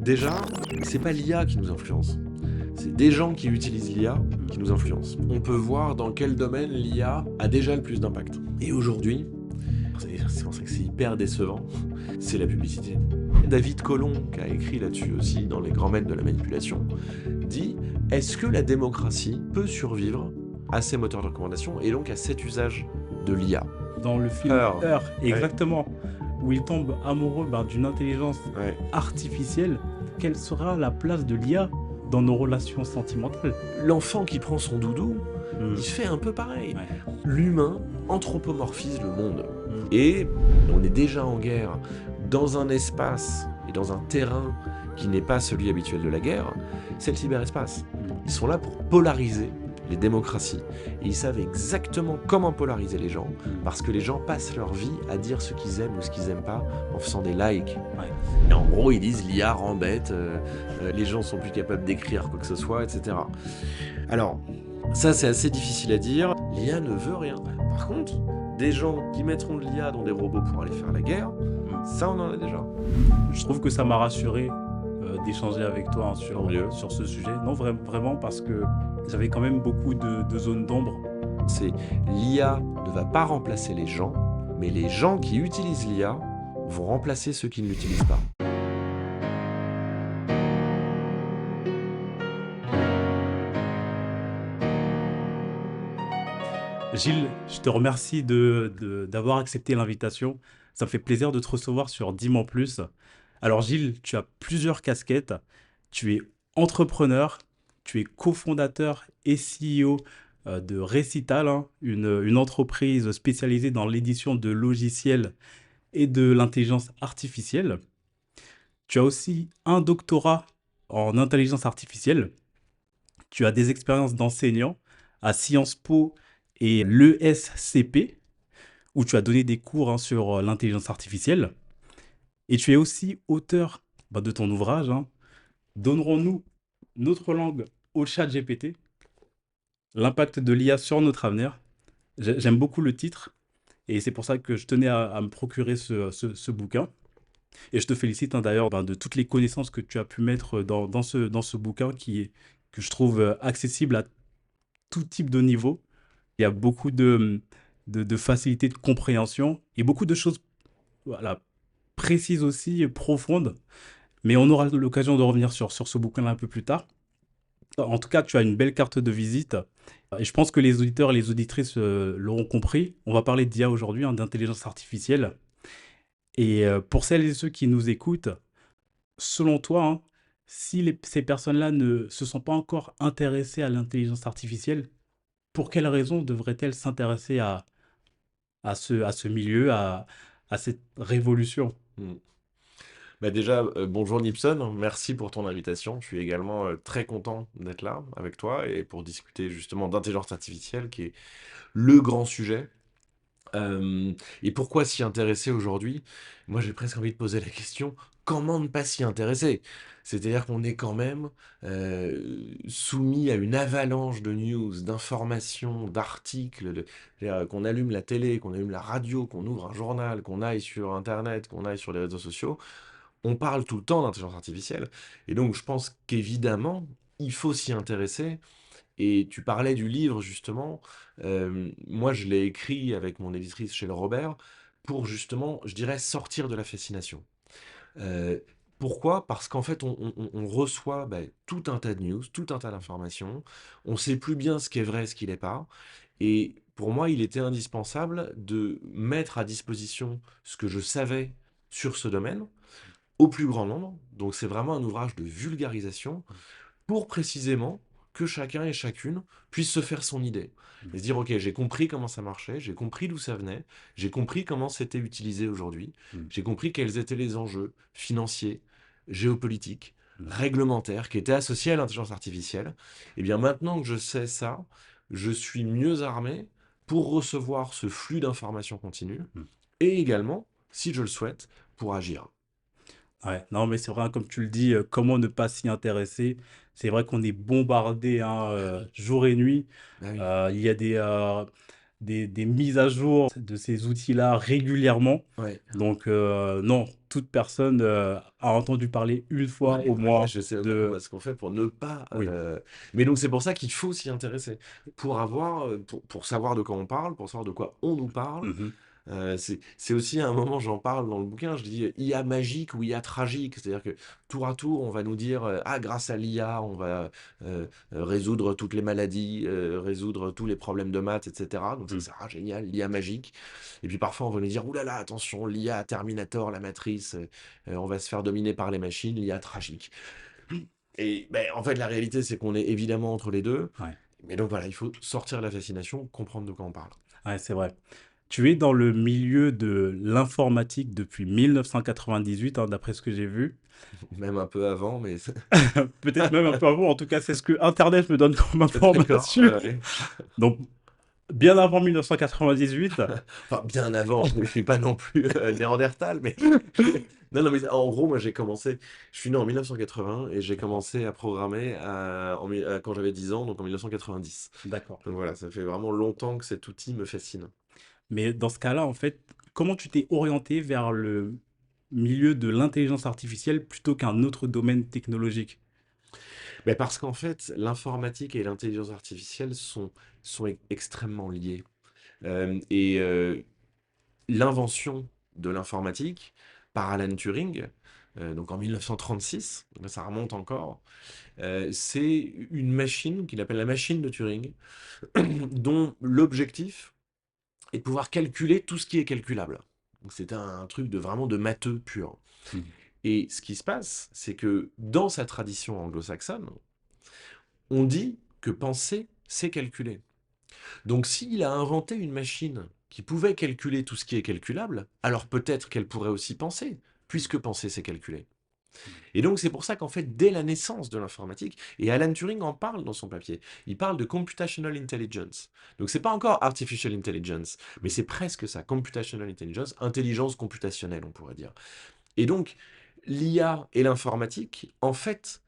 Déjà, c'est pas l'IA qui nous influence. C'est des gens qui utilisent l'IA qui nous influencent. On peut voir dans quel domaine l'IA a déjà le plus d'impact. Et aujourd'hui, c'est pour ça que c'est hyper décevant, c'est la publicité. David Colomb, qui a écrit là-dessus aussi dans Les grands maîtres de la manipulation, dit: est-ce que la démocratie peut survivre à ces moteurs de recommandation et donc à cet usage de l'IA? Dans le film Alors, Her, ouais, exactement, où il tombe amoureux d'une intelligence ouais. artificielle, quelle sera la place de l'IA dans nos relations sentimentales? L'enfant qui prend son doudou, Hmm. il fait un peu pareil. Ouais. L'humain anthropomorphise le monde. Hmm. Et on est déjà en guerre dans un espace et dans un terrain qui n'est pas celui habituel de la guerre, c'est le cyberespace. Ils sont là pour polariser les démocraties. Et ils savent exactement comment polariser les gens, parce que les gens passent leur vie à dire ce qu'ils aiment ou ce qu'ils n'aiment pas en faisant des likes. Ouais. Et en gros, ils disent l'IA rend bête, les gens sont plus capables d'écrire quoi que ce soit, etc. Alors, ça c'est assez difficile à dire. L'IA ne veut rien. Par contre, des gens qui mettront de l'IA dans des robots pour aller faire la guerre, ça on en a déjà. Je trouve que ça m'a rassuré d'échanger avec toi Tant mieux. sur ce sujet. Non, vraiment, parce que j'avais quand même beaucoup de zones d'ombre. C'est l'IA ne va pas remplacer les gens, mais les gens qui utilisent l'IA vont remplacer ceux qui ne l'utilisent pas. Gilles, je te remercie d'avoir accepté l'invitation. Ça me fait plaisir de te recevoir sur Dis-moi plus. Alors Gilles, tu as plusieurs casquettes. Tu es entrepreneur, tu es cofondateur et CEO de Recital, hein, une entreprise spécialisée dans l'édition de logiciels et de l'intelligence artificielle. Tu as aussi un doctorat en intelligence artificielle. Tu as des expériences d'enseignant à Sciences Po et l'ESCP, où tu as donné des cours, hein, sur l'intelligence artificielle. Et tu es aussi auteur de ton ouvrage, hein, Donnerons-nous notre langue au chat GPT, l'impact de l'IA sur notre avenir. J'aime beaucoup le titre, et c'est pour ça que je tenais à me procurer ce bouquin. Et je te félicite, hein, d'ailleurs, de toutes les connaissances que tu as pu mettre dans ce bouquin que je trouve accessible à tout type de niveau. Il y a beaucoup de facilité de compréhension et beaucoup de choses, voilà, précises aussi, profondes. Mais on aura l'occasion de revenir sur ce bouquin un peu plus tard. En tout cas, tu as une belle carte de visite. Et je pense que les auditeurs et les auditrices l'auront compris. On va parler d'IA aujourd'hui, hein, d'intelligence artificielle. Et pour celles et ceux qui nous écoutent, selon toi, hein, si ces personnes-là ne se sont pas encore intéressées à l'intelligence artificielle, pour quelles raisons devraient-elles s'intéresser à ce milieu, à cette révolution? Hmm. Bah déjà, bonjour Nipson, merci pour ton invitation. Je suis également très content d'être là avec toi et pour discuter justement d'intelligence artificielle qui est le grand sujet. Et pourquoi s'y intéresser aujourd'hui? Moi, j'ai presque envie de poser la question, comment ne pas s'y intéresser? C'est-à-dire qu'on est quand même soumis à une avalanche de news, d'informations, d'articles, qu'on allume la télé, qu'on allume la radio, qu'on ouvre un journal, qu'on aille sur Internet, qu'on aille sur les réseaux sociaux. On parle tout le temps d'intelligence artificielle. Et donc, je pense qu'évidemment, il faut s'y intéresser. Et tu parlais du livre, justement. Moi, je l'ai écrit avec mon éditrice chez Le Robert pour justement, je dirais, sortir de la fascination. Euh, Pourquoi? Parce qu'en fait, on reçoit tout un tas de news, tout un tas d'informations. On ne sait plus bien ce qui est vrai, ce qui n'est pas. Et pour moi, il était indispensable de mettre à disposition ce que je savais sur ce domaine au plus grand nombre. Donc c'est vraiment un ouvrage de vulgarisation pour précisément que chacun et chacune puisse se faire son idée. Et se dire, ok, j'ai compris comment ça marchait, j'ai compris d'où ça venait, j'ai compris comment c'était utilisé aujourd'hui, Mm. j'ai compris quels étaient les enjeux financiers, géopolitiques, Mm. réglementaires qui étaient associés à l'intelligence artificielle. Et bien maintenant que je sais ça, je suis mieux armé pour recevoir ce flux d'informations continu Mm. et également, si je le souhaite, pour agir. Ouais, non, mais c'est vrai, comme tu le dis, comment ne pas s'y intéresser? C'est vrai qu'on est bombardé, hein, jour et nuit. Ah oui. Il y a des mises à jour de ces outils-là régulièrement. Ouais. Donc, non, toute personne a entendu parler une fois Ouais, au ouais, moins je sais comment de... est-ce qu'on fait pour ne pas. Oui. Mais donc c'est pour ça qu'il faut s'y intéresser, pour avoir, pour savoir de quoi on parle, pour savoir de quoi on nous parle. Mhm. C'est aussi à un moment, j'en parle dans le bouquin, je dis IA magique ou IA tragique, c'est-à-dire que tour à tour, on va nous dire ah grâce à l'IA, on va résoudre toutes les maladies, résoudre tous les problèmes de maths, etc. Donc ça Mhm. c'est ah, génial, l'IA magique. Et puis parfois on va nous dire oulala, attention, l'IA Terminator, la matrice, on va se faire dominer par les machines, l'IA tragique. Et ben, en fait, la réalité, c'est qu'on est évidemment entre les deux. Ouais. Mais donc voilà, il faut sortir de la fascination, comprendre de quoi on parle. Ouais, c'est vrai. Tu es dans le milieu de l'informatique depuis 1998, hein, d'après ce que j'ai vu. Même un peu avant, mais Peut-être même un peu avant, en tout cas, c'est ce que Internet me donne comme d'accord. information. Donc, bien avant 1998. Enfin, bien avant, je ne suis pas non plus Néandertal, mais... Non, non, mais en gros, moi j'ai commencé, je suis né en 1980 et j'ai D'accord. commencé à programmer quand j'avais 10 ans, donc en 1990. D'accord. Donc voilà, ça fait vraiment longtemps que cet outil me fascine. Mais dans ce cas-là, en fait, comment tu t'es orienté vers le milieu de l'intelligence artificielle plutôt qu'un autre domaine technologique? Mais parce qu'en fait, l'informatique et l'intelligence artificielle sont extrêmement liés. Et l'invention de l'informatique par Alan Turing, donc en 1936, donc là, ça remonte encore, c'est une machine qu'il appelle la machine de Turing, dont l'objectif est de pouvoir calculer tout ce qui est calculable. Donc c'est un truc de vraiment de matheux pur. Mhm. Et ce qui se passe, c'est que dans sa tradition anglo-saxonne, on dit que penser, c'est calculer. Donc s'il a inventé une machine qui pouvait calculer tout ce qui est calculable, alors peut-être qu'elle pourrait aussi penser, puisque penser c'est calculer. Et donc c'est pour ça qu'en fait, dès la naissance de l'informatique, et Alan Turing en parle dans son papier, il parle de computational intelligence. Donc c'est pas encore artificial intelligence, mais c'est presque ça, computational intelligence, intelligence computationnelle on pourrait dire. Et donc l'IA et l'informatique, en fait,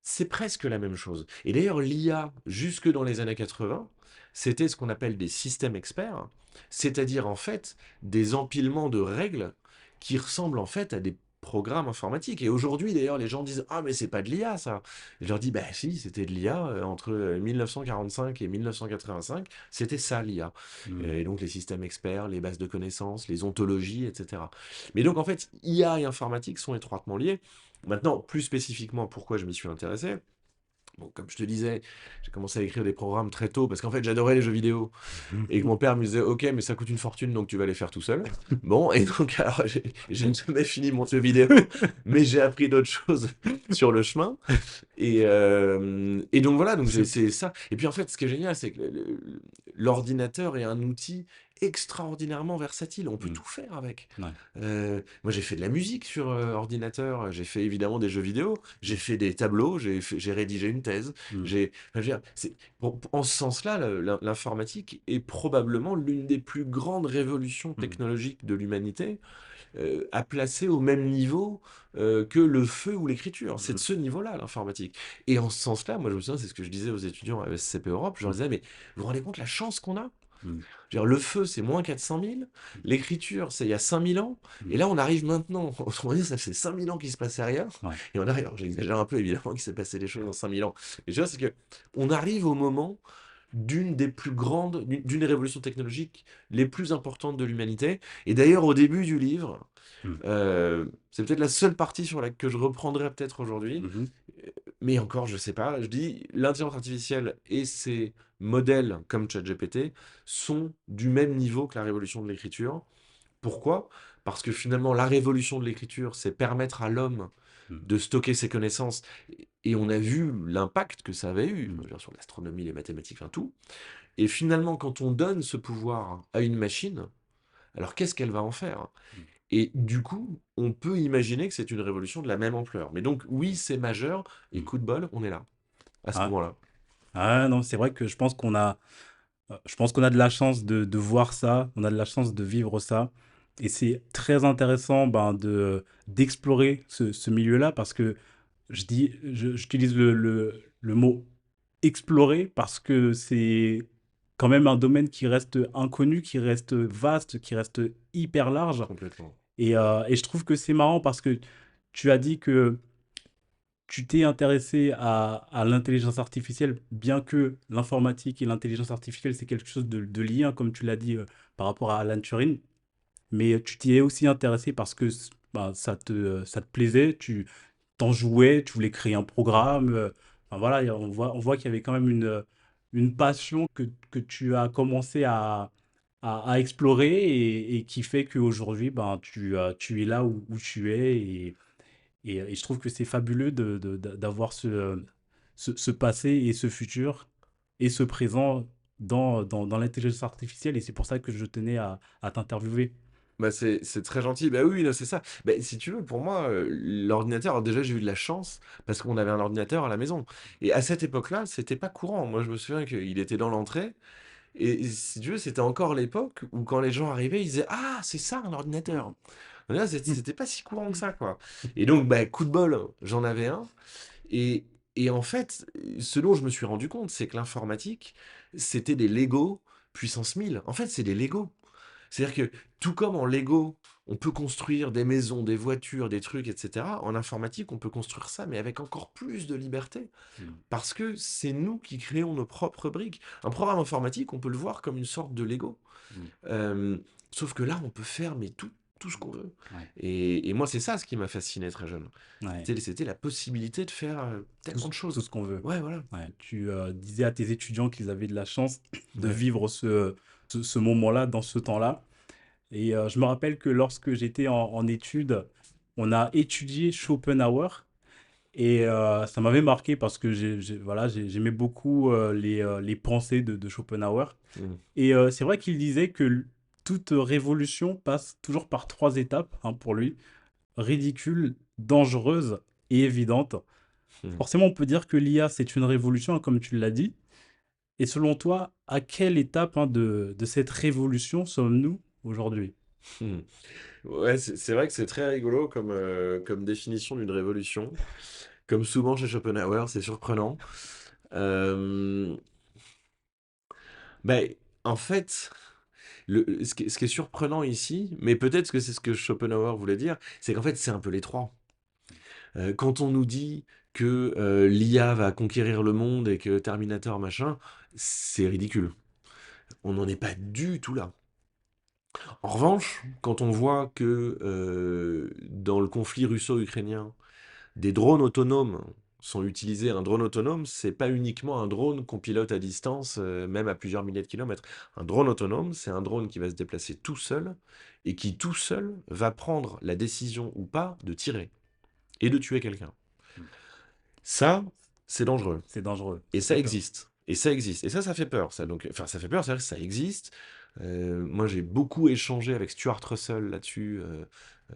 c'est presque la même chose. Et d'ailleurs, l'IA, jusque dans les années 80, c'était ce qu'on appelle des systèmes experts, c'est-à-dire en fait des empilements de règles qui ressemblent en fait à des programmes informatiques. Et aujourd'hui, d'ailleurs, les gens disent ah mais c'est pas de l'IA ça. Et je leur dis bah si, c'était de l'IA entre 1945 et 1985, c'était ça l'IA. Mhm. Et donc les systèmes experts, les bases de connaissances, les ontologies, etc. Mais donc en fait, IA et informatique sont étroitement liés. Maintenant, plus spécifiquement, pourquoi je m'y suis intéressé? Bon, comme je te disais, j'ai commencé à écrire des programmes très tôt parce qu'en fait j'adorais les jeux vidéo et que mon père me disait ok mais ça coûte une fortune donc tu vas les faire tout seul. Bon et donc alors j'ai jamais fini mon jeu vidéo mais j'ai appris d'autres choses sur le chemin et donc voilà donc c'est ça. Et puis en fait ce qui est génial c'est que l'ordinateur est un outil extraordinairement versatile, on peut Mhm. tout faire avec. Ouais. Moi, j'ai fait de la musique sur ordinateur, j'ai fait évidemment des jeux vidéo, j'ai fait des tableaux, j'ai rédigé une thèse. Mhm. Enfin, je veux dire, en ce sens-là, l'informatique est probablement l'une des plus grandes révolutions Mhm. technologiques de l'humanité, à placer au même niveau que le feu ou l'écriture. C'est de Mhm. ce niveau-là, l'informatique. Et en ce sens-là, moi, je me souviens, c'est ce que je disais aux étudiants à SCP Europe, je leur disais, mais vous vous rendez compte la chance qu'on a? Mhm. Je veux dire, le feu, c'est moins 400 000. L'écriture, c'est il y a 5 000 ans. Et Mhm. là, on arrive maintenant. Autrement dit, ça fait 5 000 ans qu'il se passait rien. Ouais. Et on arrive, alors j'exagère un peu évidemment qu'il s'est passé des choses en 5 000 ans. Mais je veux dire, c'est que on arrive au moment d'une des plus grandes, d'une des révolutions technologiques les plus importantes de l'humanité. Et d'ailleurs, au début du livre, Mhm. c'est peut-être la seule partie sur laquelle que je reprendrai peut-être aujourd'hui. Mhm. Mais encore, je sais pas. Je dis, l'intelligence artificielle et ses modèles comme ChatGPT sont du même niveau que la révolution de l'écriture. Pourquoi? Parce que finalement, la révolution de l'écriture, c'est permettre à l'homme Mhm. de stocker ses connaissances. Et on a vu l'impact que ça avait eu, je Mhm. veux dire, sur l'astronomie, les mathématiques, enfin tout. Et finalement, quand on donne ce pouvoir à une machine, alors qu'est-ce qu'elle va en faire? Et du coup, on peut imaginer que c'est une révolution de la même ampleur. Mais donc, oui, c'est majeur, et Mhm. coup de bol, on est là, à ce Ah. moment-là. Ah non, c'est vrai que je pense qu'on a de la chance de voir ça, on a de la chance de vivre ça. Et c'est très intéressant ben, d'explorer ce milieu-là parce que j'utilise le mot explorer parce que c'est quand même un domaine qui reste inconnu, qui reste vaste, qui reste hyper large. Complètement. Et je trouve que c'est marrant parce que tu as dit que tu t'es intéressé à l'intelligence artificielle, bien que l'informatique et l'intelligence artificielle, c'est quelque chose de lié, hein, comme tu l'as dit par rapport à Alan Turing. Mais tu t'y es aussi intéressé parce que bah, ça te plaisait, tu t'en jouais, tu voulais créer un programme. Enfin, voilà, on voit qu'il y avait quand même une passion que tu as commencé à explorer et qui fait qu'aujourd'hui, ben, tu es là où tu es. Et je trouve que c'est fabuleux d'avoir ce passé et ce futur et ce présent dans l'intelligence artificielle. Et c'est pour ça que je tenais à t'interviewer. Bah, c'est très gentil. Bah oui, là, c'est ça. Bah, si tu veux, pour moi, l'ordinateur, alors déjà, j'ai eu de la chance parce qu'on avait un ordinateur à la maison. Et à cette époque-là, c'était pas courant. Moi, je me souviens qu'il était dans l'entrée. Et si tu veux, c'était encore l'époque où quand les gens arrivaient, ils disaient: «Ah, c'est ça un ordinateur!» Là, c'était pas si courant que ça, quoi. Et donc, bah, coup de bol, j'en avais un. Et, et en fait, ce dont je me suis rendu compte, c'est que l'informatique, c'était des Lego puissance 1000. En fait, c'est des Lego. C'est-à-dire que tout comme en Lego, on peut construire des maisons, des voitures, des trucs, etc. En informatique, on peut construire ça, mais avec encore plus de liberté. Mm, Parce que c'est nous qui créons nos propres briques. Un programme informatique, on peut le voir comme une sorte de Lego. mm. Euh, Sauf que là, on peut faire mais tout ce qu'on veut. Ouais, Et moi, c'est ça ce qui m'a fasciné très jeune. ouais. C'était la possibilité de faire tellement de Tout choses. ce qu'on veut. Ouais, voilà. Ouais. Tu disais à tes étudiants qu'ils avaient de la chance de Ouais. vivre ce moment-là, dans ce temps-là. Et je me rappelle que lorsque j'étais en études, on a étudié Schopenhauer. Et ça m'avait marqué parce que voilà, j'aimais beaucoup les pensées de Schopenhauer. Mm. Et c'est vrai qu'il disait que toute révolution passe toujours par trois étapes, hein, pour lui: ridicule, dangereuse et évidente. Mm. Forcément, on peut dire que l'IA, c'est une révolution, hein, comme tu l'as dit. Et selon toi, à quelle étape, hein, de cette révolution sommes-nous aujourd'hui? Mm. Ouais, c'est vrai que c'est très rigolo comme définition d'une révolution. Comme souvent chez Schopenhauer, c'est surprenant. Euh, ben, en fait, ce qui est surprenant ici, mais peut-être que c'est ce que Schopenhauer voulait dire, c'est qu'en fait, c'est un peu les trois. Quand on nous dit que l'IA va conquérir le monde et que Terminator machin, c'est ridicule. On n'en est pas du tout là. En revanche, quand on voit que dans le conflit russo-ukrainien, des drones autonomes sont utilisés, un drone autonome, c'est pas uniquement un drone qu'on pilote à distance, même à plusieurs milliers de kilomètres. Un drone autonome, c'est un drone qui va se déplacer tout seul et qui tout seul va prendre la décision ou pas de tirer et de tuer quelqu'un. Hmm. Ça, c'est dangereux. C'est dangereux, Et ça ça fait peur. existe. Et ça existe. Et ça fait peur. Ça, donc, enfin, ça fait peur, c'est-à-dire que ça existe. Moi, j'ai beaucoup échangé avec Stuart Russell là-dessus,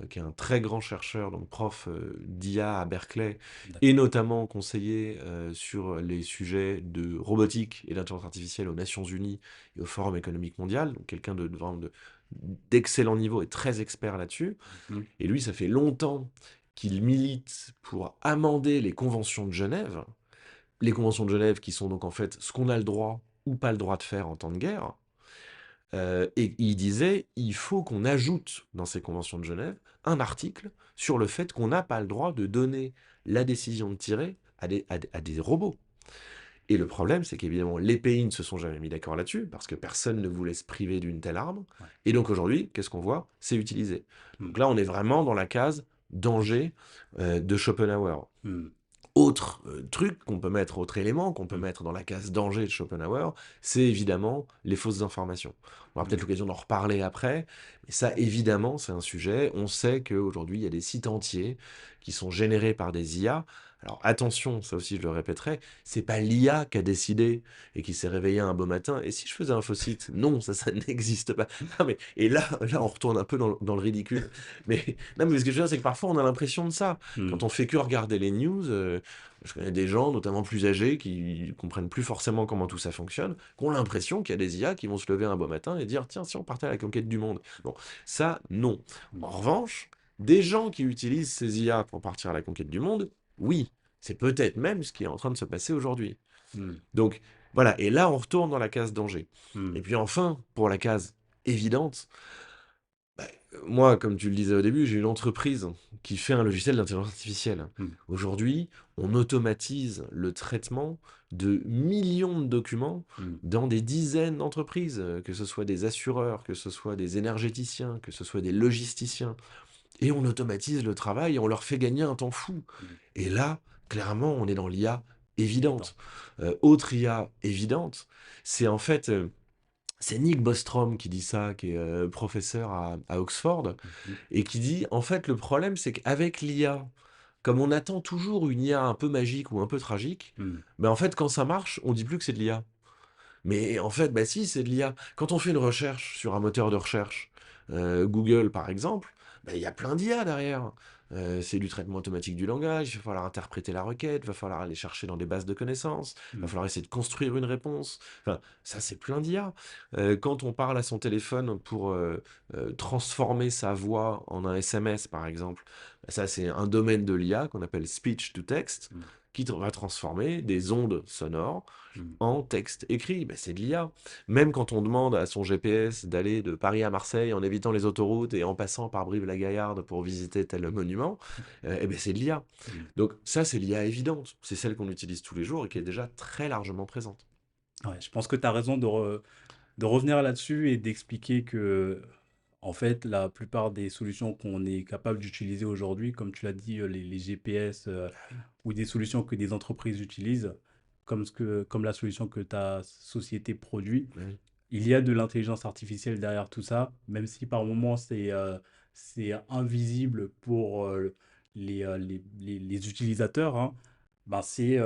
qui est un très grand chercheur, donc prof d'IA à Berkeley, et D'accord. notamment conseiller sur les sujets de robotique et d'intelligence artificielle aux Nations Unies et au Forum économique mondial. Donc, quelqu'un vraiment d'excellent niveau et très expert là-dessus. Mhm. Et lui, ça fait longtemps qu'il milite pour amender les conventions de Genève, les conventions de Genève qui sont donc en fait ce qu'on a le droit ou pas le droit de faire en temps de guerre. Et il disait, il faut qu'on ajoute dans ces conventions de Genève un article sur le fait qu'on n'a pas le droit de donner la décision de tirer à des robots. Et le problème, c'est qu'évidemment, les pays ne se sont jamais mis d'accord là-dessus, parce que personne ne voulait se priver d'une telle arme. Ouais. Et donc aujourd'hui, qu'est-ce qu'on voit? C'est utilisé. Hmm. Donc là, on est vraiment dans la case danger de Schopenhauer. Hmm. Autre truc qu'on peut mettre, autre élément qu'on peut Hmm. mettre dans la case danger de Schopenhauer, c'est évidemment les fausses informations. On aura peut-être Hmm. l'occasion d'en reparler après, mais ça évidemment c'est un sujet. On sait qu'aujourd'hui il y a des sites entiers qui sont générés par des IA. Alors attention, ça aussi je le répéterai, c'est pas l'IA qui a décidé et qui s'est réveillé un beau matin. Et si je faisais un faux site? Non, ça n'existe pas. Non, mais, et là on retourne un peu dans le ridicule. Mais non, mais ce que je veux dire, c'est que parfois on a l'impression de ça. Hmm. Quand on fait que regarder les news, je connais des gens, notamment plus âgés, qui comprennent plus forcément comment tout ça fonctionne, qui ont l'impression qu'il y a des IA qui vont se lever un beau matin et dire: tiens, si on partait à la conquête du monde. Bon, ça, non. Hmm. En revanche, des gens qui utilisent ces IA pour partir à la conquête du monde, oui, c'est peut-être même ce qui est en train de se passer aujourd'hui. Hmm. Donc, Voilà, et là, on retourne dans la case danger. Mmh. Et puis enfin, pour la case évidente, bah, moi, comme tu le disais au début, j'ai une entreprise qui fait un logiciel d'intelligence artificielle. Mmh. Aujourd'hui, on automatise le traitement de millions de documents Mmh. dans des dizaines d'entreprises, que ce soit des assureurs, que ce soit des énergéticiens, que ce soit des logisticiens. Et on automatise le travail et on leur fait gagner un temps fou. Mmh. Et là, clairement, on est dans l'IA Évident. évidente. Autre IA évidente, c'est en fait, c'est Nick Bostrom qui dit ça, qui est professeur à Oxford, Mmh. et qui dit, en fait, le problème, c'est qu'avec l'IA, comme on attend toujours une IA un peu magique ou un peu tragique, Mmh. ben en fait, quand ça marche, on dit plus que c'est de l'IA. Mais en fait, bah si, c'est de l'IA. Quand on fait une recherche sur un moteur de recherche, Google par exemple, bah, il y a plein d'IA derrière. C'est du traitement automatique du langage, il va falloir interpréter la requête, il va falloir aller chercher dans des bases de connaissances, il va Mmh. falloir essayer de construire une réponse. Enfin, ça, c'est plein d'IA. Quand on parle à son téléphone pour transformer sa voix en un SMS, par exemple, bah, ça, c'est un domaine de l'IA qu'on appelle speech to text, Mmh. qui va transformer des ondes sonores Mmh. en texte écrit, ben c'est de l'IA. Même quand on demande à son GPS d'aller de Paris à Marseille en évitant les autoroutes et en passant par Brive-la-Gaillarde pour visiter tel monument, eh ben c'est de l'IA. Mmh. Donc ça, c'est l'IA évidente. C'est celle qu'on utilise tous les jours et qui est déjà très largement présente. Ouais, je pense que tu as raison de revenir là-dessus et d'expliquer que, en fait, la plupart des solutions qu'on est capable d'utiliser aujourd'hui, comme tu l'as dit, les GPS, Ah oui. ou des solutions que des entreprises utilisent, comme la solution que ta société produit, Oui. il y a de l'intelligence artificielle derrière tout ça, même si par moments c'est invisible pour les utilisateurs, hein. Ben c'est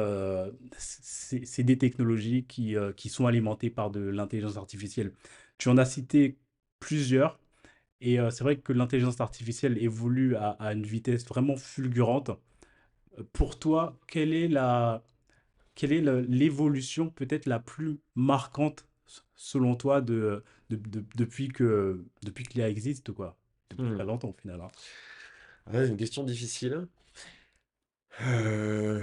des technologies qui sont alimentées par de l'intelligence artificielle. Tu en as cité plusieurs, et c'est vrai que l'intelligence artificielle évolue à une vitesse vraiment fulgurante. Pour toi, quelle est l'évolution peut-être la plus marquante selon toi depuis que l'IA existe, quoi? Depuis Hmm. très longtemps au final, hein. Ouais, c'est une question difficile. Euh,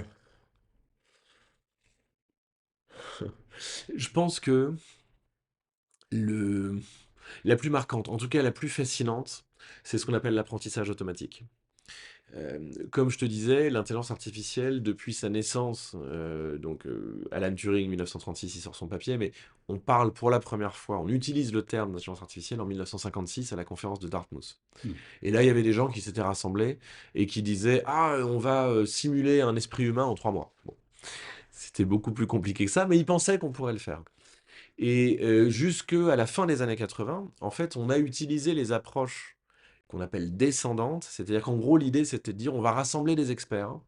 Je pense que le... la plus marquante, en tout cas la plus fascinante, c'est ce qu'on appelle l'apprentissage automatique. Comme je te disais, l'intelligence artificielle, depuis sa naissance, donc Alan Turing, 1936, il sort son papier, mais on parle pour la première fois, on utilise le terme d'intelligence artificielle en 1956 à la conférence de Dartmouth. Hmm. Et là, il y avait des gens qui s'étaient rassemblés et qui disaient: Ah, on va simuler un esprit humain en 3 mois. Bon, c'était beaucoup plus compliqué que ça, mais ils pensaient qu'on pourrait le faire. Et jusque à la fin des années 80, en fait, on a utilisé les approches qu'on appelle descendantes, c'est-à-dire qu'en gros, l'idée, c'était de dire, on va rassembler des experts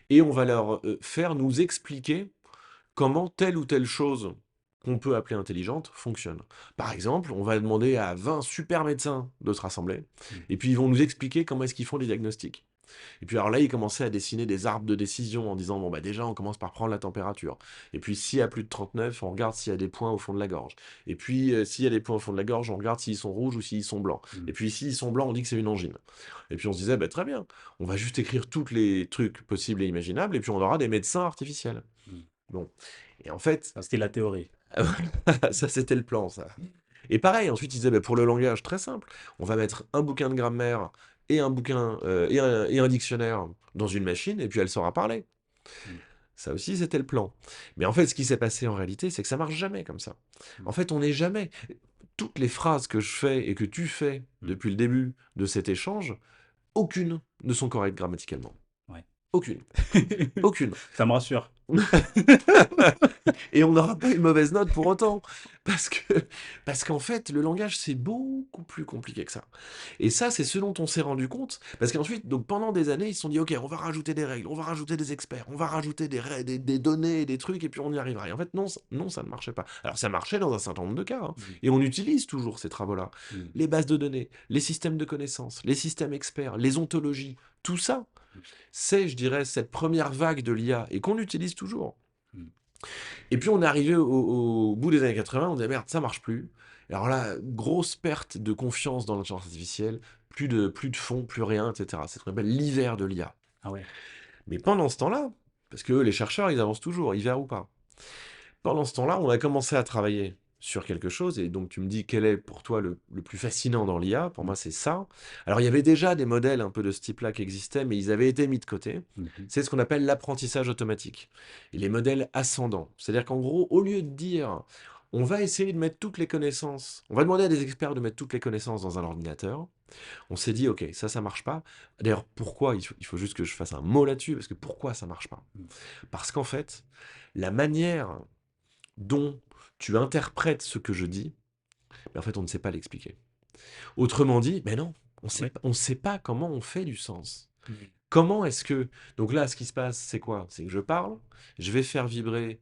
et on va leur faire nous expliquer comment telle ou telle chose qu'on peut appeler intelligente fonctionne. Par exemple, on va demander à 20 super médecins de se rassembler, Hmm. et puis ils vont nous expliquer comment est-ce qu'ils font les diagnostics. Et puis alors là, il commençait à dessiner des arbres de décision en disant, bon bah déjà, on commence par prendre la température. Et puis s'il y a plus de 39, on regarde s'il y a des points au fond de la gorge. Et puis s'il y a des points au fond de la gorge, on regarde s'ils sont rouges ou s'ils sont blancs. Hmm. Et puis s'ils sont blancs, on dit que c'est une angine. Et puis on se disait, bah, très bien, on va juste écrire tous les trucs possibles et imaginables, et puis on aura des médecins artificiels. Hmm. Bon. Et en fait, Ça, c'était la théorie. ça c'était le plan, ça. Et pareil, ensuite, ils disaient, bah, pour le langage, très simple, on va mettre un bouquin de grammaire et un bouquin et un dictionnaire dans une machine, et puis elle saura parler. Hmm. Ça aussi, c'était le plan. Mais en fait, ce qui s'est passé en réalité, c'est que ça marche jamais comme ça. Hmm. En fait, on n'est jamais. Toutes les phrases que je fais et que tu fais Hmm. depuis le début de cet échange, aucune ne sont correctes grammaticalement. Ouais. Aucune. Aucune. Ça me rassure. Et on n'aura pas une mauvaise note pour autant. Parce que, parce qu'en fait, le langage, c'est beaucoup plus compliqué que ça. Et ça, c'est ce dont on s'est rendu compte. Parce qu'ensuite, donc pendant des années, ils se sont dit, OK, on va rajouter des règles, on va rajouter des experts, on va rajouter des données, des trucs, et puis on y arrivera. Et en fait, non, non, ça ne marchait pas. Alors, ça marchait dans un certain nombre de cas, hein. Hmm. Et on utilise toujours ces travaux-là. Hmm. Les bases de données, les systèmes de connaissances, les systèmes experts, les ontologies, tout ça, c'est, je dirais, cette première vague de l'IA, et qu'on utilise toujours. Hmm. Et puis on est arrivé au bout des années 80, on dit: «Ah merde, ça marche plus». Et alors là, grosse perte de confiance dans l'intelligence artificielle, plus de fonds, plus rien, et cetera. C'est ce qu'on appelle l'hiver de l'IA. Ah ouais. Mais pendant ce temps-là, parce que les chercheurs, ils avancent toujours, hiver ou pas. Pendant ce temps-là, on a commencé à travailler sur quelque chose, et donc tu me dis quel est pour toi le plus fascinant dans l'IA. Pour Mmh. moi, c'est ça. Alors, il y avait déjà des modèles un peu de ce type-là qui existaient, mais ils avaient été mis de côté. Mmh. C'est ce qu'on appelle l'apprentissage automatique. Et les modèles ascendants. C'est-à-dire qu'en gros, au lieu de dire on va essayer de mettre toutes les connaissances, on va demander à des experts de mettre toutes les connaissances dans un ordinateur, on s'est dit ok, ça marche pas. D'ailleurs, pourquoi il faut juste que je fasse un mot là-dessus, parce que pourquoi ça marche pas? Mmh. Parce qu'en fait, la manière dont tu interprètes ce que je dis, mais en fait, on ne sait pas l'expliquer. Autrement dit, mais non, Ah ouais? on sait pas comment on fait du sens. Mmh. Comment est-ce que... Donc là, ce qui se passe, c'est quoi? C'est que je parle, je vais faire vibrer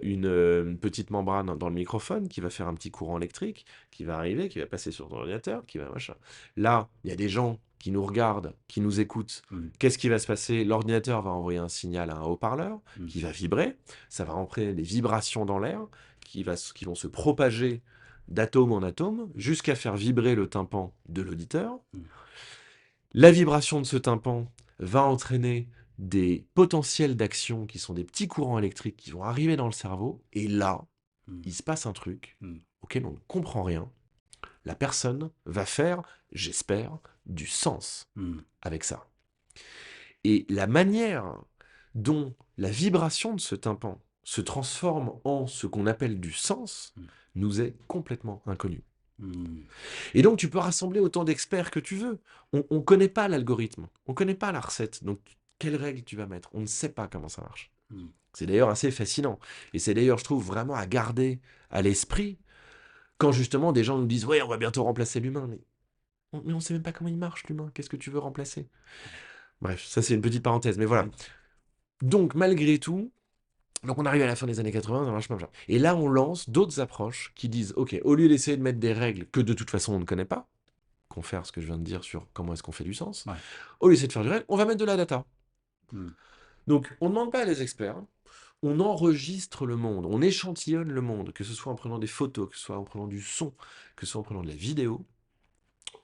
une petite membrane dans le microphone qui va faire un petit courant électrique, qui va arriver, qui va passer sur ton ordinateur, qui va machin. Là, il y a des gens qui nous regardent, qui nous écoutent. Mmh. Qu'est-ce qui va se passer? L'ordinateur va envoyer un signal à un haut-parleur Mmh. qui va vibrer. Ça va entraîner des vibrations dans l'air qui vont se propager d'atome en atome jusqu'à faire vibrer le tympan de l'auditeur. Mmh. La vibration de ce tympan va entraîner des potentiels d'action qui sont des petits courants électriques qui vont arriver dans le cerveau. Et là, Mmh. il se passe un truc Mmh. auquel on ne comprend rien. La personne va faire, j'espère, du sens Mmh. avec ça. Et la manière dont la vibration de ce tympan se transforme en ce qu'on appelle du sens Mmh. nous est complètement inconnue. Mmh. Et donc, tu peux rassembler autant d'experts que tu veux. On ne connaît pas l'algorithme, on ne connaît pas la recette. Donc, quelles règles tu vas mettre? On ne sait pas comment ça marche. Mmh. C'est d'ailleurs assez fascinant. Et c'est d'ailleurs, je trouve, vraiment à garder à l'esprit quand justement des gens nous disent ouais, on va bientôt remplacer l'humain. Mais on ne sait même pas comment il marche, l'humain. Qu'est-ce que tu veux remplacer? Bref, ça, c'est une petite parenthèse. Mais voilà. Oui. Donc, malgré tout, donc on arrive à la fin des années 80, ça marche pas. Et là, on lance d'autres approches qui disent ok, au lieu d'essayer de mettre des règles que de toute façon on ne connaît pas, confère ce que je viens de dire sur comment est-ce qu'on fait du sens, Ouais. au lieu d'essayer de faire du réel, on va mettre de la data. Mmh. Donc, on ne demande pas à des experts, on enregistre le monde, on échantillonne le monde, que ce soit en prenant des photos, que ce soit en prenant du son, que ce soit en prenant de la vidéo,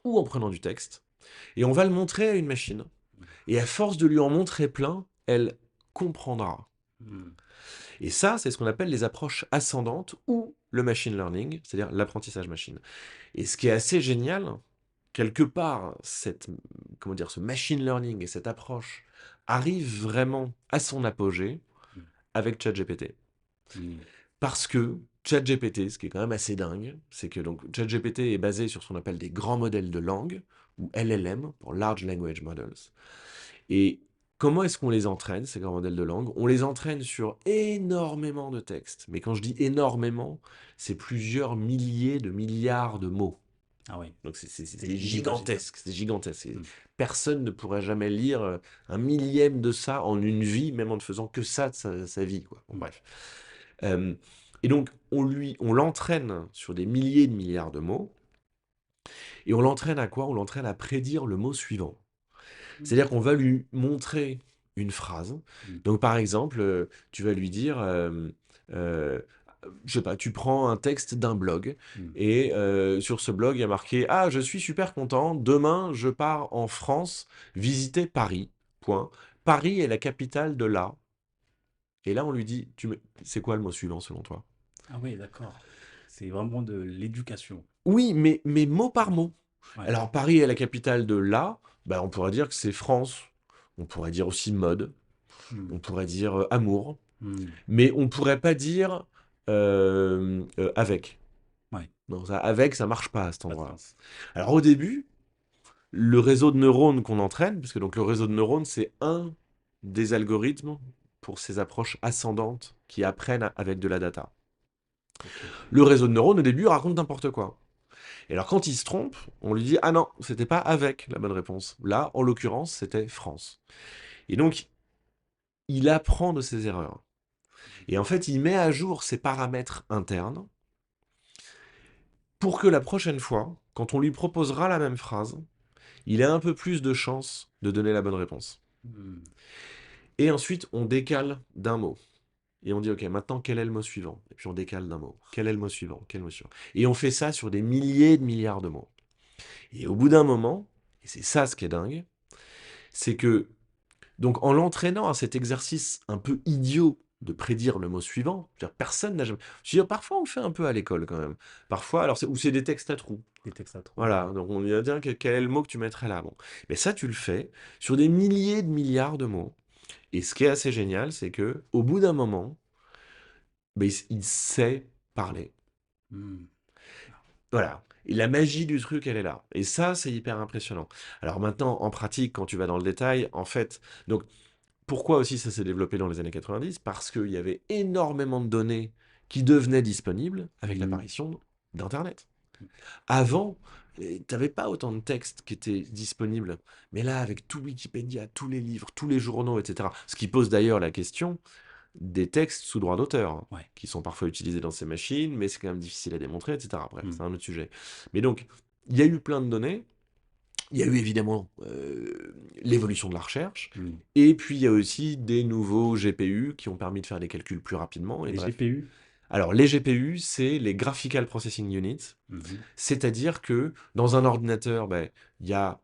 ou en prenant du texte, et on va le montrer à une machine. Et à force de lui en montrer plein, elle comprendra. Mmh. Et ça, c'est ce qu'on appelle les approches ascendantes ou le machine learning, c'est-à-dire l'apprentissage machine. Et ce qui est assez génial, quelque part, comment dire, ce machine learning et cette approche arrive vraiment à son apogée Mmh. avec ChatGPT. Mmh. Parce que ChatGPT, ce qui est quand même assez dingue, c'est que donc ChatGPT est basé sur ce qu'on appelle des grands modèles de langue, ou LLM, pour Large Language Models. Et comment est-ce qu'on les entraîne, ces grands modèles de langue? On les entraîne sur énormément de textes. Mais quand je dis énormément, c'est plusieurs milliers de milliards de mots. Ah oui. Donc c'est C'est gigantesque. gigantesque, c'est gigantesque. Mmh. Personne ne pourrait jamais lire un millième de ça en une vie, même en ne faisant que ça de sa vie, quoi. Bon, Mmh. bref. Euh, et donc on l'entraîne sur des milliers de milliards de mots, et on l'entraîne à quoi? On l'entraîne à prédire le mot suivant. Mmh. C'est-à-dire qu'on va lui montrer une phrase. Mmh. Donc par exemple, tu vas lui dire, je sais pas, tu prends un texte d'un blog Mmh. et sur ce blog, il y a marqué: «Ah, je suis super content, demain je pars en France visiter Paris, point. Paris est la capitale de la...» Et là, on lui dit: c'est quoi le mot suivant selon toi?» Ah oui, d'accord. C'est vraiment de l'éducation. Oui, mais mot par Mmh. mot. Ouais. Alors Paris est la capitale de la, bah, on pourrait dire que c'est France. On pourrait dire aussi mode. Mmh. On pourrait dire amour. Mmh. Mais on pourrait pas dire avec. Ouais. Non, ça, avec, ça marche pas à cet Pas de endroit-là. sens. Alors au début, le réseau de neurones qu'on entraîne, parce que donc le réseau de neurones, c'est un des algorithmes pour ces approches ascendantes qui apprennent avec de la data. OK. Le réseau de neurones, au début, raconte n'importe quoi. Et alors quand il se trompe, on lui dit: ah non, c'était pas avec la bonne réponse. Là, en l'occurrence, c'était France. Et donc, il apprend de ses erreurs. Et en fait, il met à jour ses paramètres internes pour que la prochaine fois, quand on lui proposera la même phrase, il ait un peu plus de chances de donner la bonne réponse. Mmh. Et ensuite, on décale d'un mot. Et on dit, OK, maintenant, quel est le mot suivant? Et puis on décale d'un mot. Quel est le mot suivant? Quel mot suivant? Et on fait ça sur des milliers de milliards de mots. Et au bout d'un moment, et c'est ça ce qui est dingue, c'est que, donc en l'entraînant à cet exercice un peu idiot de prédire le mot suivant. C'est-à-dire, personne n'a jamais. Je veux dire, parfois, on le fait un peu à l'école quand même. Parfois, alors, ou c'est des textes à trous. Les textes à trous, Voilà, ouais. donc on lui a dit quel est le mot que tu mettrais là. Bon. Mais ça, tu le fais sur des milliers de milliards de mots. Et ce qui est assez génial, c'est que au bout d'un moment, ben, il sait parler. Hmm. Voilà. Et la magie du truc, elle est là. Et ça, c'est hyper impressionnant. Alors maintenant, en pratique, quand tu vas dans le détail, en fait, donc pourquoi aussi ça s'est développé dans les années 90? Parce qu'il y avait énormément de données qui devenaient disponibles avec Hmm. l'apparition d'Internet. Avant, tu n'avais pas autant de textes qui étaient disponibles. Mais là, avec tout Wikipédia, tous les livres, tous les journaux, etc. Ce qui pose d'ailleurs la question des textes sous droit d'auteur, hein, Ouais. qui sont parfois utilisés dans ces machines, mais c'est quand même difficile à démontrer, etc. Bref, Hmm. c'est un autre sujet. Mais donc, il y a eu plein de données. Il y a eu évidemment l'évolution de la recherche. Hmm. Et puis, il y a aussi des nouveaux GPU qui ont permis de faire des calculs plus rapidement. Et Les bref. GPU? Alors, les GPU, c'est les Graphical Processing Units. Mhm. C'est-à-dire que dans un ordinateur, ben, il y a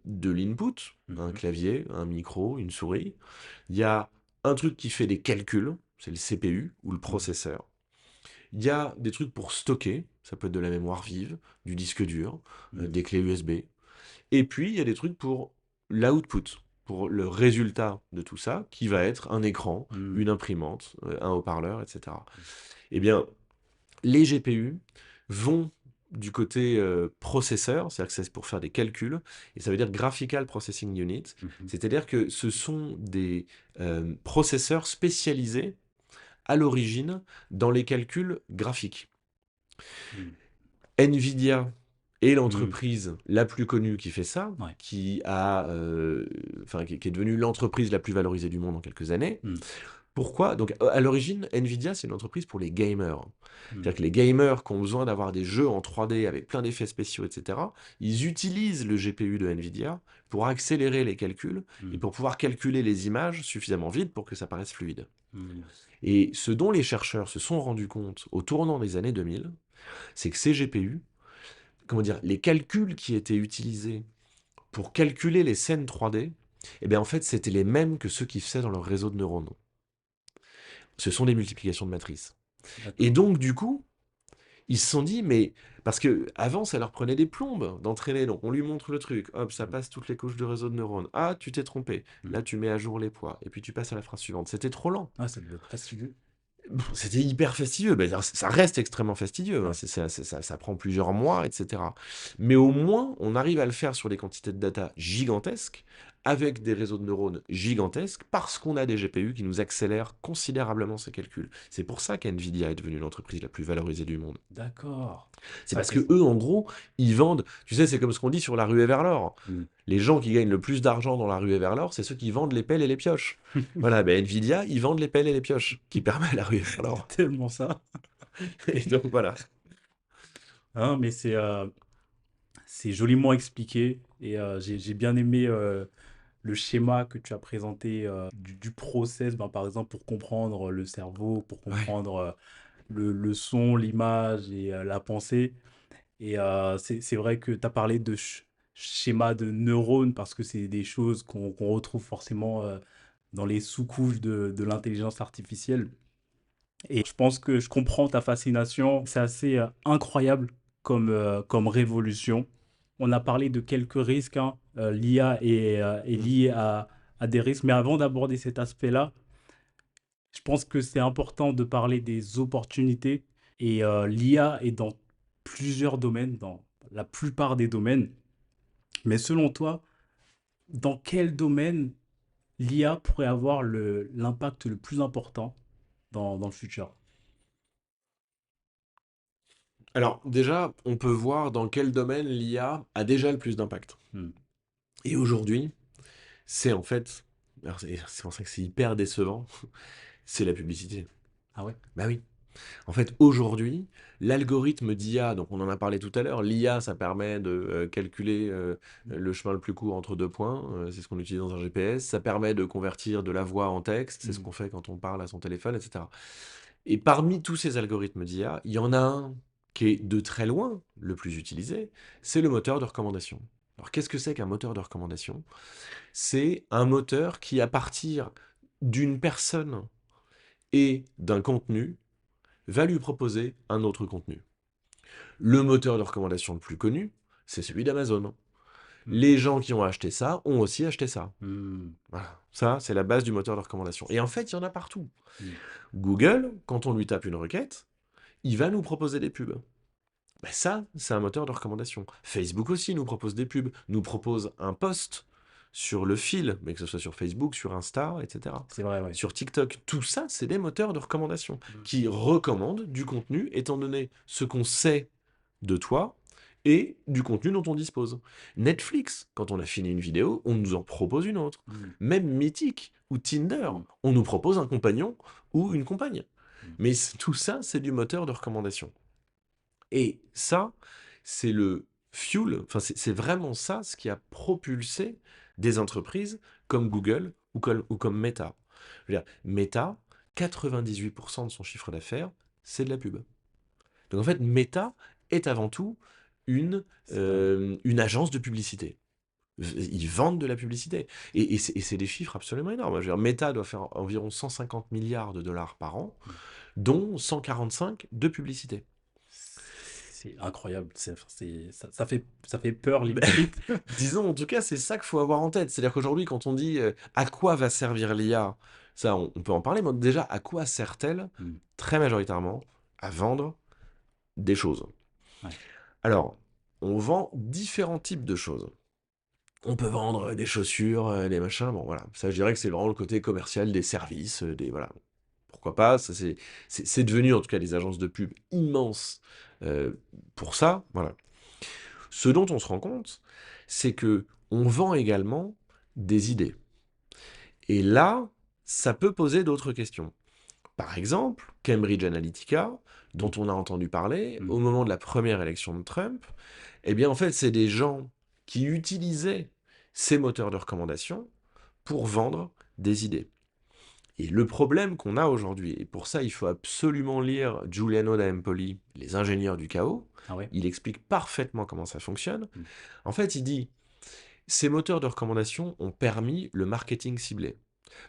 de l'input, un Mhm. clavier, un micro, une souris. Il y a un truc qui fait des calculs, c'est le CPU ou le Hmm. processeur. Il y a des trucs pour stocker, ça peut être de la mémoire vive, du disque dur, Hmm. des clés USB. Et puis, il y a des trucs pour l'output, pour le résultat de tout ça, qui va être un écran, Hmm. une imprimante, un haut-parleur, etc. Eh bien, les GPU vont du côté processeur, c'est-à-dire que c'est pour faire des calculs, et ça veut dire Graphical Processing Unit, Mhm. c'est-à-dire que ce sont des processeurs spécialisés à l'origine dans les calculs graphiques. Hmm. Nvidia est Hmm. l'entreprise la plus connue qui fait ça, Ouais. qui est devenue l'entreprise la plus valorisée du monde en quelques années. Hmm. Pourquoi? Donc, à l'origine, Nvidia, c'est une entreprise pour les gamers. Hmm. C'est-à-dire que les gamers qui ont besoin d'avoir des jeux en 3D avec plein d'effets spéciaux, etc., ils utilisent le GPU de Nvidia pour accélérer les calculs et Hmm. pour pouvoir calculer les images suffisamment vite pour que ça paraisse fluide. Hmm. Et ce dont les chercheurs se sont rendus compte au tournant des années 2000, c'est que ces GPU, comment dire, les calculs qui étaient utilisés pour calculer les scènes 3D, eh bien en fait, c'était les mêmes que ceux qui faisaient dans leur réseau de neurones. Ce sont des multiplications de matrices. Et D'accord. donc, du coup, ils se sont dit, mais parce que avant, ça leur prenait des plombes d'entraîner. Donc, on lui montre le truc, hop, ça Hmm. passe toutes les couches de réseau de neurones. Ah, tu t'es trompé. Hmm. Là, tu mets à jour les poids. Et puis, tu passes à la phrase suivante. C'était trop lent. Ah, ça devait être fastidieux. C'était hyper fastidieux. Ben, ça reste extrêmement fastidieux, hein. Ouais. Ça prend plusieurs mois, etc. Mais au moins, on arrive à le faire sur des quantités de data gigantesques, avec des réseaux de neurones gigantesques, parce qu'on a des GPU qui nous accélèrent considérablement ces calculs. C'est pour ça qu'NVIDIA est devenue l'entreprise la plus valorisée du monde. D'accord. C'est Ça parce fait. que eux, en gros, ils vendent. Tu sais, c'est comme ce qu'on dit sur la ruée vers l'or. Hmm. Les gens qui gagnent le plus d'argent dans la ruée vers l'or, c'est ceux qui vendent les pelles et les pioches. Voilà, ben Nvidia, ils vendent les pelles et les pioches, qui permettent la ruée vers C'est l'or. tellement ça. Et donc voilà. Hein, mais c'est joliment expliqué et j'ai bien aimé le schéma que tu as présenté du process, ben, par exemple, pour comprendre le cerveau, pour Ouais. comprendre le son, l'image et la pensée. Et c'est vrai que tu as parlé de schéma de neurones parce que c'est des choses qu'on retrouve forcément dans les sous-couches de l'intelligence artificielle. Et je pense que je comprends ta fascination. C'est assez incroyable comme révolution. On a parlé de quelques risques, hein. L'IA est Mm. liée à des risques. Mais avant d'aborder cet aspect-là, je pense que c'est important de parler des opportunités. Et l'IA est dans plusieurs domaines, dans la plupart des domaines. Mais selon toi, dans quel domaine l'IA pourrait avoir l'impact le plus important dans le futur? Alors, déjà, on peut voir dans quel domaine l'IA a déjà le plus d'impact. Hmm. Et aujourd'hui, c'est en fait, alors c'est pour ça que c'est hyper décevant, c'est la publicité. Ah ouais? Bah oui. En fait, aujourd'hui, l'algorithme d'IA, donc on en a parlé tout à l'heure, l'IA, ça permet de calculer le chemin le plus court entre deux points, c'est ce qu'on utilise dans un GPS, ça permet de convertir de la voix en texte, c'est ce Hmm. qu'on fait quand on parle à son téléphone, etc. Et parmi tous ces algorithmes d'IA, il y en a un qui est de très loin le plus utilisé, c'est le moteur de recommandation. Alors qu'est-ce que c'est qu'un moteur de recommandation? C'est un moteur qui, à partir d'une personne et d'un contenu va lui proposer un autre contenu. Le moteur de recommandation le plus connu, c'est celui d'Amazon. Mm. Les gens qui ont acheté ça ont aussi acheté ça. Mm. Voilà. Ça, c'est la base du moteur de recommandation. Et en fait, il y en a partout. Mm. Google, quand on lui tape une requête, il va nous proposer des pubs. Ben ça, c'est un moteur de recommandation. Facebook aussi nous propose des pubs, nous propose un post sur le fil, mais que ce soit sur Facebook, sur Insta, etc. C'est vrai, ouais. Sur TikTok, tout ça, c'est des moteurs de recommandation Mm. qui recommandent du contenu étant donné ce qu'on sait de toi et du contenu dont on dispose. Netflix, quand on a fini une vidéo, on nous en propose une autre. Mm. Même Mythic ou Tinder, Mm. on nous propose un compagnon ou une compagne. Mm. Mais tout ça, c'est du moteur de recommandation. Et ça, c'est le fuel, enfin c'est vraiment ça ce qui a propulsé des entreprises comme Google ou comme Meta. Je veux dire, Meta, 98% de son chiffre d'affaires, c'est de la pub. Donc en fait, Meta est avant tout une, C'est vrai, ouais. une agence de publicité. Ils vendent de la publicité. Et c'est des chiffres absolument énormes. Je veux dire, Meta doit faire environ 150 milliards de dollars par an, Mm. dont 145 de publicité. C'est incroyable. Ça fait peur limite. Disons, en tout cas, c'est ça qu'il faut avoir en tête. C'est-à-dire qu'aujourd'hui, quand on dit à quoi va servir l'IA, ça, on peut en parler, mais déjà, à quoi sert-elle Mm. très majoritairement à vendre des choses. Ouais. Alors, on vend différents types de choses. On peut vendre des chaussures, des machins, bon voilà. Ça, je dirais que c'est vraiment le côté commercial des services, des voilà. Pourquoi pas, ça c'est devenu en tout cas des agences de pub immenses pour ça, voilà. Ce dont on se rend compte, c'est que on vend également des idées. Et là, ça peut poser d'autres questions. Par exemple, Cambridge Analytica, dont Mm. on a entendu parler Mm. au moment de la première élection de Trump, eh bien en fait, c'est des gens qui utilisaient ces moteurs de recommandation pour vendre des idées. Et le problème qu'on a aujourd'hui, et pour ça il faut absolument lire Giuliano da Empoli, Les ingénieurs du chaos, Ah ouais? il explique parfaitement comment ça fonctionne. Mm. En fait, il dit, ces moteurs de recommandation ont permis le marketing ciblé.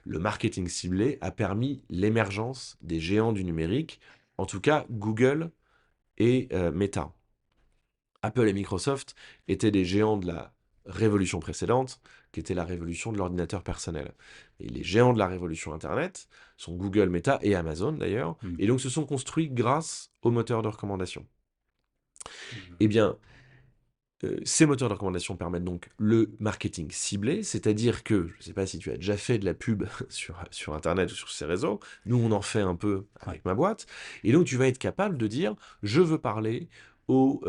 Le marketing ciblé a permis l'émergence des géants du numérique, en tout cas Google et Meta. Apple et Microsoft étaient des géants de la révolution précédente, qui était la révolution de l'ordinateur personnel. Et les géants de la révolution Internet sont Google, Meta et Amazon d'ailleurs, Mm. et donc se sont construits grâce aux moteurs de recommandation. Mm. Eh bien, ces moteurs de recommandation permettent donc le marketing ciblé, c'est-à-dire que, je ne sais pas si tu as déjà fait de la pub sur Internet ou sur ces réseaux, nous on en fait un peu Ouais. avec ma boîte, et donc tu vas être capable de dire, je veux parler aux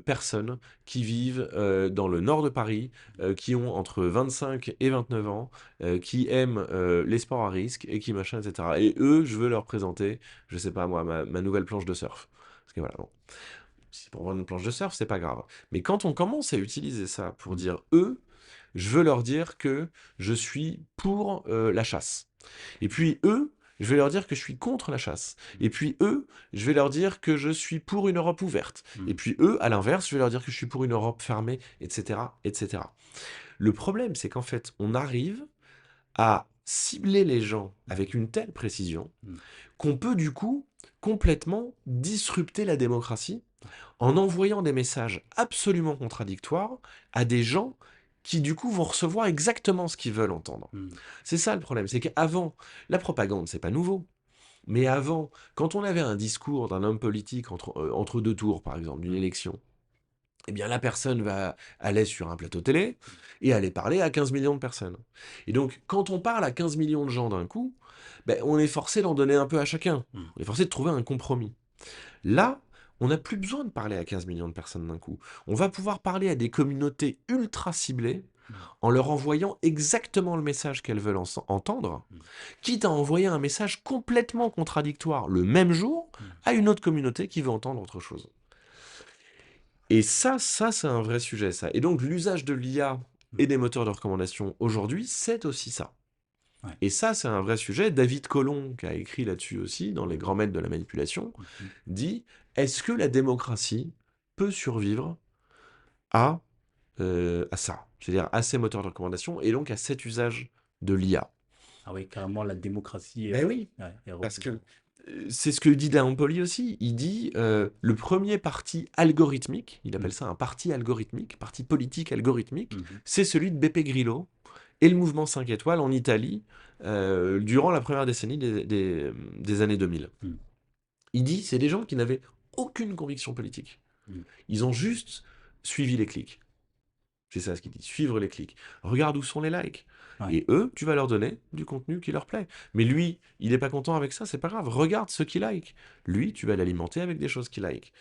personnes qui vivent dans le nord de Paris, qui ont entre 25 et 29 ans, qui aiment les sports à risque et qui machin, etc. Et eux, je veux leur présenter, je sais pas moi, ma nouvelle planche de surf. Parce que voilà, bon. Si c'est pour vendre une planche de surf, c'est pas grave. Mais quand on commence à utiliser ça pour Mm. dire eux, je veux leur dire que je suis pour la chasse. Et puis eux, je vais leur dire que je suis contre la chasse. Et puis eux, je vais leur dire que je suis pour une Europe ouverte. Et Mm. puis eux, à l'inverse, je vais leur dire que je suis pour une Europe fermée, etc., etc. Le problème, c'est qu'en fait, on arrive à cibler les gens avec une telle précision Mm. qu'on peut du coup complètement disrupter la démocratie en envoyant des messages absolument contradictoires à des gens qui du coup vont recevoir exactement ce qu'ils veulent entendre. Mm. C'est ça le problème, c'est qu'avant, la propagande, c'est pas nouveau. Mais avant, quand on avait un discours d'un homme politique entre deux tours, par exemple, d'une Mm. élection, eh bien la personne allait sur un plateau télé et allait parler à 15 millions de personnes. Et donc, quand on parle à 15 millions de gens d'un coup, ben, on est forcé d'en donner un peu à chacun. Mm. On est forcé de trouver un compromis. Là, on n'a plus besoin de parler à 15 millions de personnes d'un coup. On va pouvoir parler à des communautés ultra ciblées Mm. en leur envoyant exactement le message qu'elles veulent entendre, Mm. quitte à envoyer un message complètement contradictoire le même jour Mm. à une autre communauté qui veut entendre autre chose. Et ça c'est un vrai sujet, ça. Et donc l'usage de l'IA Mm. et des moteurs de recommandation aujourd'hui, c'est aussi ça. Ouais. Et ça, c'est un vrai sujet. David Colon, qui a écrit là-dessus aussi, dans Les grands maîtres de la manipulation, Mm. dit, est-ce que la démocratie peut survivre à ça? C'est-à-dire à ces moteurs de recommandation et donc à cet usage de l'IA. Ah oui, carrément, la démocratie Ben oui, ouais, est parce revenue. que c'est ce que dit Daron Poli aussi. Il dit le premier parti algorithmique, il Mm. appelle ça un parti algorithmique, parti politique algorithmique, Mhm. c'est celui de Beppe Grillo et le mouvement 5 étoiles en Italie durant la première décennie des années 2000. Mm. Il dit c'est des gens qui n'avaient aucune conviction politique. Mm. Ils ont juste suivi les clics. C'est ça ce qu'il dit, suivre les clics. Regarde où sont les likes. Ouais. Et eux, tu vas leur donner du contenu qui leur plaît. Mais lui, il n'est pas content avec ça, c'est pas grave. Regarde ce qu'il like. Lui, tu vas l'alimenter avec des choses qu'il like.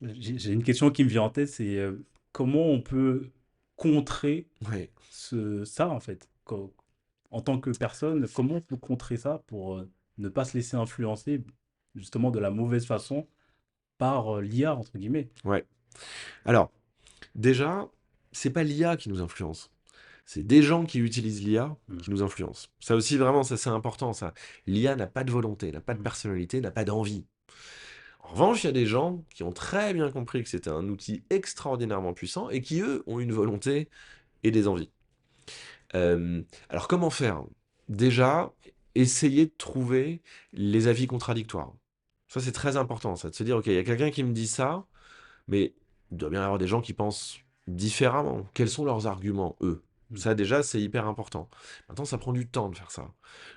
J'ai une question qui me vient en tête, c'est comment on peut contrer Ouais, ça, en fait? En tant que personne, comment on peut contrer ça pour ne pas se laisser influencer justement de la mauvaise façon par l'IA, entre guillemets? ouais. Alors, déjà, c'est pas l'IA qui nous influence. C'est des gens qui utilisent l'IA Mm. qui nous influencent. Ça aussi, vraiment, ça c'est important, ça. L'IA n'a pas de volonté, n'a pas de Mm. personnalité, n'a pas d'envie. En revanche, il y a des gens qui ont très bien compris que c'était un outil extraordinairement puissant et qui, eux, ont une volonté et des envies. Alors comment faire? Déjà, essayer de trouver les avis contradictoires. Ça, c'est très important, ça, de se dire, ok, il y a quelqu'un qui me dit ça, mais il doit bien y avoir des gens qui pensent différemment. Quels sont leurs arguments, eux? Mm. Ça, déjà, c'est hyper important. Maintenant, ça prend du temps de faire ça.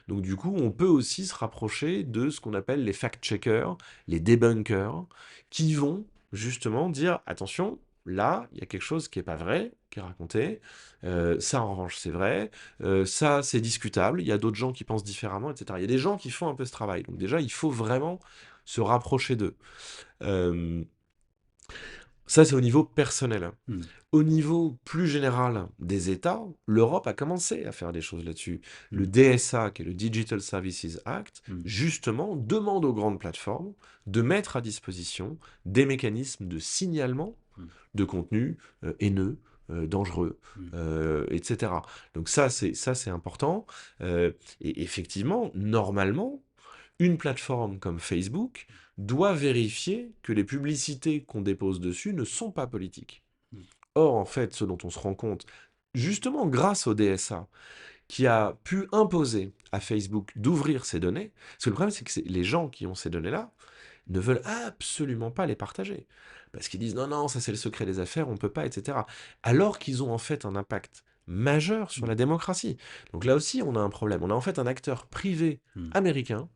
Donc, du coup, on peut aussi se rapprocher de ce qu'on appelle les fact-checkers, les debunkers, qui vont justement dire, attention, là, il y a quelque chose qui n'est pas vrai, qui est raconté. Ça, en revanche, c'est vrai. Ça, c'est discutable. Il y a d'autres gens qui pensent différemment, etc. Il y a des gens qui font un peu ce travail. Donc, déjà, il faut vraiment se rapprocher d'eux. Euh, Ça, c'est au niveau personnel. Mm. Au niveau plus général des États, l'Europe a commencé à faire des choses là-dessus. Le Mm. DSA, qui est le Digital Services Act, Mm. justement, demande aux grandes plateformes de mettre à disposition des mécanismes de signalement Mm. de contenu haineux, dangereux, Mm. etc. Donc ça, c'est important. Et effectivement, normalement, une plateforme comme Facebook doit vérifier que les publicités qu'on dépose dessus ne sont pas politiques. Mm. Or, en fait, ce dont on se rend compte, justement grâce au DSA, qui a pu imposer à Facebook d'ouvrir ces données, parce que le problème, c'est que les gens qui ont ces données-là ne veulent absolument pas les partager. Parce qu'ils disent non, non, ça c'est le secret des affaires, on ne peut pas, etc. Alors qu'ils ont en fait un impact majeur sur Mm. la démocratie. Donc là aussi, on a un problème. On a en fait un acteur privé Mm. américain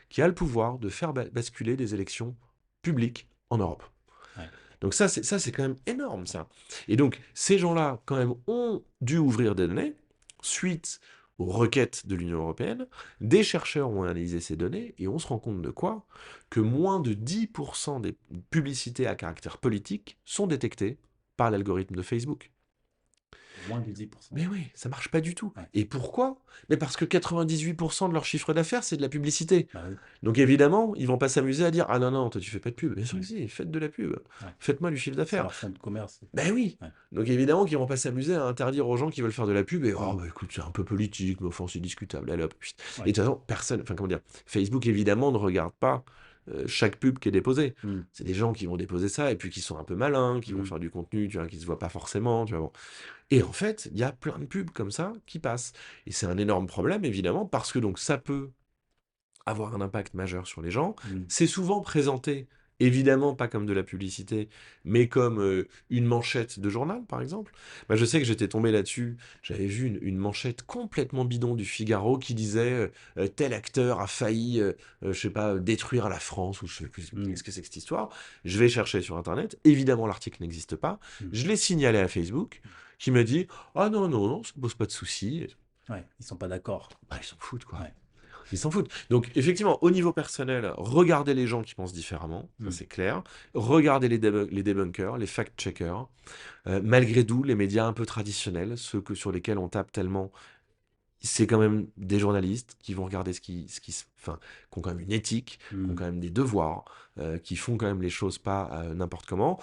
qui a le pouvoir de faire basculer des élections publiques en Europe. Ouais. Donc ça, c'est quand même énorme, ça. Et donc, ces gens-là, quand même, ont dû ouvrir des données suite aux requêtes de l'Union européenne. Des chercheurs ont analysé ces données et on se rend compte de quoi? Que moins de 10% des publicités à caractère politique sont détectées par l'algorithme de Facebook. Moins de 10%. Mais oui, ça marche pas du tout. Ouais. Et pourquoi? Mais parce que 98% de leur chiffre d'affaires, c'est de la publicité. Bah oui. Donc évidemment, ils vont pas s'amuser à dire: «Ah non, non, toi tu fais pas de pub». Bien sûr que Mm. si, faites de la pub. Ouais. Faites-moi du chiffre C'est d'affaires. leur fonds de commerce. Ben oui. Ouais. Donc évidemment qu'ils vont pas s'amuser à interdire aux gens qui veulent faire de la pub et: «Oh Mm. bah écoute, c'est un peu politique, mais enfin c'est discutable, allez hop». Et Ouais. de toute façon, personne, enfin comment dire? Facebook évidemment ne regarde pas, chaque pub qui est déposée. Mm. C'est des gens qui vont déposer ça et puis qui sont un peu malins, qui vont Mm. faire du contenu, tu vois, qui se voit pas forcément, tu vois? Bon. Et en fait, il y a plein de pubs comme ça qui passent. Et c'est un énorme problème évidemment parce que donc ça peut avoir un impact majeur sur les gens. Mm. C'est souvent présenté, évidemment pas comme de la publicité, mais comme une manchette de journal, par exemple. Bah, je sais que j'étais tombé là-dessus, j'avais vu une manchette complètement bidon du Figaro qui disait tel acteur a failli, je sais pas, détruire la France, ou je sais plus, Mm. qu'est-ce que c'est que cette histoire? Je vais chercher sur Internet, évidemment l'article n'existe pas, Mm. je l'ai signalé à Facebook, qui m'a dit, ah non, non, non, ça ne pose pas de souci. Ouais. Ils sont pas d'accord. Bah, ils s'en foutent, quoi. Ouais. Ils s'en foutent. Donc, effectivement, au niveau personnel, regardez les gens qui pensent différemment, ça Mm. c'est clair. Regardez les debunkers, les fact-checkers. Malgré tout, les médias un peu traditionnels, sur lesquels on tape tellement, c'est quand même des journalistes qui vont regarder enfin, qui ont quand même une éthique, qui ont Mm. quand même des devoirs, qui font quand même les choses pas n'importe comment.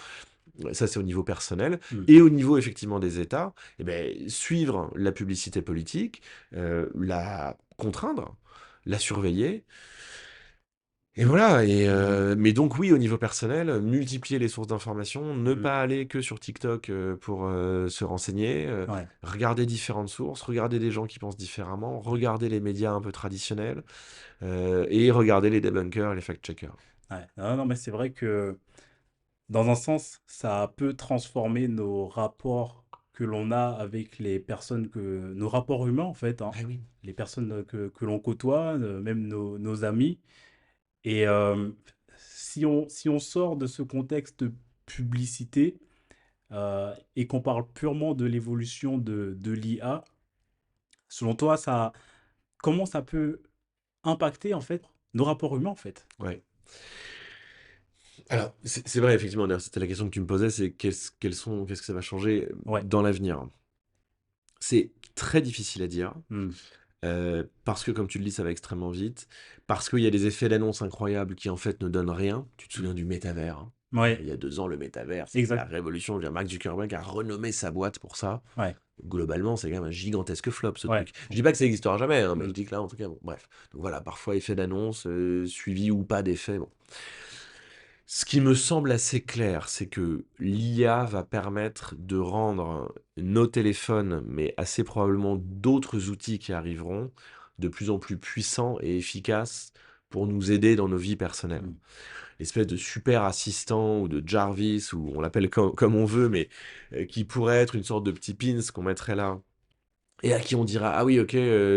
Ça, c'est au niveau personnel. Mm. Et au niveau, effectivement, des États, eh ben, suivre la publicité politique, la contraindre, la surveiller, Et voilà, mais donc oui, au niveau personnel, multiplier les sources d'informations, ne Mmh. pas aller que sur TikTok pour se renseigner, Ouais, regarder différentes sources, regarder des gens qui pensent différemment, regarder les médias un peu traditionnels et regarder les debunkers et les fact-checkers. ouais. Non, non, mais c'est vrai que dans un sens, ça peut transformer nos rapports que l'on a avec les personnes nos rapports humains en fait, hein. Ah oui. Les personnes que l'on côtoie, même nos amis. Et si on sort de ce contexte publicité et qu'on parle purement de l'évolution de l'IA, selon toi, comment ça peut impacter en fait nos rapports humains en fait? Ouais. Alors, c'est vrai, effectivement, d'ailleurs, c'était la question que tu me posais, c'est qu'est-ce que ça va changer Ouais. dans l'avenir? C'est très difficile à dire. Hmm. Parce que comme tu le dis, ça va extrêmement vite, parce qu'il y a des effets d'annonce incroyables qui en fait ne donnent rien. Tu te souviens Hmm. du métavers, hein? Ouais, Il y a 2 ans, le métavers, c'était la exact. révolution. Je veux dire, Mark Zuckerberg a renommé sa boîte pour ça. Ouais, Globalement, c'est quand même un gigantesque flop, ce ouais. truc. Je dis pas que ça n'existera jamais, hein, mais je Hmm. dis que là, en tout cas, bon, bref. Donc voilà, parfois effet d'annonce, suivi ou pas d'effet, bon. Ce qui me semble assez clair, c'est que l'IA va permettre de rendre nos téléphones, mais assez probablement d'autres outils qui arriveront, de plus en plus puissants et efficaces pour nous aider dans nos vies personnelles. Hmm. Espèce de super assistant ou de Jarvis, ou on l'appelle comme on veut, mais qui pourrait être une sorte de petit pins qu'on mettrait là et à qui on dira: «Ah oui, OK,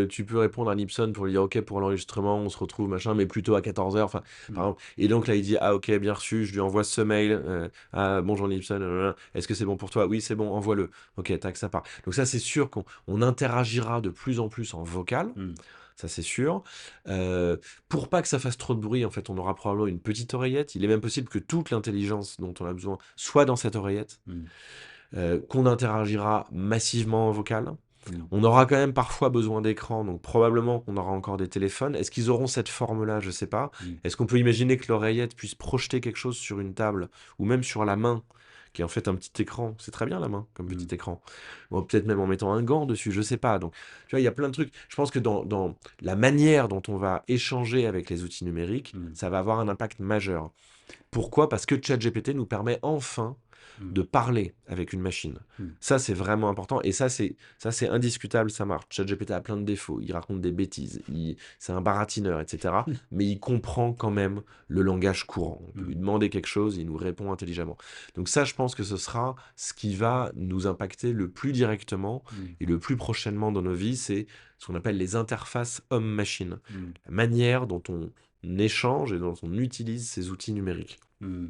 tu peux répondre à Nipson pour lui dire: "OK pour l'enregistrement, on se retrouve machin, mais plutôt à 14 heures." Enfin, par Hmm. exemple et donc là, il dit: «Ah OK, bien reçu», je lui envoie ce mail, «Ah bonjour Nipson, est-ce que c'est bon pour toi? Oui, c'est bon, envoie-le». OK, tac, ça part. Donc ça, c'est sûr qu'on interagira de plus en plus en vocal, Hmm. ça c'est sûr. Heu, pour pas que ça fasse trop de bruit, en fait, on aura probablement une petite oreillette. Il est même possible que toute l'intelligence dont on a besoin soit dans cette oreillette, Hmm. qu'on interagira massivement en vocal. Hmm. On aura quand même parfois besoin d'écran, donc probablement qu'on aura encore des téléphones. Est-ce qu'ils auront cette forme-là? Je sais pas. Hmm. Est-ce qu'on peut imaginer que l'oreillette puisse projeter quelque chose sur une table ou même sur la main, qui est en fait un petit écran? C'est très bien la main comme Hmm. petit écran. Bon, peut-être même en mettant un gant dessus, je sais pas. Donc, tu vois, il y a plein de trucs. Je pense que dans la manière dont on va échanger avec les outils numériques, Hmm. ça va avoir un impact majeur. Pourquoi? Parce que ChatGPT nous permet enfin Hmm. de parler avec une machine. Hmm. Ça, c'est vraiment important et ça c'est indiscutable, ça marche. ChatGPT a plein de défauts, il raconte des bêtises, c'est un baratineur, etc. Mais il comprend quand même le langage courant. On peut lui Hmm. demander quelque chose, il nous répond intelligemment. Donc ça, je pense que ce sera ce qui va nous impacter le plus directement Hmm. et le plus prochainement dans nos vies, c'est ce qu'on appelle les interfaces homme-machine. Hmm. La manière dont on échange et dont on utilise ces outils numériques. Hmm.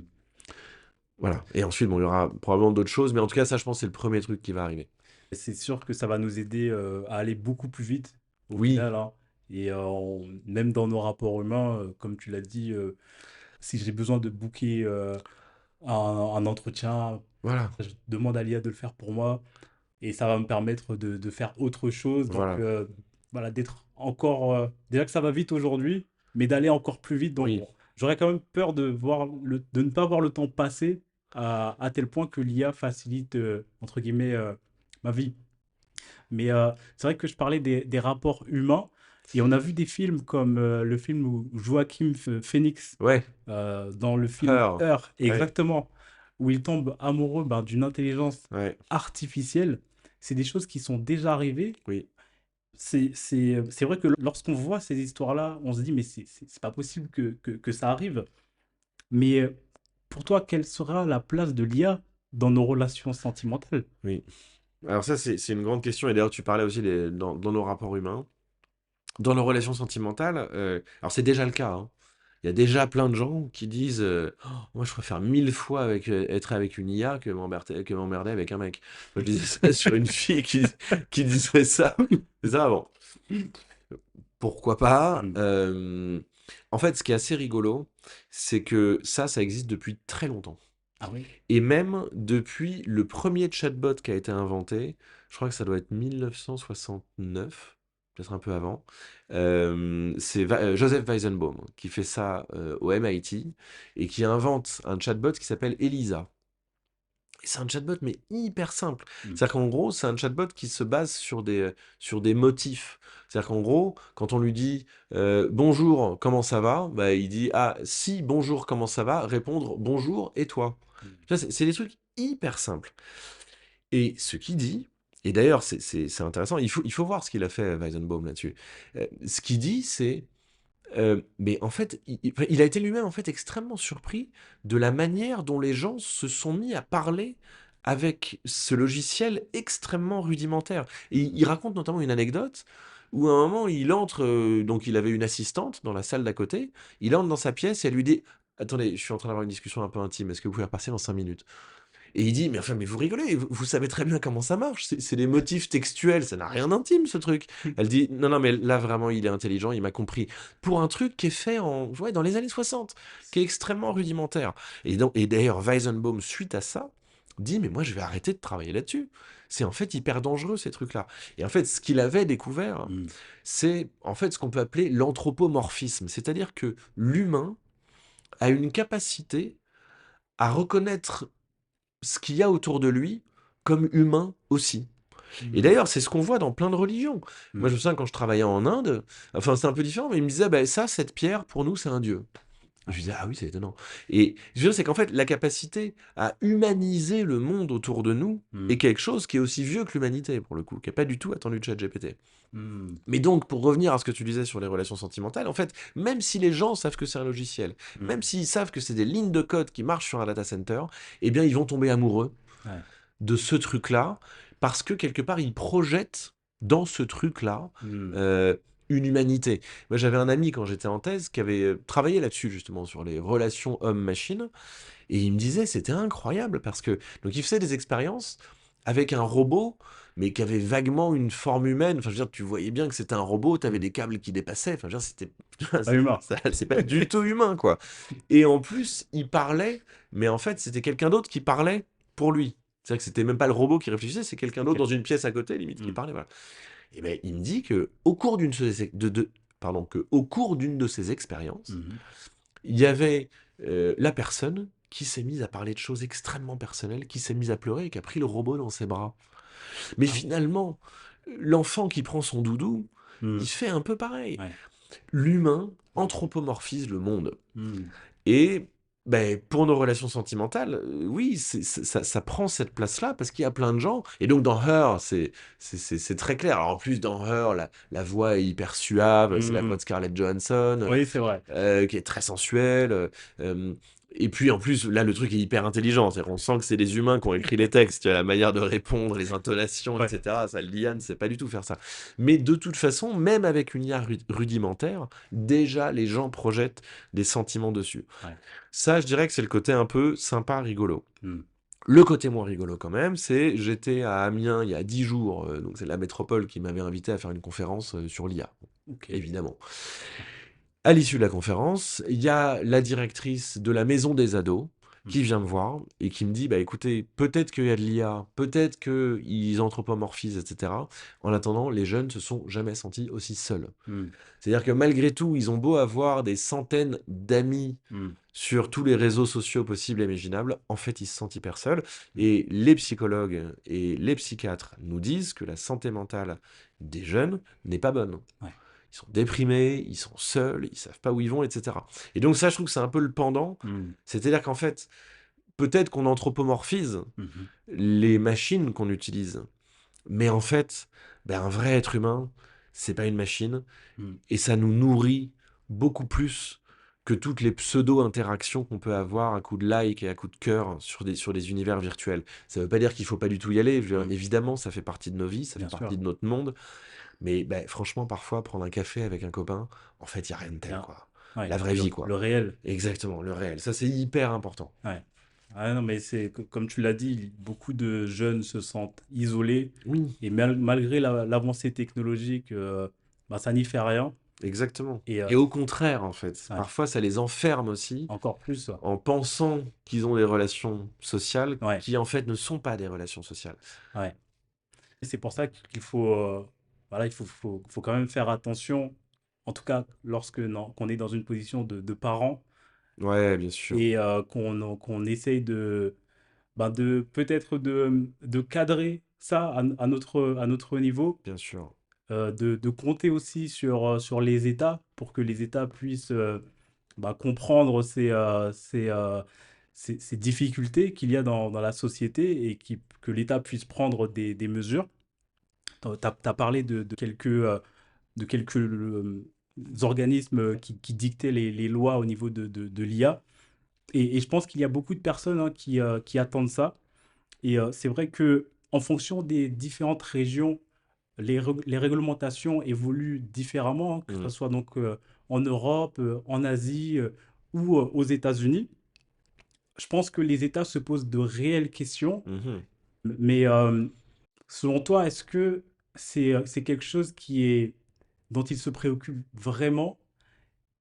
Voilà. Et ensuite, bon, il y aura probablement d'autres choses, mais en tout cas, ça, je pense, c'est le premier truc qui va arriver. C'est sûr que ça va nous aider à aller beaucoup plus vite au Oui, final, hein. Et même dans nos rapports humains, comme tu l'as dit, si j'ai besoin de booker un entretien, voilà, je demande à l'IA de le faire pour moi et ça va me permettre de faire autre chose. Donc voilà. voilà, d'être encore... déjà que ça va vite aujourd'hui, mais d'aller encore plus vite. Donc Oui, j'aurais quand même peur de ne pas voir le temps passer à tel point que l'IA facilite, entre guillemets, ma vie. Mais c'est vrai que je parlais des rapports humains et on a vu des films comme le film où Joaquin Phoenix, ouais, dans le film Her, Her, ouais, exactement, où il tombe amoureux ben, d'une intelligence ouais, artificielle. C'est des choses qui sont déjà arrivées. oui. C'est vrai que lorsqu'on voit ces histoires-là, on se dit, mais c'est pas possible que ça arrive. Mais pour toi, quelle sera la place de l'IA dans nos relations sentimentales? Oui. Alors ça, c'est une grande question, et d'ailleurs, tu parlais aussi dans nos rapports humains. Dans nos relations sentimentales, alors c'est déjà le cas, hein. Il y a déjà plein de gens qui disent «Oh, moi je préfère 1000 fois être avec une IA que m'emmerder avec un mec». Moi, je disais ça sur une fille qui disait ça. C'est ça, bon. Pourquoi pas? Hmm. En fait, ce qui est assez rigolo, c'est que ça existe depuis très longtemps. Ah oui? Et même depuis le premier chatbot qui a été inventé, je crois que ça doit être 1969, peut-être un peu avant. C'est Joseph Weizenbaum qui fait ça au MIT et qui invente un chatbot qui s'appelle Elisa. c'est un chatbot, mais hyper simple. Mmh. C'est-à-dire qu'en gros, c'est un chatbot qui se base sur des motifs. C'est-à-dire qu'en gros, quand on lui dit bonjour, comment ça va? Bah, il dit ah, si bonjour, comment ça va? Répondre bonjour et toi. Mmh. Tu vois, c'est des trucs hyper simples. Et ce qu'il dit, et d'ailleurs, c'est intéressant, il faut voir ce qu'il a fait, Weizenbaum, là-dessus. Ce qu'il dit, c'est mais en fait, enfin, il a été lui-même en fait extrêmement surpris de la manière dont les gens se sont mis à parler avec ce logiciel extrêmement rudimentaire. Et il raconte notamment une anecdote où à un moment il entre, donc il avait une assistante dans la salle d'à côté, il entre dans sa pièce et elle lui dit: «Attendez, je suis en train d'avoir une discussion un peu intime, est-ce que vous pouvez repasser dans 5 minutes?» Et il dit: «Mais enfin, mais vous rigolez, vous savez très bien comment ça marche, c'est des motifs textuels, ça n'a rien d'intime ce truc». Elle dit: «Non, non, mais là vraiment il est intelligent, il m'a compris». Pour un truc qui est fait en ouais, dans les années 60, qui est extrêmement rudimentaire. Et d'ailleurs Weizenbaum, suite à ça, dit: «Mais moi je vais arrêter de travailler là-dessus. C'est en fait hyper dangereux ces trucs-là». Et en fait, ce qu'il avait découvert, Mmh. c'est en fait ce qu'on peut appeler l'anthropomorphisme. C'est-à-dire que l'humain a une capacité à reconnaître ce qu'il y a autour de lui comme humain aussi. Et Mmh. d'ailleurs, c'est ce qu'on voit dans plein de religions. Moi, Mmh. je me souviens quand je travaillais en Inde, enfin, c'est un peu différent, mais il me disait, bah, ça, cette pierre, pour nous, c'est un dieu. Je Ouais. disais, ah oui, c'est étonnant. Et je veux dire, c'est qu'en fait, la capacité à humaniser le monde autour de nous est Mmh. quelque chose qui est aussi vieux que l'humanité, pour le coup, qui n'a pas du tout attendu de ChatGPT. Mmh. Mais donc, pour revenir à ce que tu disais sur les relations sentimentales, en fait, même si les gens savent que c'est un logiciel, Mmh. même s'ils savent que c'est des lignes de code qui marchent sur un data center, eh bien, ils vont tomber amoureux Ouais. de ce truc-là, parce que quelque part, ils projettent dans ce truc-là Mmh. euh, une humanité. Moi, j'avais un ami quand j'étais en thèse qui avait travaillé là-dessus, justement, sur les relations homme-machine, et il me disait, c'était incroyable, parce que, donc, il faisait des expériences avec un robot, mais qui avait vaguement une forme humaine. Enfin, je veux dire, tu voyais bien que c'était un robot, tu avais Mmh. des câbles qui dépassaient. Enfin, je veux dire, c'était. Pas humain. C'est pas du tout humain, quoi. Et en plus, il parlait, mais en fait, c'était quelqu'un d'autre qui parlait pour lui. C'est-à-dire que c'était même pas le robot qui réfléchissait, c'est quelqu'un d'autre OK. dans une pièce à côté, limite, qui Mmh. parlait. Voilà. Et ben, il me dit que au cours d'une de ces- pardon, que au cours d'une de ces expériences, Mmh. il y avait la personne qui s'est mise à parler de choses extrêmement personnelles, qui s'est mise à pleurer et qui a pris le robot dans ses bras. Mais Ah. finalement, l'enfant qui prend son doudou, Mmh. il fait un peu pareil. Ouais. L'humain anthropomorphise le monde. Mmh. Et ben, pour nos relations sentimentales, oui, ça prend cette place-là parce qu'il y a plein de gens. Et donc dans Her, c'est très clair. Alors en plus, dans Her, la voix est hyper suave, c'est la voix Mmh. de Scarlett Johansson, Oui, c'est vrai. qui est très sensuelle. Et puis en plus, là, le truc est hyper intelligent. C'est-à-dire, on sent que c'est des humains qui ont écrit les textes, tu vois, la manière de répondre, les intonations, Ouais. etc. Ça, Liane, c'est pas du tout faire ça. Mais de toute façon, même avec une IA rudimentaire, déjà les gens projettent des sentiments dessus. Ouais. Ça, je dirais que c'est le côté un peu sympa, rigolo. Mmh. Le côté moins rigolo quand même, c'est j'étais à Amiens il y a 10 jours, donc c'est la métropole qui m'avait invité à faire une conférence sur l'IA, OK. évidemment. À l'issue de la conférence, il y a la directrice de la maison des ados Mmh. qui vient me voir et qui me dit, bah écoutez, peut-être qu'il y a de l'IA, peut-être qu'ils anthropomorphisent, etc. En attendant, les jeunes se sont jamais sentis aussi seuls. Mmh. C'est-à-dire que malgré tout, ils ont beau avoir des centaines d'amis Mmh. sur tous les réseaux sociaux possibles et imaginables, en fait, ils se sentent hyper seuls. Mmh. Et les psychologues et les psychiatres nous disent que la santé mentale des jeunes n'est pas bonne. Ouais. Ils sont déprimés, ils sont seuls, ils savent pas où ils vont, etc. Et donc ça, je trouve que c'est un peu le pendant. Mmh. C'est-à-dire qu'en fait, peut-être qu'on anthropomorphise Mmh mh. les machines qu'on utilise, mais en fait, ben, un vrai être humain, c'est pas une machine, Mmh. et ça nous nourrit beaucoup plus que toutes les pseudo-interactions qu'on peut avoir à coup de like et à coup de cœur sur des univers virtuels. Ça veut pas dire qu'il faut pas du tout y aller. Je veux dire, Mmh. évidemment, ça fait partie de nos vies, ça fait Bien sûr. partie de notre monde. Mais ben, franchement, parfois, prendre un café avec un copain, en fait, il n'y a rien de tel, Bien. quoi. Ouais, La vraie c'est vie, le quoi. réel. Exactement, le réel. Ça, c'est hyper important. Ouais. Ah non, mais c'est comme tu l'as dit, beaucoup de jeunes se sentent isolés Oui, et malgré l'avancée technologique, bah, ça n'y fait rien. exactement. Et Et au contraire, en fait, ouais, parfois, ça les enferme aussi encore plus. en pensant qu'ils ont des relations sociales Ouais, qui, en fait, ne sont pas des relations sociales. ouais. Et c'est pour ça qu'il faut, voilà, faut quand même faire attention, en tout cas lorsque non, qu'on est dans une position de parent Ouais, bien sûr. et qu'on essaye ben, de peut-être de cadrer ça à notre niveau, Bien sûr. de compter aussi sur les États pour que les États puissent bah, comprendre ces difficultés qu'il y a dans la société et que l'État puisse prendre des mesures. Tu as parlé de quelques organismes qui dictaient les lois au niveau de l'IA. Et je pense qu'il y a beaucoup de personnes hein, qui attendent ça. Et c'est vrai que en fonction des différentes régions, les réglementations évoluent différemment, hein, que ce Mm. soit donc en Europe, en Asie ou aux États-Unis. Je pense que les États se posent de réelles questions, Mhm. mais selon toi, est-ce que c'est quelque chose dont ils se préoccupent vraiment?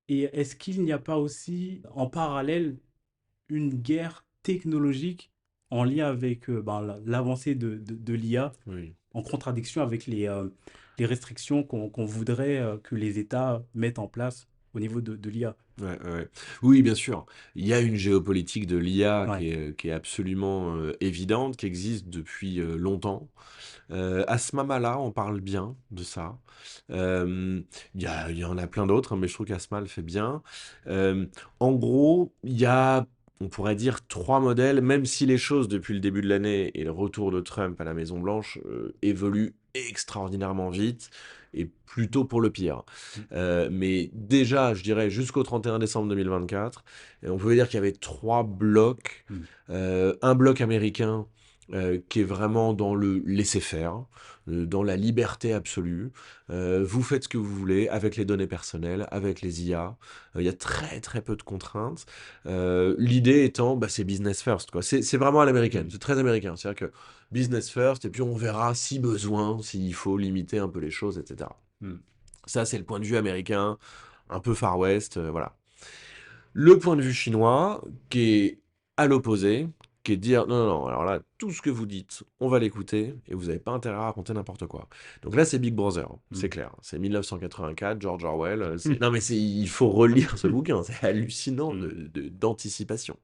Et est-ce qu'il n'y a pas aussi en parallèle une guerre technologique en lien avec ben, l'avancée de l'IA, Oui. en contradiction avec les restrictions qu'on voudrait que les États mettent en place au niveau de l'IA? Ouais, ouais, ouais. Oui, bien sûr. Il y a une géopolitique de l'IA Ouais. qui est absolument évidente, qui existe depuis longtemps. Asma on parle bien de ça. Euh, il y en a plein d'autres, hein, mais je trouve qu'Asma le fait bien. Euh, En gros, il y a, on pourrait dire, trois modèles, même si les choses depuis le début de l'année et le retour de Trump à la Maison-Blanche évoluent extraordinairement vite et plutôt pour le pire. Mm, Mais déjà, je dirais jusqu'au 31 décembre 2024, on pouvait dire qu'il y avait trois blocs. mm, Un bloc américain qui est vraiment dans le laisser-faire, dans la liberté absolue. Vous faites ce que vous voulez avec les données personnelles, avec les IA. Il y a très très peu de contraintes. L'idée étant, bah, c'est business first, quoi. C'est vraiment à l'américaine, mm, c'est très américain. C'est-à-dire que business first, et puis on verra si besoin, s'il faut limiter un peu les choses, etc. mm, Ça, c'est le point de vue américain, un peu Far West, voilà. Le point de vue chinois, qui est à l'opposé, qui est de dire non, non, non, alors là, tout ce que vous dites, on va l'écouter et vous n'avez pas intérêt à raconter n'importe quoi. Donc là, c'est Big Brother, c'est mm, clair. C'est 1984, George Orwell. mm, Non, mais il faut relire ce bouquin, c'est hallucinant mm, d'anticipation.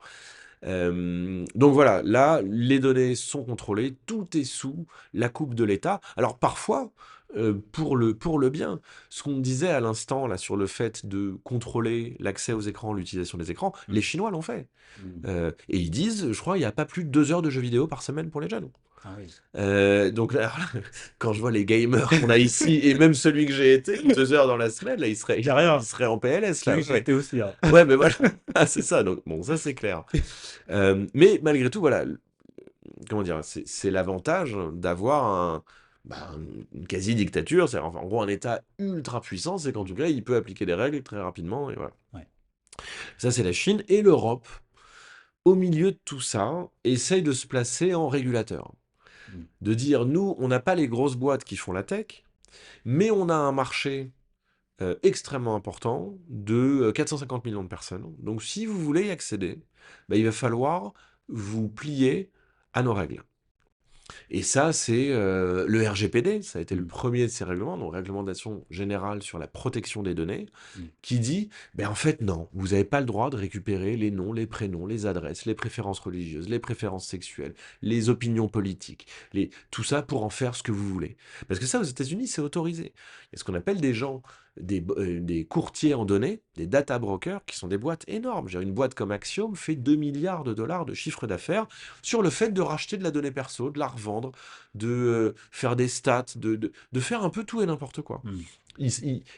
Donc voilà, là, les données sont contrôlées, tout est sous la coupe de l'État. Alors parfois, pour le bien, ce qu'on disait à l'instant là sur le fait de contrôler l'accès aux écrans, l'utilisation des écrans, les mm, Chinois l'ont fait. mm. Et ils disent, je crois, il n'y a pas plus de 2 heures de jeux vidéo par semaine pour les jeunes. Ah oui. Donc là, quand je vois les gamers qu'on a ici, et même celui que j'ai été, 2 heures dans la semaine, là, C'est il rien. serait en PLS, là. Celui Ouais, que j'ai ouais. été aussi, hein. Ouais, mais voilà, ah, c'est ça, donc bon, ça c'est clair. Mais malgré tout, voilà, comment dire, c'est l'avantage d'avoir bah, une quasi-dictature, c'est enfin, en gros un État ultra puissant, c'est qu'en tout cas, il peut appliquer des règles très rapidement, et voilà. Ouais. Ça, c'est la Chine, et l'Europe, au milieu de tout ça, essaye de se placer en régulateur. Mm, De dire, nous, on n'a pas les grosses boîtes qui font la tech, mais on a un marché extrêmement important de 450 millions de personnes. Donc si vous voulez y accéder, bah, il va falloir vous plier à nos règles. Et ça, c'est le RGPD, ça a été le mm, premier de ces règlements, donc Réglementation générale sur la protection des données, mm, qui dit, ben en fait non, vous n'avez pas le droit de récupérer les noms, les prénoms, les adresses, les préférences religieuses, les préférences sexuelles, les opinions politiques, tout ça pour en faire ce que vous voulez. Parce que ça, aux États-Unis, c'est autorisé. Il y a ce qu'on appelle des gens, des courtiers en données, des data brokers, qui sont des boîtes énormes. Une boîte comme Axiom fait 2 milliards de dollars de chiffre d'affaires sur le fait de racheter de la donnée perso, de la revendre, de faire des stats, de faire un peu tout et n'importe quoi. mm.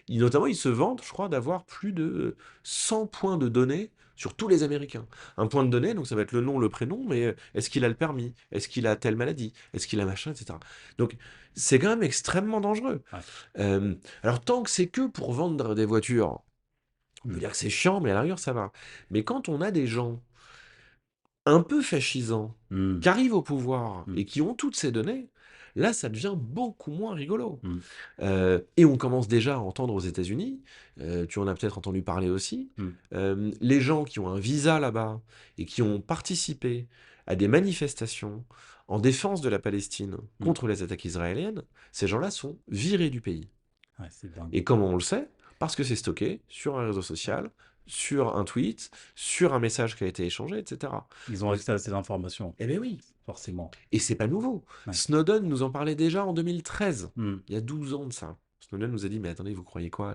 Notamment, ils se vantent, je crois, d'avoir plus de 100 points de données sur tous les Américains. Un point de données, donc ça va être le nom, le prénom, mais est-ce qu'il a le permis? Est-ce qu'il a telle maladie? Est-ce qu'il a machin, etc. Donc, c'est quand même extrêmement dangereux. Ouais. Euh, alors, tant que c'est que pour vendre des voitures, on peut Mm, dire que c'est chiant, mais à la rigueur, ça va. Mais quand on a des gens un peu fascisants mm, qui arrivent au pouvoir mm, et qui ont toutes ces données, là, ça devient beaucoup moins rigolo. mm, Et on commence déjà à entendre aux États-Unis, tu en as peut-être entendu parler aussi, mm, les gens qui ont un visa là-bas et qui ont participé à des manifestations en défense de la Palestine mm. contre les attaques israéliennes, ces gens-là sont virés du pays. Ouais, c'est dingue. Et comment on le sait? Parce que c'est stocké sur un réseau social sur un tweet, sur un message qui a été échangé, etc. Ils ont Donc, accès à ces informations, eh bien oui, forcément. et c'est pas nouveau. Ouais. Snowden nous en parlait déjà en 2013, Hmm, il y a 12 ans de ça. Snowden nous a dit, mais attendez, vous croyez quoi?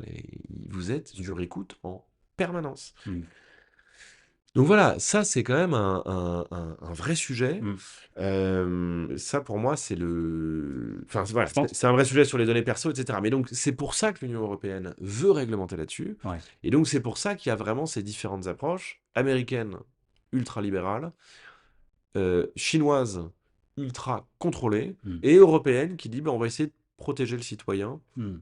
Vous êtes sur écoute en permanence. hmm, Donc voilà, ça c'est quand même un vrai sujet. hmm. Ça pour moi c'est enfin voilà, Je pense. c'est un vrai sujet sur les données perso, etc. Mais donc c'est pour ça que l'Union européenne veut réglementer là-dessus. Ouais. Et donc c'est pour ça qu'il y a vraiment ces différentes approches américaines ultra-libérales, chinoises ultra contrôlées, Hmm, et européennes qui dit ben, on va essayer de protéger le citoyen hmm.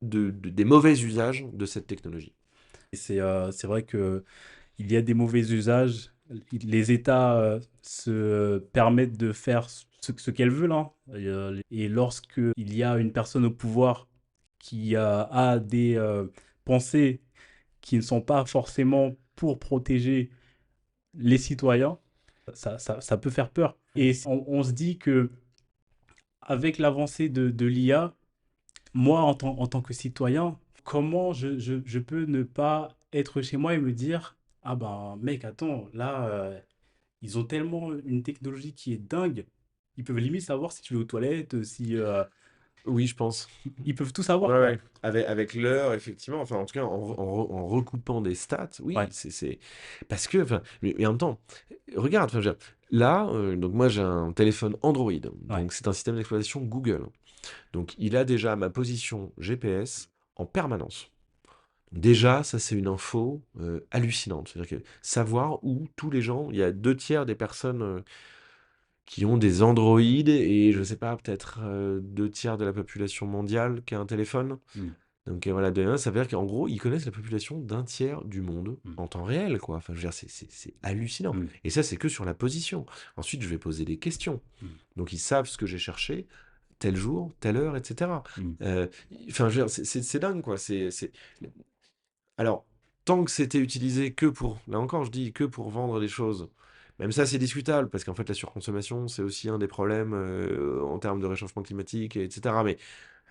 des mauvais usages de cette technologie. Et c'est vrai que il y a des mauvais usages. Les États se permettent de faire ce qu'elles veulent, hein. Et lorsque il y a une personne au pouvoir qui a des pensées qui ne sont pas forcément pour protéger les citoyens, ça peut faire peur. Et on se dit que avec l'avancée de l'IA, moi, en tant que citoyen, comment je peux ne pas être chez moi et me dire, ah ben mec, attends, là, ils ont tellement une technologie qui est dingue, ils peuvent limite savoir si tu vas aux toilettes, si, Oui, je pense. ils peuvent tout savoir, Ouais, quoi. ouais. Avec l'heure, effectivement, enfin, en tout cas, en recoupant des stats, oui, Ouais, parce que, enfin, mais en même temps, regarde, enfin, je veux dire, là, donc moi j'ai un téléphone Android, ouais. donc c'est un système d'exploitation Google. Donc il a déjà ma position GPS en permanence. Déjà, ça c'est une info hallucinante. C'est-à-dire que savoir où tous les gens, il y a 2 tiers des personnes qui ont des Android et je sais pas, peut-être 2 tiers de la population mondiale qui a un téléphone. Hmm, Donc voilà, de un, ça veut dire qu'en gros, ils connaissent la population d'1 tiers du monde hmm, en temps réel, quoi. Enfin, je veux dire, c'est hallucinant. hmm, Et ça, c'est que sur la position. Ensuite, je vais poser des questions. hmm, Donc ils savent ce que j'ai cherché, tel jour, telle heure, etc. hmm, Euh, enfin, je veux dire, c'est dingue, quoi. Alors, tant que c'était utilisé que pour, là encore, je dis que pour vendre des choses, même ça, c'est discutable, parce qu'en fait, la surconsommation, c'est aussi un des problèmes en termes de réchauffement climatique, etc. Mais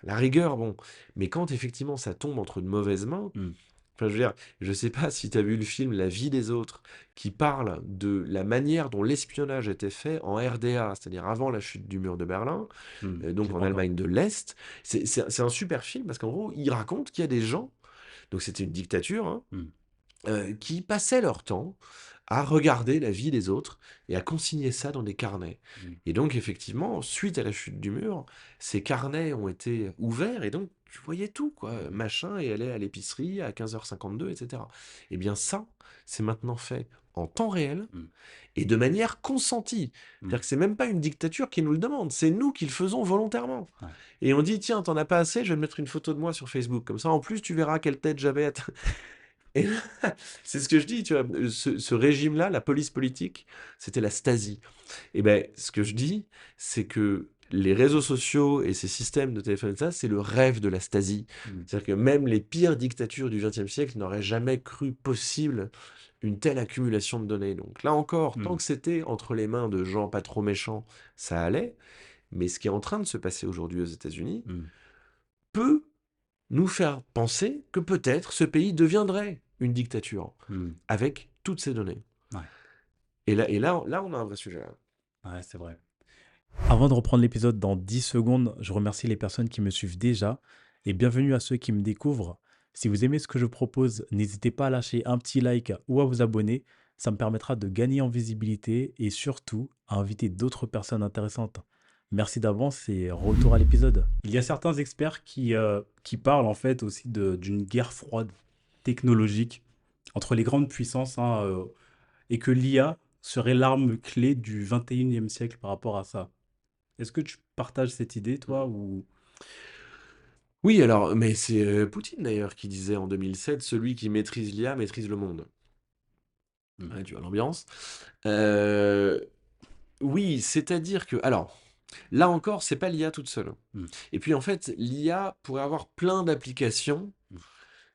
la rigueur, bon. Mais quand effectivement ça tombe entre de mauvaises mains, hmm, enfin, je veux dire, je sais pas si tu as vu le film La vie des autres, qui parle de la manière dont l'espionnage était fait en RDA, c'est-à-dire avant la chute du mur de Berlin, hmm. Je donc l'ai en pas encore. Allemagne de l'Est. C'est un super film parce qu'en gros, il raconte qu'il y a des gens, donc c'était une dictature, hein, Hmm, qui passaient leur temps à regarder la vie des autres et à consigner ça dans des carnets. hmm, Et donc, effectivement, suite à la chute du mur, ces carnets ont été ouverts et donc tu voyais tout, quoi. Machin, et allait à l'épicerie à 15h52, etc. Eh bien, ça, c'est maintenant fait en temps réel hmm, et de manière consentie. hmm. C'est-à-dire que c'est même pas une dictature qui nous le demande, c'est nous qui le faisons volontairement. Ouais. Et on dit, tiens, t'en as pas assez, je vais te mettre une photo de moi sur Facebook. Comme ça, en plus, tu verras quelle tête j'avais et là, c'est ce que je dis, tu vois, ce régime-là, la police politique, c'était la Stasi. Et ben, ce que je dis, c'est que les réseaux sociaux et ces systèmes de téléphone, ça, c'est le rêve de la Stasi. Hmm, C'est-à-dire que même les pires dictatures du XXe siècle n'auraient jamais cru possible une telle accumulation de données. Donc là encore, tant hmm, que c'était entre les mains de gens pas trop méchants, ça allait. Mais ce qui est en train de se passer aujourd'hui aux États-Unis hmm, peut nous faire penser que peut-être ce pays deviendrait une dictature hmm. avec toutes ces données. Ouais, Et là, on a un vrai sujet. Là. ouais, c'est vrai. Avant de reprendre l'épisode dans 10 secondes, je remercie les personnes qui me suivent déjà et bienvenue à ceux qui me découvrent. Si vous aimez ce que je propose, n'hésitez pas à lâcher un petit like ou à vous abonner. Ça me permettra de gagner en visibilité et surtout à inviter d'autres personnes intéressantes. Merci d'avance et retour à l'épisode. Il y a certains experts qui parlent en fait aussi d'une guerre froide technologique entre les grandes puissances, hein, et que l'IA serait l'arme clé du 21e siècle par rapport à ça. Est-ce que tu partages cette idée, toi, ou... Oui, alors, mais c'est Poutine d'ailleurs qui disait en 2007, celui qui maîtrise l'IA maîtrise le monde. Hmm, Ouais, tu vois l'ambiance. Euh, oui, c'est-à-dire que, alors, là encore, c'est pas l'IA toute seule. hmm, Et puis en fait, l'IA pourrait avoir plein d'applications hmm,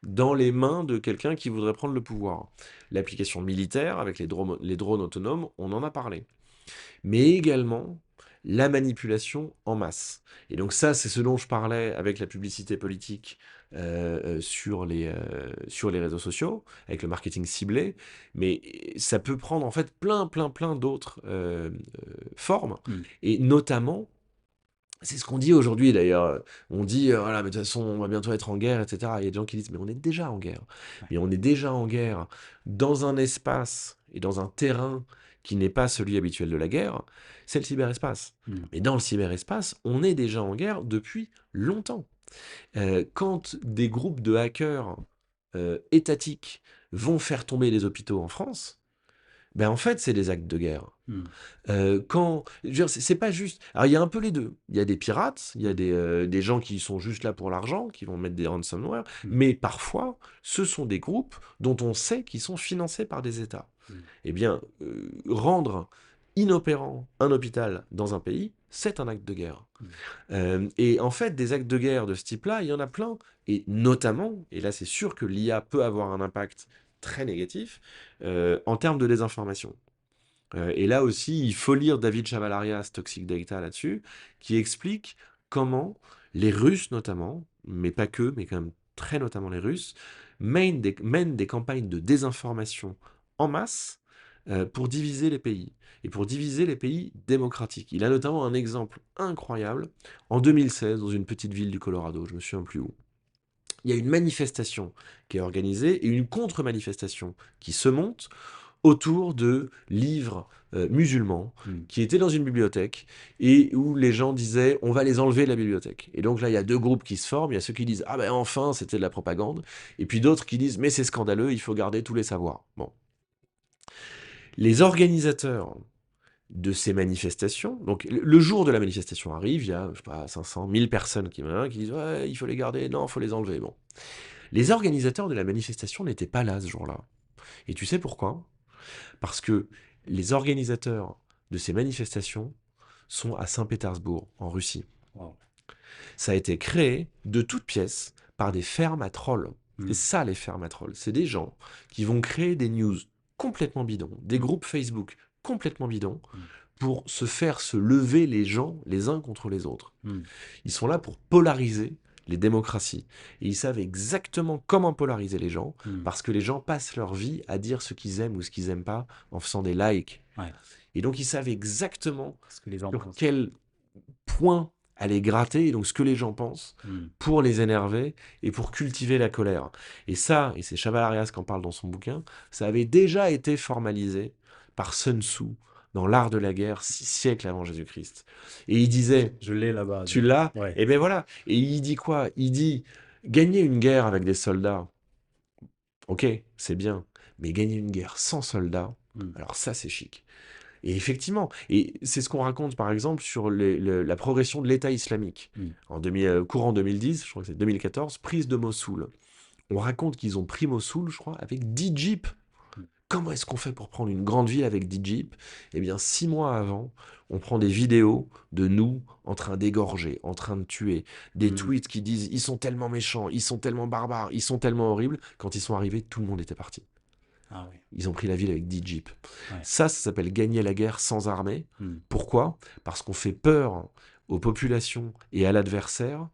dans les mains de quelqu'un qui voudrait prendre le pouvoir. L'application militaire avec les drones autonomes, on en a parlé. Mais également la manipulation en masse. Et donc ça, c'est ce dont je parlais avec la publicité politique sur les réseaux sociaux, avec le marketing ciblé, mais ça peut prendre en fait plein d'autres formes, Mm. et notamment c'est ce qu'on dit aujourd'hui d'ailleurs. On dit, voilà, mais de toute façon, on va bientôt être en guerre, etc. Il y a des gens qui disent, mais on est déjà en guerre. Ouais. Mais on est déjà en guerre dans un espace et dans un terrain qui n'est pas celui habituel de la guerre, c'est le cyberespace. Mm. Mais dans le cyberespace, on est déjà en guerre depuis longtemps. Quand des groupes de hackers étatiques vont faire tomber les hôpitaux en France, ben en fait, c'est des actes de guerre. Mm. Je veux dire, c'est pas juste. Alors, il y a un peu les deux. Il y a des pirates, il y a Mm. des gens qui sont juste là pour l'argent, qui vont mettre des ransomware, Mm. mais parfois, ce sont des groupes dont on sait qu'ils sont financés par des États. Mm. Eh bien, rendre inopérant un hôpital dans un pays, c'est un acte de guerre. Mm. Et en fait, des actes de guerre de ce type-là, il y en a plein. Et notamment, et là c'est sûr que l'IA peut avoir un impact très négatif, en termes de désinformation. Et là aussi, il faut lire David Chavalarias, Toxic Data là-dessus, qui explique comment les Russes notamment, mais pas que, mais quand même très notamment les Russes, mènent des campagnes de désinformation en masse pour diviser les pays, et pour diviser les pays démocratiques. Il a notamment un exemple incroyable, en 2016, dans une petite ville du Colorado, je me souviens plus où. Il y a une manifestation qui est organisée et une contre-manifestation qui se monte autour de livres musulmans Mm. qui étaient dans une bibliothèque et où les gens disaient on va les enlever de la bibliothèque. Et donc là, il y a deux groupes qui se forment. Il y a ceux qui disent ah ben enfin, c'était de la propagande. Et puis d'autres qui disent mais c'est scandaleux, il faut garder tous les savoirs. Bon. Les organisateurs de ces manifestations, donc le jour de la manifestation arrive, il y a, je sais pas, 500, 1000 personnes qui disent ouais, il faut les garder, non, il faut les enlever. Bon. Les organisateurs de la manifestation n'étaient pas là ce jour-là. Et tu sais pourquoi? Parce que les organisateurs de ces manifestations sont à Saint-Pétersbourg, en Russie. Wow. Ça a été créé de toutes pièces par des fermes à trolls. C'est Mm. ça les fermes à trolls. C'est des gens qui vont créer des news complètement bidons, des Mm. groupes Facebook complètement bidons, Mm. pour se lever les gens les uns contre les autres. Mm. Ils sont là pour polariser les démocraties. Et ils savent exactement comment polariser les gens, Mm. parce que les gens passent leur vie à dire ce qu'ils aiment ou ce qu'ils n'aiment pas en faisant des likes. Ouais. Et donc ils savent exactement Ce que les gens sur pensent. quel point aller gratter, et donc ce que les gens pensent, Mm. pour les énerver et pour cultiver la colère. Et ça, et c'est Chavalarias qui en parle dans son bouquin, ça avait déjà été formalisé par Sun Tzu dans l'art de la guerre 6 siècles avant Jésus-Christ. Et il disait, Je l'ai là-bas. tu l'as, Ouais. et ben voilà. Et il dit quoi? Il dit, gagner une guerre avec des soldats, ok, c'est bien, mais gagner une guerre sans soldats, Mm. alors ça c'est chic. Et effectivement, et c'est ce qu'on raconte par exemple sur la progression de l'État islamique. Mm. Courant 2010, je crois que c'est 2014, prise de Mossoul. On raconte qu'ils ont pris Mossoul, je crois, avec 10 jeeps. Mm. Comment est-ce qu'on fait pour prendre une grande ville avec 10 jeeps? Eh bien, 6 mois avant, on prend des vidéos de nous en train d'égorger, en train de tuer, des Mm. tweets qui disent ils sont tellement méchants, ils sont tellement barbares, ils sont tellement horribles. Quand ils sont arrivés, tout le monde était parti. Ah oui. Ils ont pris la ville avec 10 jeeps. Ouais. Ça s'appelle gagner la guerre sans armée. Mm. Pourquoi? Parce qu'on fait peur aux populations et à l'adversaire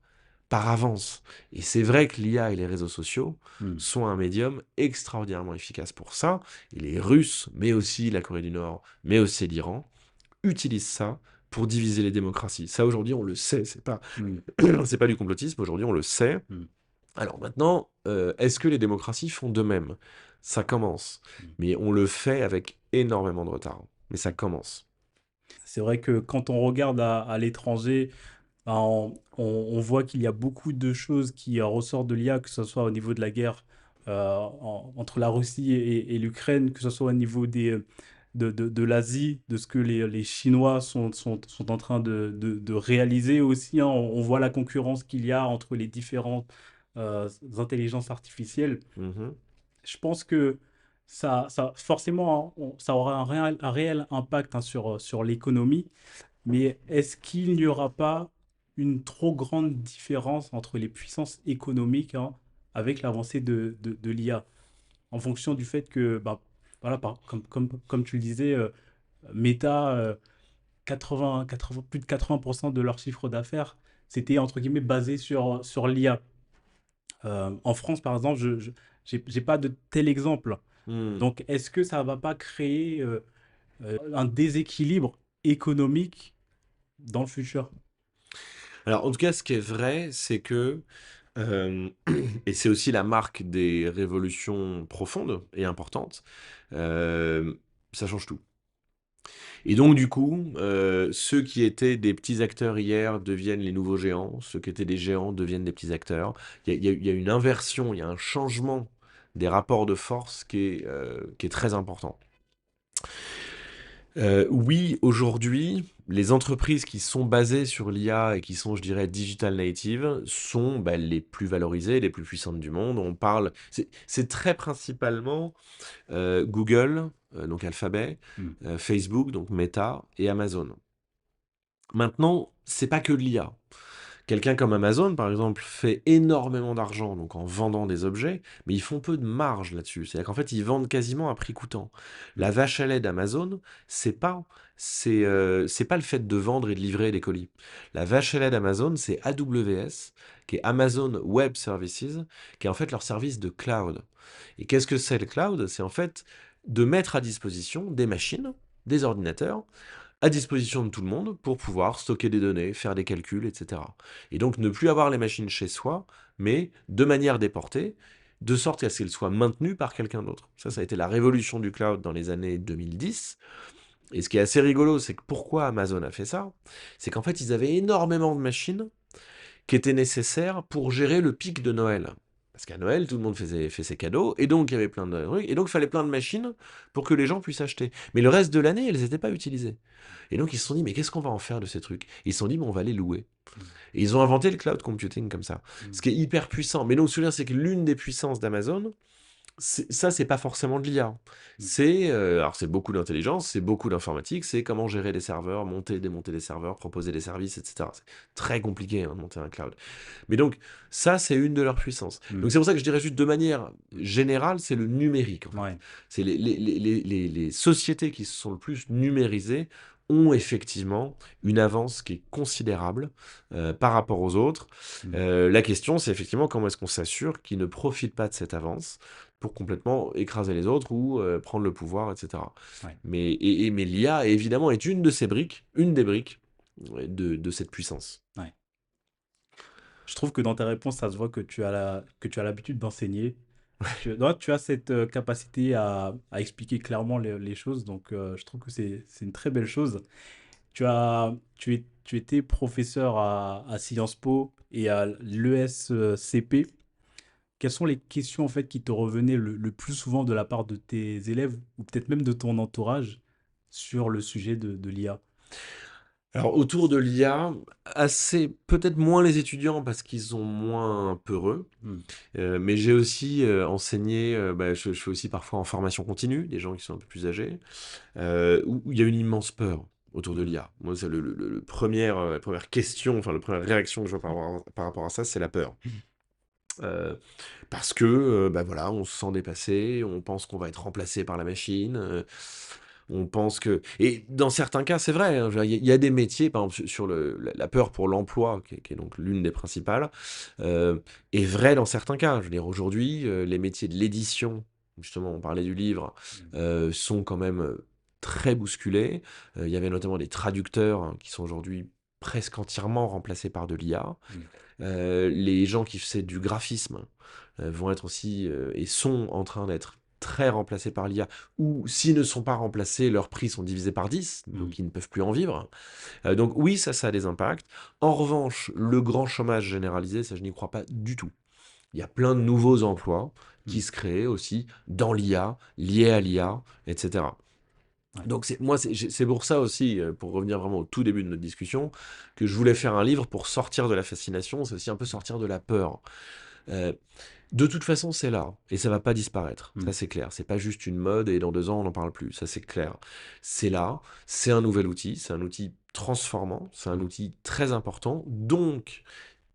par avance. Et c'est vrai que l'IA et les réseaux sociaux Mm. sont un médium extraordinairement efficace pour ça. Et les Russes, mais aussi la Corée du Nord, mais aussi l'Iran, utilisent ça pour diviser les démocraties. Ça, aujourd'hui, on le sait. Mm. C'est pas du complotisme. Aujourd'hui, on le sait. Mm. Alors maintenant, est-ce que les démocraties font de même? Ça commence. Mm. Mais on le fait avec énormément de retard. Mais ça commence. C'est vrai que quand on regarde à l'étranger, ben, on voit qu'il y a beaucoup de choses qui ressortent de l'IA, que ce soit au niveau de la guerre entre la Russie et l'Ukraine, que ce soit au niveau de l'Asie, de ce que les Chinois sont en train de réaliser aussi, hein. On voit la concurrence qu'il y a entre les différentes intelligences artificielles. Mhm. Je pense que forcément, hein, ça aura un réel impact, hein, sur l'économie. Mais est-ce qu'il n'y aura pas une trop grande différence entre les puissances économiques, hein, avec l'avancée de l'IA, en fonction du fait que, bah, voilà, comme tu le disais, Meta, plus de 80% de leur chiffre d'affaires, c'était entre guillemets basé sur l'IA. En France, par exemple, j'ai pas de tel exemple. Hmm. Donc, est-ce que ça va pas créer un déséquilibre économique dans le futur? Alors, en tout cas, ce qui est vrai, c'est que, euh, et c'est aussi la marque des révolutions profondes et importantes, euh, ça change tout. Et donc, du coup, ceux qui étaient des petits acteurs hier deviennent les nouveaux géants, ceux qui étaient des géants deviennent des petits acteurs. Il y a une inversion, il y a un changement des rapports de force qui est très important. Oui, aujourd'hui, les entreprises qui sont basées sur l'IA et qui sont, je dirais, digital native sont bah, les plus valorisées, les plus puissantes du monde. On parle, c'est très principalement Google, donc Alphabet, Hmm. Facebook, donc Meta, et Amazon. Maintenant, c'est pas que de l'IA. Quelqu'un comme Amazon, par exemple, fait énormément d'argent donc en vendant des objets, mais ils font peu de marge là-dessus. C'est-à-dire qu'en fait, ils vendent quasiment à prix coûtant. Hmm. La vache à lait d'Amazon, c'est pas le fait de vendre et de livrer des colis. La vache à lait d'Amazon, c'est AWS, qui est Amazon Web Services, qui est en fait leur service de cloud. Et qu'est-ce que c'est le cloud? C'est en fait de mettre à disposition des machines, des ordinateurs, à disposition de tout le monde pour pouvoir stocker des données, faire des calculs, etc. Et donc ne plus avoir les machines chez soi, mais de manière déportée, de sorte à ce qu'elles soient maintenues par quelqu'un d'autre. Ça a été la révolution du cloud dans les années 2010. Et ce qui est assez rigolo, c'est que pourquoi Amazon a fait ça? C'est qu'en fait, ils avaient énormément de machines qui était nécessaire pour gérer le pic de Noël. Parce qu'à Noël, tout le monde fait ses cadeaux, et donc il y avait plein de trucs, et donc il fallait plein de machines pour que les gens puissent acheter. Mais le reste de l'année, elles n'étaient pas utilisées. Et donc ils se sont dit, mais qu'est-ce qu'on va en faire de ces trucs? Ils se sont dit, bon, on va les louer. Hmm. Et ils ont inventé le cloud computing comme ça. Hmm. Ce qui est hyper puissant. Mais donc, souvenir, c'est que l'une des puissances d'Amazon, ça, c'est pas forcément de l'IA. Hmm. Alors c'est beaucoup d'intelligence, c'est beaucoup d'informatique, c'est comment gérer les serveurs, monter, démonter les serveurs, proposer des services, etc. C'est très compliqué hein, de monter un cloud. Mais donc, ça, c'est une de leurs puissances. Hmm. Donc, c'est pour ça que je dirais juste de manière générale, c'est le numérique, en fait. Ouais. C'est les sociétés qui se sont le plus numérisées ont effectivement une avance qui est considérable par rapport aux autres. Hmm. La question, c'est effectivement comment est-ce qu'on s'assure qu'ils ne profitent pas de cette avance pour complètement écraser les autres ou prendre le pouvoir, etc. Ouais. Mais l'IA, évidemment, est une de ces briques, une des briques de cette puissance. Ouais. Je trouve que dans ta réponse, ça se voit que que tu as l'habitude d'enseigner. Non, tu as cette capacité à expliquer clairement les choses, donc je trouve que c'est une très belle chose. Tu étais professeur à Sciences Po et à l'ESCP. Quelles sont les questions en fait qui te revenaient le plus souvent de la part de tes élèves ou peut-être même de ton entourage sur le sujet de l'IA? Alors autour de l'IA, assez peut-être moins les étudiants parce qu'ils sont moins peureux, Hmm. mais j'ai aussi enseigné, bah, je fais aussi parfois en formation continue, des gens qui sont un peu plus âgés, où il y a une immense peur autour de Hmm. l'IA. Moi, c'est la première question, enfin la première réaction que je vois par rapport à ça, c'est la peur. Euh, Parce que, bah voilà, on se sent dépassé, on pense qu'on va être remplacé par la machine, on pense que... Et dans certains cas, c'est vrai, hein, je veux dire, il y a des métiers, par exemple, sur la peur pour l'emploi, qui est donc l'une des principales, est vrai dans certains cas. Je veux dire, aujourd'hui, les métiers de l'édition, justement, on parlait du livre, Hmm. sont quand même très bousculés. Il y avait notamment des traducteurs hein, qui sont aujourd'hui presque entièrement remplacés par de l'IA. Hmm. Les gens qui faisaient du graphisme vont être aussi et sont en train d'être très remplacés par l'IA, ou s'ils ne sont pas remplacés, leurs prix sont divisés par 10, Hmm. donc ils ne peuvent plus en vivre. Donc oui, ça a des impacts. En revanche, le grand chômage généralisé, ça je n'y crois pas du tout. Il y a plein de nouveaux emplois Hmm. qui se créent aussi dans l'IA, liés à l'IA, etc. Ouais. Donc c'est pour ça aussi, pour revenir vraiment au tout début de notre discussion, que je voulais faire un livre pour sortir de la fascination, c'est aussi un peu sortir de la peur. Euh, de toute façon, c'est là, et ça va pas disparaître. Hmm. Ça, c'est clair. C'est pas juste une mode et dans 2 ans, on n'en parle plus. Ça, c'est clair. C'est là, c'est un nouvel outil, c'est un outil transformant, c'est un Hmm. outil très important. Donc,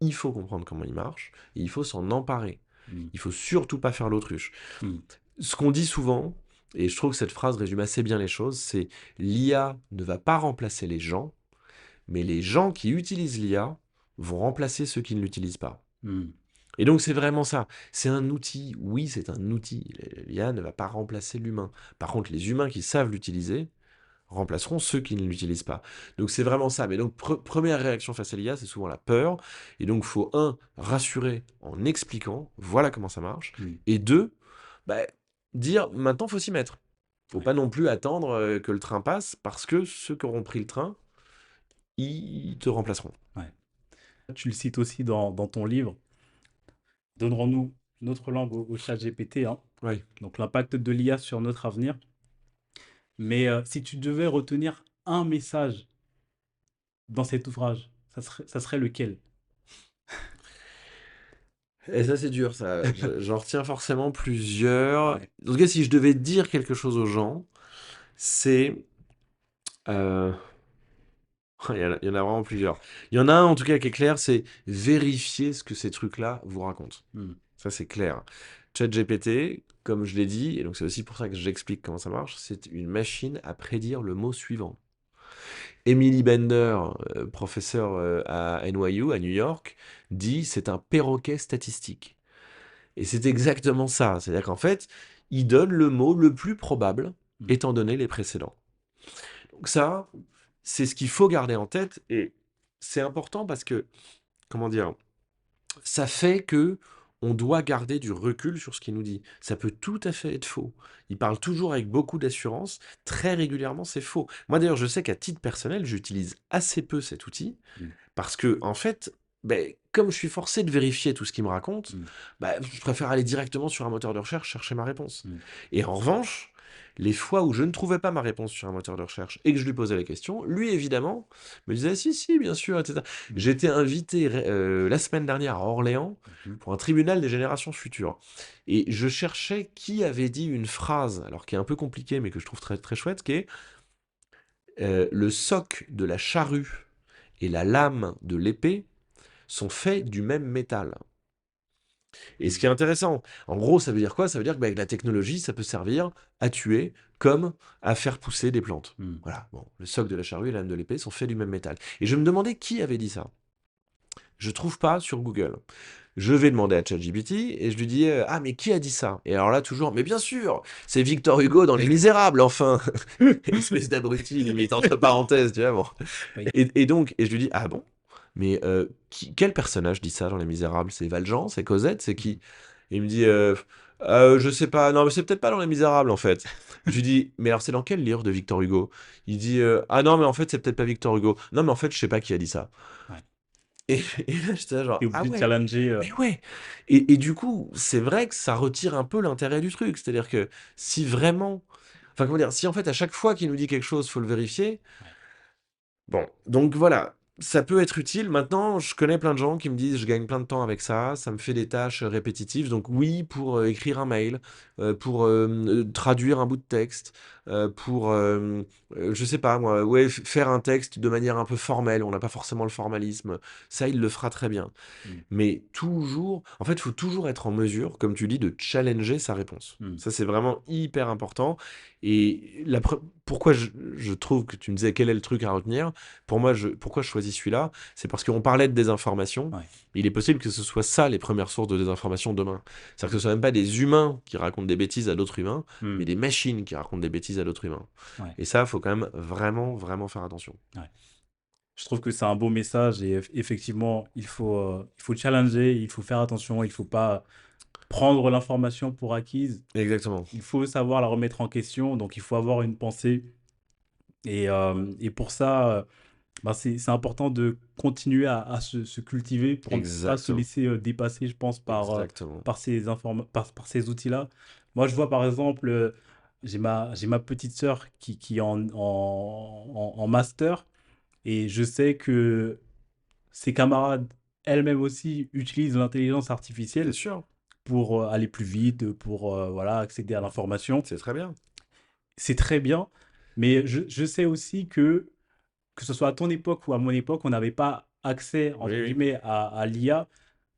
il faut comprendre comment il marche, et il faut s'en emparer. Hmm. Il faut surtout pas faire l'autruche. Hmm. Ce qu'on dit souvent, Et je trouve que cette phrase résume assez bien les choses, c'est: «L'IA ne va pas remplacer les gens, mais les gens qui utilisent l'IA vont remplacer ceux qui ne l'utilisent pas». Hmm. Et donc c'est vraiment ça. C'est un outil, oui, c'est un outil. L'IA ne va pas remplacer l'humain. Par contre, les humains qui savent l'utiliser remplaceront ceux qui ne l'utilisent pas. Donc c'est vraiment ça. Mais donc première réaction face à l'IA, c'est souvent la peur. Et donc faut rassurer en expliquant, voilà comment ça marche. Hmm. Et deux, bah, dire maintenant faut s'y mettre. Faut Ouais, pas non plus attendre que le train passe parce que ceux qui auront pris le train, ils te remplaceront. ouais. Tu le cites aussi dans ton livre. Donnerons-nous notre langue au chat GPT, hein. Oui. Donc l'impact de l'IA sur notre avenir. Mais si tu devais retenir un message dans cet ouvrage, ça serait lequel? Et ça, c'est dur, ça. J'en retiens forcément plusieurs. Ouais. En tout cas, si je devais dire quelque chose aux gens, c'est... euh, il y en a vraiment plusieurs. Il y en a un, en tout cas, qui est clair, c'est vérifier ce que ces trucs-là vous racontent. Hmm. Ça, c'est clair. ChatGPT, comme je l'ai dit, et donc c'est aussi pour ça que j'explique comment ça marche, c'est une machine à prédire le mot suivant. Emily Bender, professeur à NYU, à New York, dit c'est un perroquet statistique. Et c'est exactement ça. C'est-à-dire qu'en fait, il donne le mot le plus probable, Hmm. étant donné les précédents. Donc ça, c'est ce qu'il faut garder en tête. Et c'est important parce que, comment dire, ça fait que on doit garder du recul sur ce qu'il nous dit. Ça peut tout à fait être faux. Il parle toujours avec beaucoup d'assurance. Très régulièrement, c'est faux. Moi, d'ailleurs, je sais qu'à titre personnel, j'utilise assez peu cet outil Hmm. parce que, en fait, ben, comme je suis forcé de vérifier tout ce qu'il me raconte, Hmm. ben, je préfère aller directement sur un moteur de recherche chercher ma réponse. Hmm. Et en revanche, les fois où je ne trouvais pas ma réponse sur un moteur de recherche et que je lui posais la question, lui, évidemment, me disait si, si, bien sûr, etc. Hmm. J'ai été invité la semaine dernière à Orléans Mhm. pour un tribunal des générations futures. Et je cherchais qui avait dit une phrase, alors qui est un peu compliquée, mais que je trouve très, très chouette, qui est le soc de la charrue et la lame de l'épée sont faits du même métal. Et ce Hmm. qui est intéressant, en gros, ça veut dire quoi? Ça veut dire qu'avec la technologie, ça peut servir à tuer comme à faire pousser des plantes. Hmm. Voilà, bon, le soc de la charrue et la lame de l'épée sont faits du même métal. Et je me demandais qui avait dit ça. Je trouve pas sur Google. Je vais demander à ChatGPT et je lui dis ah mais qui a dit ça? Et alors là toujours mais bien sûr c'est Victor Hugo dans Les Misérables enfin espèce d'abruti limite entre parenthèses tu vois bon Oui. et donc et je lui dis ah bon mais quel personnage dit ça dans Les Misérables? C'est Valjean, c'est Cosette, c'est Hmm. qui? Et il me dit je sais pas, non mais c'est peut-être pas dans Les Misérables en fait. Je lui dis mais alors c'est dans quel livre de Victor Hugo? Il dit ah non mais en fait c'est peut-être pas Victor Hugo. Non mais en fait je sais pas qui a dit ça. Ouais. Et là j'étais là genre T'es ah obligé de ouais. challenger. Mais ouais! Et du coup, c'est vrai que ça retire un peu l'intérêt du truc. C'est-à-dire que si vraiment enfin, comment dire? Si en fait, à chaque fois qu'il nous dit quelque chose, faut le vérifier, Ouais. bon, donc voilà, ça peut être utile. Maintenant, je connais plein de gens qui me disent: «Je gagne plein de temps avec ça me fait des tâches, répétitives». Donc oui, pour, écrire un mail, pour, traduire un bout de texte, pour, je sais pas moi, ouais, faire un texte de manière un peu formelle, on n'a pas forcément le formalisme, ça, il le fera très bien. Hmm. Mais toujours en fait, il faut toujours être en mesure, comme tu dis, de challenger sa réponse. Hmm. Ça, c'est vraiment hyper important et pourquoi je trouve que tu me disais: «Quel est le truc à retenir?» Pour moi, pourquoi je choisis celui-là? C'est parce qu'on parlait de désinformation. Ouais. Il est possible que ce soit ça les premières sources de désinformation demain. C'est-à-dire que Hmm. ce soit même pas des humains qui racontent des bêtises à d'autres humains, Hmm. mais des machines qui racontent des bêtises à d'autres humains Ouais. et ça, faut quand même vraiment, vraiment faire attention. Ouais. Je trouve que c'est un beau message et effectivement, il faut challenger, il faut faire attention, il faut pas prendre l'information pour acquise. Exactement. Il faut savoir la remettre en question, donc il faut avoir une pensée. Et pour ça, ben, c'est important de continuer à se cultiver pour ne pas se Exactement. laisser dépasser, je pense, Exactement. par ces outils-là. Moi, je vois par exemple, j'ai ma petite sœur qui est en master et je sais que ses camarades, elles-mêmes aussi, utilisent l'intelligence C'est artificielle sûr, pour aller plus vite, pour voilà, accéder à l'information. c'est très bien. C'est très bien, mais je sais aussi que ce soit à ton époque ou à mon époque, on n'avait pas accès, Oui, entre oui. guillemets, à l'IA.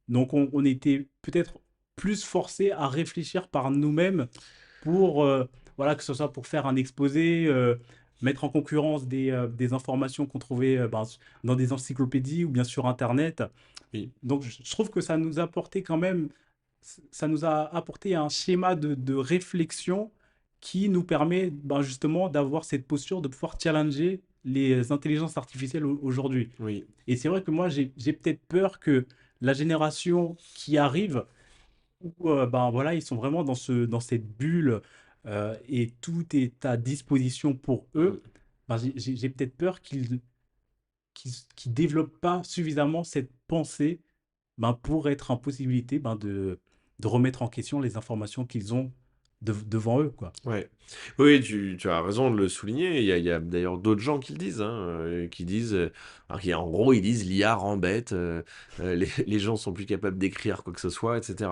Donc, on était peut-être plus forcé à réfléchir par nous-mêmes pour voilà, que ce soit pour faire un exposé, mettre en concurrence des informations qu'on trouvait dans des encyclopédies ou bien sur Internet. Oui, Donc, je trouve que ça nous a apporté quand même, ça nous a apporté un schéma de réflexion qui nous permet justement d'avoir cette posture de pouvoir challenger les intelligences artificielles aujourd'hui. oui, Et c'est vrai que moi, j'ai peut-être peur que la génération qui arrive, où voilà, ils sont vraiment dans cette bulle et tout est à disposition pour eux, mm, j'ai peut-être peur qu'ils développent pas suffisamment cette pensée pour être en possibilité de remettre en question les informations qu'ils ont devant eux, quoi. ouais. Oui, tu as raison de le souligner. Il y a d'ailleurs d'autres gens qui le disent, hein, qui disent, alors en gros, ils disent l'IA rend bête, les gens sont plus capables d'écrire quoi que ce soit, etc.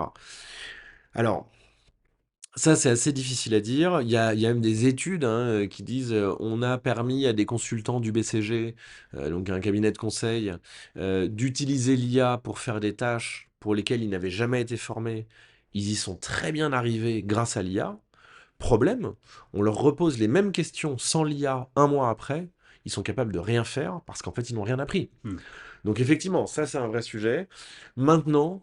Alors, ça, c'est assez difficile à dire. Il y a même des études hein, qui disent on a permis à des consultants du BCG, donc un cabinet de conseil, d'utiliser l'IA pour faire des tâches pour lesquelles ils n'avaient jamais été formés. Ils y sont très bien arrivés grâce à l'IA. Problème, on leur repose les mêmes questions sans l'IA un mois après, ils sont capables de rien faire parce qu'en fait, ils n'ont rien appris. Hmm. Donc effectivement, ça, c'est un vrai sujet. Maintenant,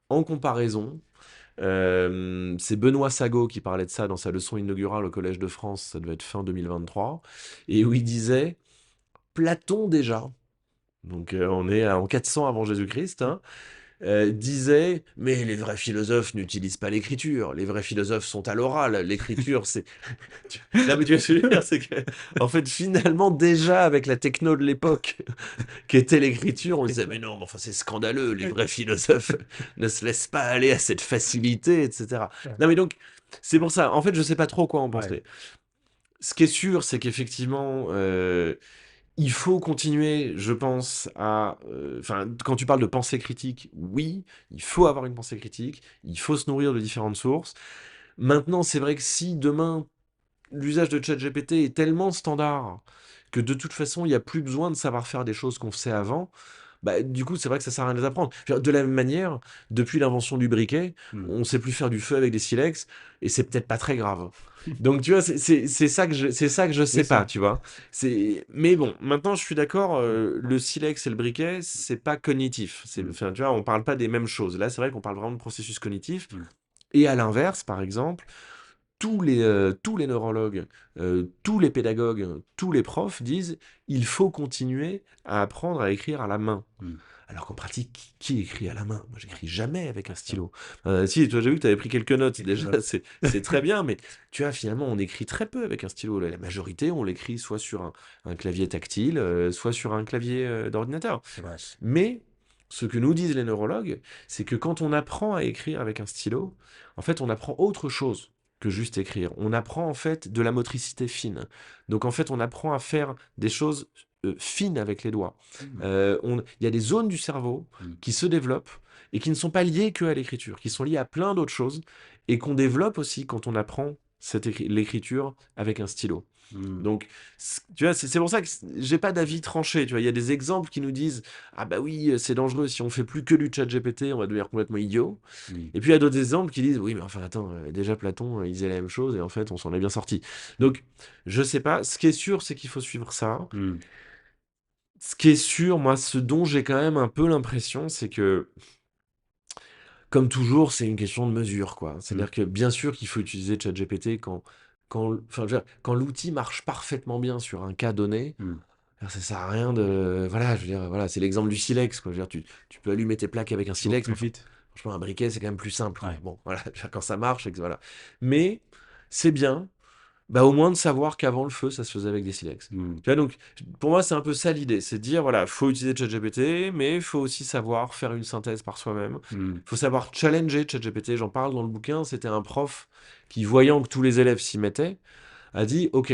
en comparaison, c'est Benoît Sago qui parlait de ça dans sa leçon inaugurale au Collège de France, ça devait être fin 2023, et où il disait Platon déjà, donc on est en 400 avant Jésus-Christ, hein, disait mais les vrais philosophes n'utilisent pas l'écriture, les vrais philosophes sont à l'oral, l'écriture c'est là mais tu vois ce que je veux dire, c'est que en fait finalement déjà avec la techno de l'époque qu'était l'écriture, on disait mais non, mais enfin c'est scandaleux, les vrais philosophes ne se laissent pas aller à cette facilité, etc. Ouais. Non mais donc c'est pour ça. En fait, je sais pas trop quoi en Ouais. penser. Ce qui est sûr, c'est qu'effectivement, il faut continuer, je pense, enfin, quand tu parles de pensée critique, oui, il faut avoir une pensée critique, il faut se nourrir de différentes sources. Maintenant, c'est vrai que si demain l'usage de ChatGPT est tellement standard que de toute façon, il n'y a plus besoin de savoir faire des choses qu'on faisait avant. Bah, du coup, c'est vrai que ça sert à rien de les apprendre. Je veux dire, de la même manière, depuis l'invention du briquet, Hmm. on sait plus faire du feu avec des silex, et c'est peut-être pas très grave. Donc, tu vois, c'est ça que je Oui, sais c'est pas, tu vois. Mais bon, maintenant, je suis d'accord, hmm. le silex et le briquet, c'est pas cognitif. Hmm. Enfin, tu vois, on parle pas des mêmes choses. Là, c'est vrai qu'on parle vraiment de processus cognitifs. Hmm. Et à l'inverse, par exemple, tous les neurologues, tous les pédagogues, tous les profs disent il faut continuer à apprendre à écrire à la main. Hmm. Alors qu'en pratique, qui écrit à la main? Moi, j'écris jamais avec un Ouais. stylo. Si, toi, j'ai vu que tu avais pris quelques notes. Quelques Déjà, notes. c'est très bien, mais tu vois, finalement, on écrit très peu avec un stylo. La majorité, on l'écrit soit sur un clavier tactile, soit sur un clavier d'ordinateur. C'est vrai. Mais ce que nous disent les neurologues, c'est que quand on apprend à écrire avec un stylo, en fait, on apprend autre chose que juste écrire. On apprend en fait de la motricité fine. Donc en fait, on apprend à faire des choses fines avec les doigts. Hmm. Il y a des zones du cerveau Hmm. qui se développent et qui ne sont pas liées que à l'écriture, qui sont liées à plein d'autres choses et qu'on développe aussi quand on apprend l'écriture avec un stylo. Hmm. Donc, tu vois, c'est pour ça que j'ai pas d'avis tranché. Tu vois, il y a des exemples qui nous disent ah bah oui, c'est dangereux si on fait plus que du chat GPT, on va devenir complètement idiot. Hmm. Et puis il y a d'autres exemples qui disent oui, mais enfin attends, déjà Platon, il disait la même chose et en fait on s'en est bien sorti. Donc, je sais pas. Ce qui est sûr, c'est qu'il faut suivre ça. Hmm. Ce qui est sûr, moi, ce dont j'ai quand même un peu l'impression, c'est que comme toujours, c'est une question de mesure, quoi. Hmm. C'est-à-dire que bien sûr qu'il faut utiliser ChatGPT enfin, je veux dire, quand l'outil marche parfaitement bien sur un cas donné, Hmm. alors ça sert à rien de. Voilà, je veux dire, voilà, c'est l'exemple du silex, quoi. Je veux dire, tu peux allumer tes plaques avec un Toujours silex, mais plus enfin, vite. franchement, un briquet, c'est quand même plus simple, quoi. Ouais. Bon, voilà, je veux dire, quand ça marche, voilà. Mais c'est bien, bah, au moins de savoir qu'avant le feu, ça se faisait avec des silex. Hmm. Tu vois, donc, pour moi, c'est un peu ça l'idée. C'est de dire, voilà, faut utiliser ChatGPT, mais il faut aussi savoir faire une synthèse par soi-même. Hmm. Il faut savoir challenger ChatGPT. J'en parle dans le bouquin. C'était un prof qui, voyant que tous les élèves s'y mettaient, a dit, OK,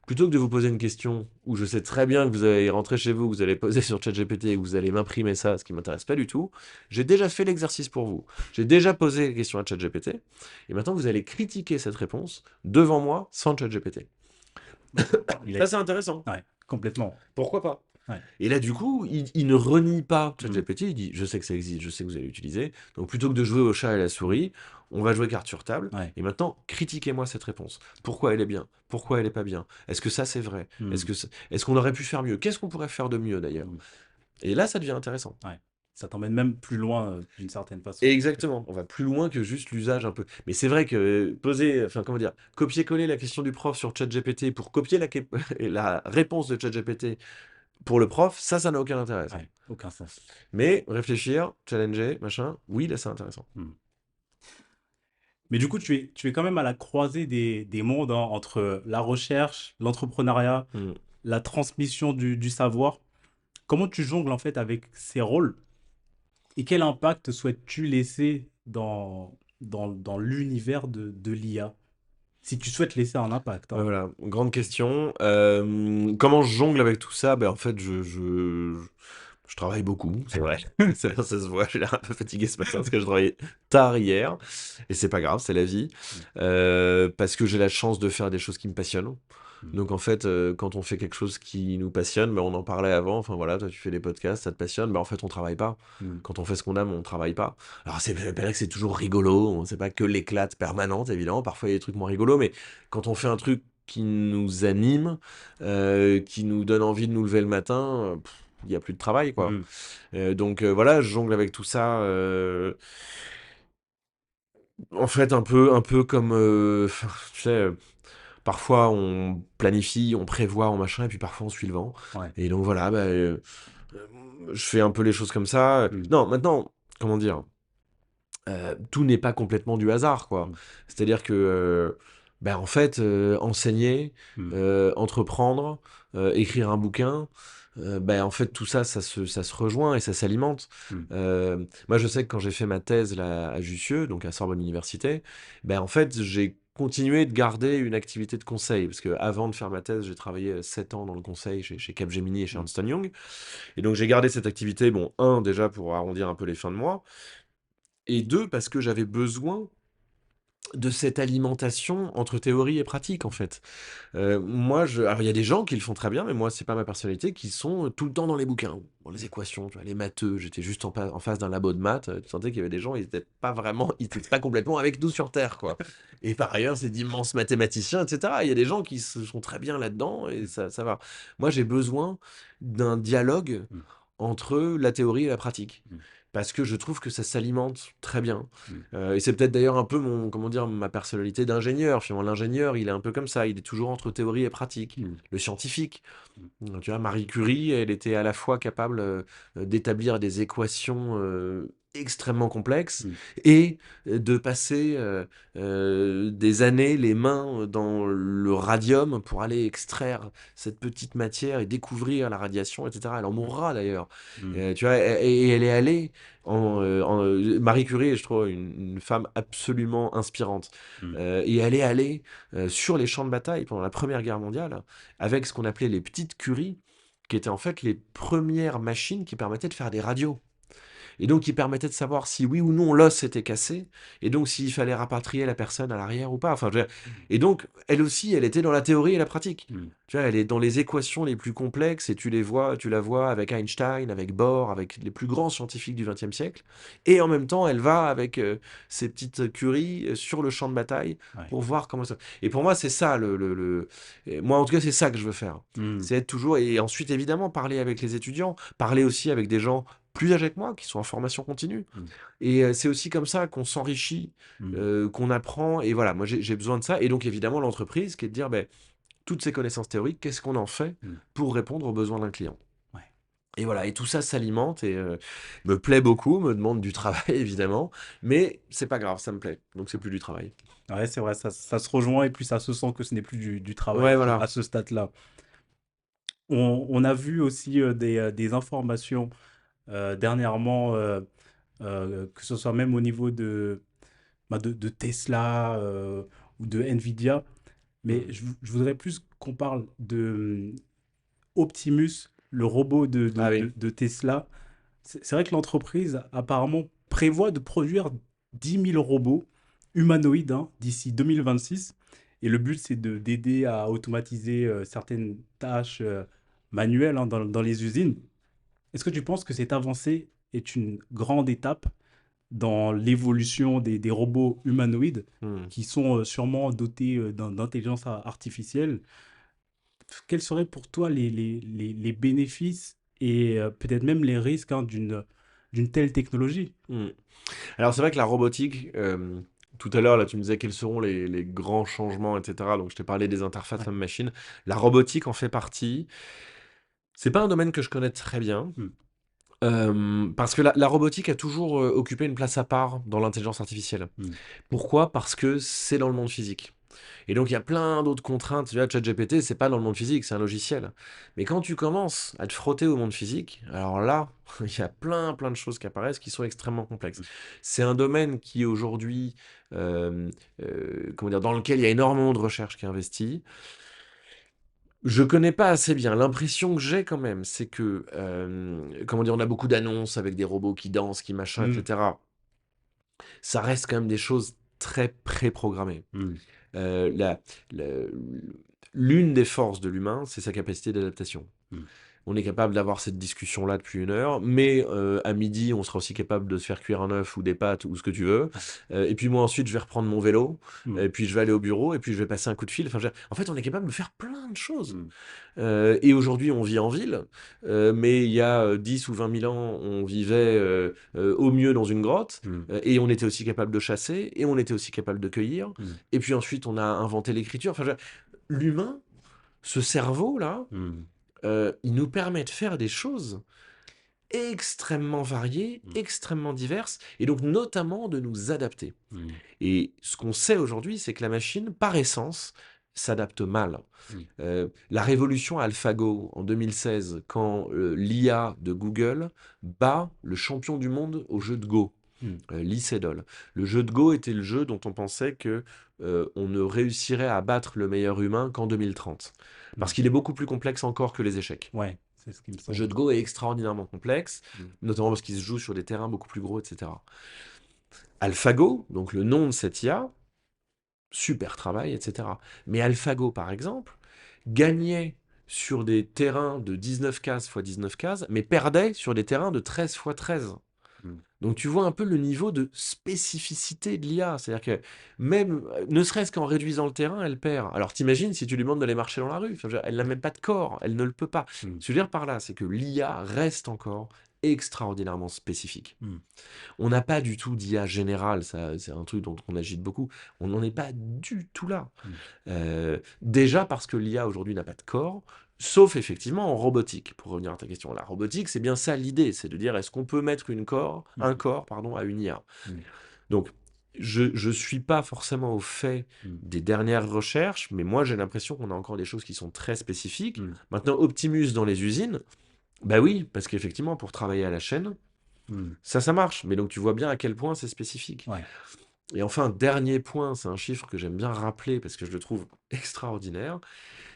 plutôt que de vous poser une question où je sais très bien que vous allez rentrer chez vous, que vous allez poser sur ChatGPT et que vous allez m'imprimer ça, ce qui m'intéresse pas du tout, j'ai déjà fait l'exercice pour vous. J'ai déjà posé les questions à ChatGPT. Et maintenant, vous allez critiquer cette réponse devant moi sans ChatGPT. Il a... Ça, c'est intéressant. Ouais, complètement. Pourquoi pas? Ouais. Et là, du coup, il ne renie pas Mm. ChatGPT, il dit, je sais que ça existe, je sais que vous allez l'utiliser. Donc plutôt que de jouer au chat et à la Mm. souris, on va jouer carte sur table. Ouais. Et maintenant, critiquez-moi cette réponse. Pourquoi elle est bien? Pourquoi elle est pas bien? Est-ce que ça c'est vrai? Mm. Est-ce qu'on aurait pu faire mieux? Qu'est-ce qu'on pourrait faire de mieux d'ailleurs? Mm. Et là, ça devient intéressant. Ouais. Ça t'emmène même plus loin d'une certaine façon. Et exactement, on va plus loin que juste l'usage un peu. Mais c'est vrai que poser, enfin comment dire, copier-coller la question du prof sur ChatGPT pour copier la réponse de ChatGPT pour le prof, ça n'a aucun intérêt, ça. Ouais. Aucun sens. Mais réfléchir, challenger, machin, oui, là c'est intéressant. Mm. Mais du coup, tu es quand même à la croisée des mondes, hein, entre la recherche, l'entrepreneuriat, Hmm. la transmission du savoir. Comment tu jongles en fait avec ces rôles et quel impact souhaites-tu laisser dans l'univers de l'IA? Si tu souhaites laisser un impact, Ouais, hein. voilà, grande question. Comment je jongle avec tout ça? Ben, en fait, je travaille beaucoup, c'est vrai. Ça se voit, j'ai l'air un peu fatigué ce matin parce que je travaillais tard hier. Et c'est pas grave, c'est la vie. Mm, Parce que j'ai la chance de faire des choses qui me passionnent. mm, Donc en fait, quand on fait quelque chose qui nous passionne, ben, on en parlait avant, enfin voilà, toi tu fais des podcasts, ça te passionne, ben en fait on travaille pas. mm, Quand on fait ce qu'on aime, on travaille pas. Alors c'est vrai que c'est toujours rigolo, c'est pas que l'éclate permanente évidemment, parfois il y a des trucs moins rigolos, mais quand on fait un truc qui nous anime, qui nous donne envie de nous lever le matin, il y a plus de travail quoi. mm, Donc voilà, je jongle avec tout ça. En fait, un peu comme, tu sais, parfois on planifie, on prévoit, on machin, et puis parfois on suit le vent. ouais, Et donc voilà, bah, je fais un peu les choses comme ça. mm, Non, maintenant, comment dire, tout n'est pas complètement du hasard, quoi. mm, C'est-à-dire que, ben, en fait, enseigner, mm, entreprendre, écrire un bouquin, ben, en fait, tout ça, ça se rejoint et ça s'alimente. mm, Moi, je sais que quand j'ai fait ma thèse là, à Jussieu, donc à Sorbonne Université, ben, en fait, j'ai continué de garder une activité de conseil, parce que avant de faire ma thèse, j'ai travaillé 7 ans dans le conseil chez Capgemini et chez mm, Ernst Young. Et donc, j'ai gardé cette activité, bon, un, déjà pour arrondir un peu les fins de mois, et deux, parce que j'avais besoin de cette alimentation entre théorie et pratique, en fait. Moi, alors il y a des gens qui le font très bien, mais moi, c'est pas ma personnalité, qui sont tout le temps dans les bouquins, dans les équations, tu vois, les matheux. J'étais juste en face d'un labo de maths, tu sentais qu'il y avait des gens, ils étaient pas vraiment, ils étaient pas complètement avec nous sur Terre, quoi. Et par ailleurs, c'est d'immenses mathématiciens, etc. Il y a des gens qui sont très bien là-dedans, et mm, ça va. Moi, j'ai besoin d'un dialogue mm, entre la théorie et la pratique. mm, Parce que je trouve que ça s'alimente très bien. mm, Et c'est peut-être d'ailleurs un peu comment dire, ma personnalité d'ingénieur. Finalement, l'ingénieur, il est un peu comme ça. Il est toujours entre théorie et pratique. mm, Le scientifique, mm, tu vois, Marie Curie, elle était à la fois capable d'établir des équations extrêmement complexes mm, et de passer des années les mains dans le radium pour aller extraire cette petite matière et découvrir la radiation, etc. Elle en mourra d'ailleurs. mm, Tu vois, et elle est allée Marie Curie, est, je trouve, une femme absolument inspirante. mm, Et elle est allée sur les champs de bataille pendant la Première Guerre mondiale avec ce qu'on appelait les petites curies, qui étaient en fait les premières machines qui permettaient de faire des radios. Et donc, qui permettait de savoir si oui ou non l'os était cassé, et donc s'il fallait rapatrier la personne à l'arrière ou pas. Enfin, et donc, elle aussi, elle était dans la théorie et la pratique. mm, Tu vois, elle est dans les équations les plus complexes, et tu la vois avec Einstein, avec Bohr, avec les plus grands scientifiques du XXe siècle. Et en même temps, elle va avec ses petites curies sur le champ de bataille ouais, pour voir comment ça. Et pour moi, c'est ça et moi, en tout cas, c'est ça que je veux faire. mm, C'est être toujours. Et ensuite, évidemment, parler avec les étudiants, parler aussi avec des gens plus âgés que moi, qui sont en formation continue. mm, Et c'est aussi comme ça qu'on s'enrichit, mm, qu'on apprend. Et voilà, moi j'ai besoin de ça. Et donc évidemment l'entreprise, qui est de dire, ben, toutes ces connaissances théoriques, qu'est-ce qu'on en fait mm, pour répondre aux besoins d'un client? ouais. Et voilà, et tout ça s'alimente et me plaît beaucoup, me demande du travail évidemment, mais c'est pas grave, ça me plaît. Donc c'est plus du travail. Ouais, c'est vrai, ça se rejoint et puis ça se sent que ce n'est plus du travail Ouais, à voilà. ce stade-là. On a vu aussi des informations dernièrement, que ce soit même au niveau de Tesla ou de Nvidia, mais Mm. je voudrais plus qu'on parle de Optimus, le robot Ah oui. de Tesla. C'est vrai que l'entreprise apparemment prévoit de produire 10 000 robots humanoïdes, hein, d'ici 2026. Et le but, c'est d'aider à automatiser certaines tâches manuels hein, dans les usines. Est-ce que tu penses que cette avancée est une grande étape dans l'évolution des robots humanoïdes Hmm. qui sont sûrement dotés d'intelligence artificielle? Quels seraient pour toi les bénéfices et peut-être même les risques hein, d'une telle technologie? Hmm. Alors c'est vrai que la robotique, tout à l'heure là tu me disais quels seront les grands changements, etc. Donc je t'ai parlé des interfaces Ouais. homme-machine. La robotique en fait partie. C'est pas un domaine que je connais très bien, Mm, parce que la robotique a toujours occupé une place à part dans l'intelligence artificielle. mm, Pourquoi? Parce que c'est dans le monde physique. Et donc il y a plein d'autres contraintes. Tu vois, ChatGPT, c'est pas dans le monde physique, c'est un logiciel. Mais quand tu commences à te frotter au monde physique, alors là, il y a plein de choses qui apparaissent qui sont extrêmement complexes. mm, C'est un domaine qui aujourd'hui, comment dire, dans lequel il y a énormément de recherche qui est investie. Je connais pas assez bien. L'impression que j'ai quand même, c'est que, comment dire, on a beaucoup d'annonces avec des robots qui dansent, qui machin, mm, etc. Ça reste quand même des choses très préprogrammées. mm, La la l'une des forces de l'humain, c'est sa capacité d'adaptation. mm. On est capable d'avoir cette discussion-là depuis 1 heure, mais à midi, on sera aussi capable de se faire cuire un œuf ou des pâtes ou ce que tu veux. Et puis moi, ensuite, je vais reprendre mon vélo, Mm, et puis je vais aller au bureau, et puis je vais passer un coup de fil. Enfin, en fait, on est capable de faire plein de choses. mm, Et aujourd'hui, on vit en ville, mais il y a 10 ou 20 000 ans, on vivait au mieux dans une grotte, mm, et on était aussi capable de chasser, et on était aussi capable de cueillir. mm, Et puis ensuite, on a inventé l'écriture. Enfin, l'humain, ce cerveau-là, mm, il nous permet de faire des choses extrêmement variées, mm, extrêmement diverses, et donc notamment de nous adapter. mm, Et ce qu'on sait aujourd'hui, c'est que la machine, par essence, s'adapte mal. mm, La révolution AlphaGo en 2016, quand l'IA de Google bat le champion du monde au jeu de Go, mm, Lee Sedol. Le jeu de Go était le jeu dont on pensait que on ne réussirait à battre le meilleur humain qu'en 2030. Parce mm. qu'il est beaucoup plus complexe encore que les échecs. Ouais, c'est ce qui me Le semble. jeu de Go est extraordinairement complexe, Mm, notamment parce qu'il se joue sur des terrains beaucoup plus gros, etc. AlphaGo, donc le nom de cette IA, super travail, etc. Mais AlphaGo, par exemple, gagnait sur des terrains de 19 cases x 19 cases, mais perdait sur des terrains de 13 x 13. mm, Donc tu vois un peu le niveau de spécificité de l'IA. C'est-à-dire que même, ne serait-ce qu'en réduisant le terrain, elle perd. Alors t'imagines si tu lui demandes d'aller marcher dans la rue. Enfin, je veux dire, elle n'a même pas de corps, elle ne le peut pas. mm, Ce que je veux dire par là, c'est que l'IA reste encore extraordinairement spécifique. mm, On n'a pas du tout d'IA générale, ça, c'est un truc dont on agite beaucoup. On n'en est pas du tout là. mm, Déjà parce que l'IA aujourd'hui n'a pas de corps, sauf effectivement en robotique. Pour revenir à ta question, la robotique, c'est bien ça l'idée, c'est de dire est-ce qu'on peut mettre un mm, corps pardon, à une IA. mm, Donc, je suis pas forcément au fait mm, des dernières recherches, mais moi j'ai l'impression qu'on a encore des choses qui sont très spécifiques. mm, Maintenant, Optimus dans les usines, bah oui, parce qu'effectivement, pour travailler à la chaîne, mm. ça marche. Mais donc tu vois bien à quel point c'est spécifique. Ouais. Et enfin, dernier point, c'est un chiffre que j'aime bien rappeler parce que je le trouve extraordinaire,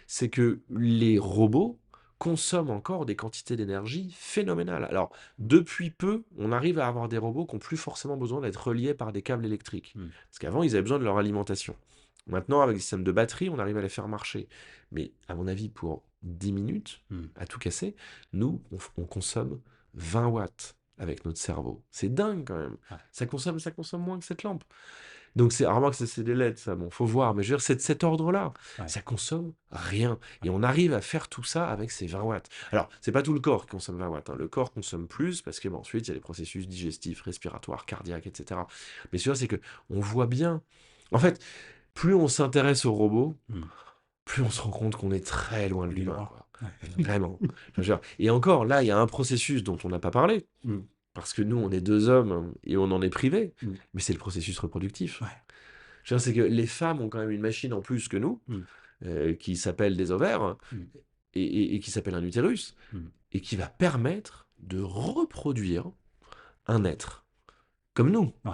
c'est que les robots consomment encore des quantités d'énergie phénoménales. Alors, depuis peu, on arrive à avoir des robots qui n'ont plus forcément besoin d'être reliés par des câbles électriques. Mm, Parce qu'avant, ils avaient besoin de leur alimentation. Maintenant, avec des systèmes de batterie, on arrive à les faire marcher. Mais à mon avis, pour 10 minutes, mm. à tout casser, nous, on consomme 20 watts avec notre cerveau. C'est dingue quand même. Ouais. Ça consomme moins que cette lampe. Donc c'est rarement que c'est des LED, ça, bon, faut voir, mais je veux dire, c'est de cet ordre-là. Ouais. Ça consomme rien. Et Ouais. on arrive à faire tout ça avec ces 20 watts. Alors, c'est pas tout le corps qui consomme 20 watts, hein. Le corps consomme plus parce que, bon, ensuite, il y a les processus digestifs, respiratoires, cardiaques, etc. Mais ce c'est que on voit bien. En fait, plus on s'intéresse aux robots, Mm. plus on se rend compte qu'on est très loin de On est l'humain, loin. quoi. Ouais. Vraiment. Enfin, je veux dire, et encore, là, il y a un processus dont on n'a pas parlé, Mm, parce que nous, on est deux hommes et on en est privé, mm. mais c'est le processus reproductif. Ouais. Je veux dire, c'est que les femmes ont quand même une machine en plus que nous, Mm, qui s'appelle des ovaires, mm, et qui s'appelle un utérus, mm. et qui va permettre de reproduire un être, comme nous. Ouais.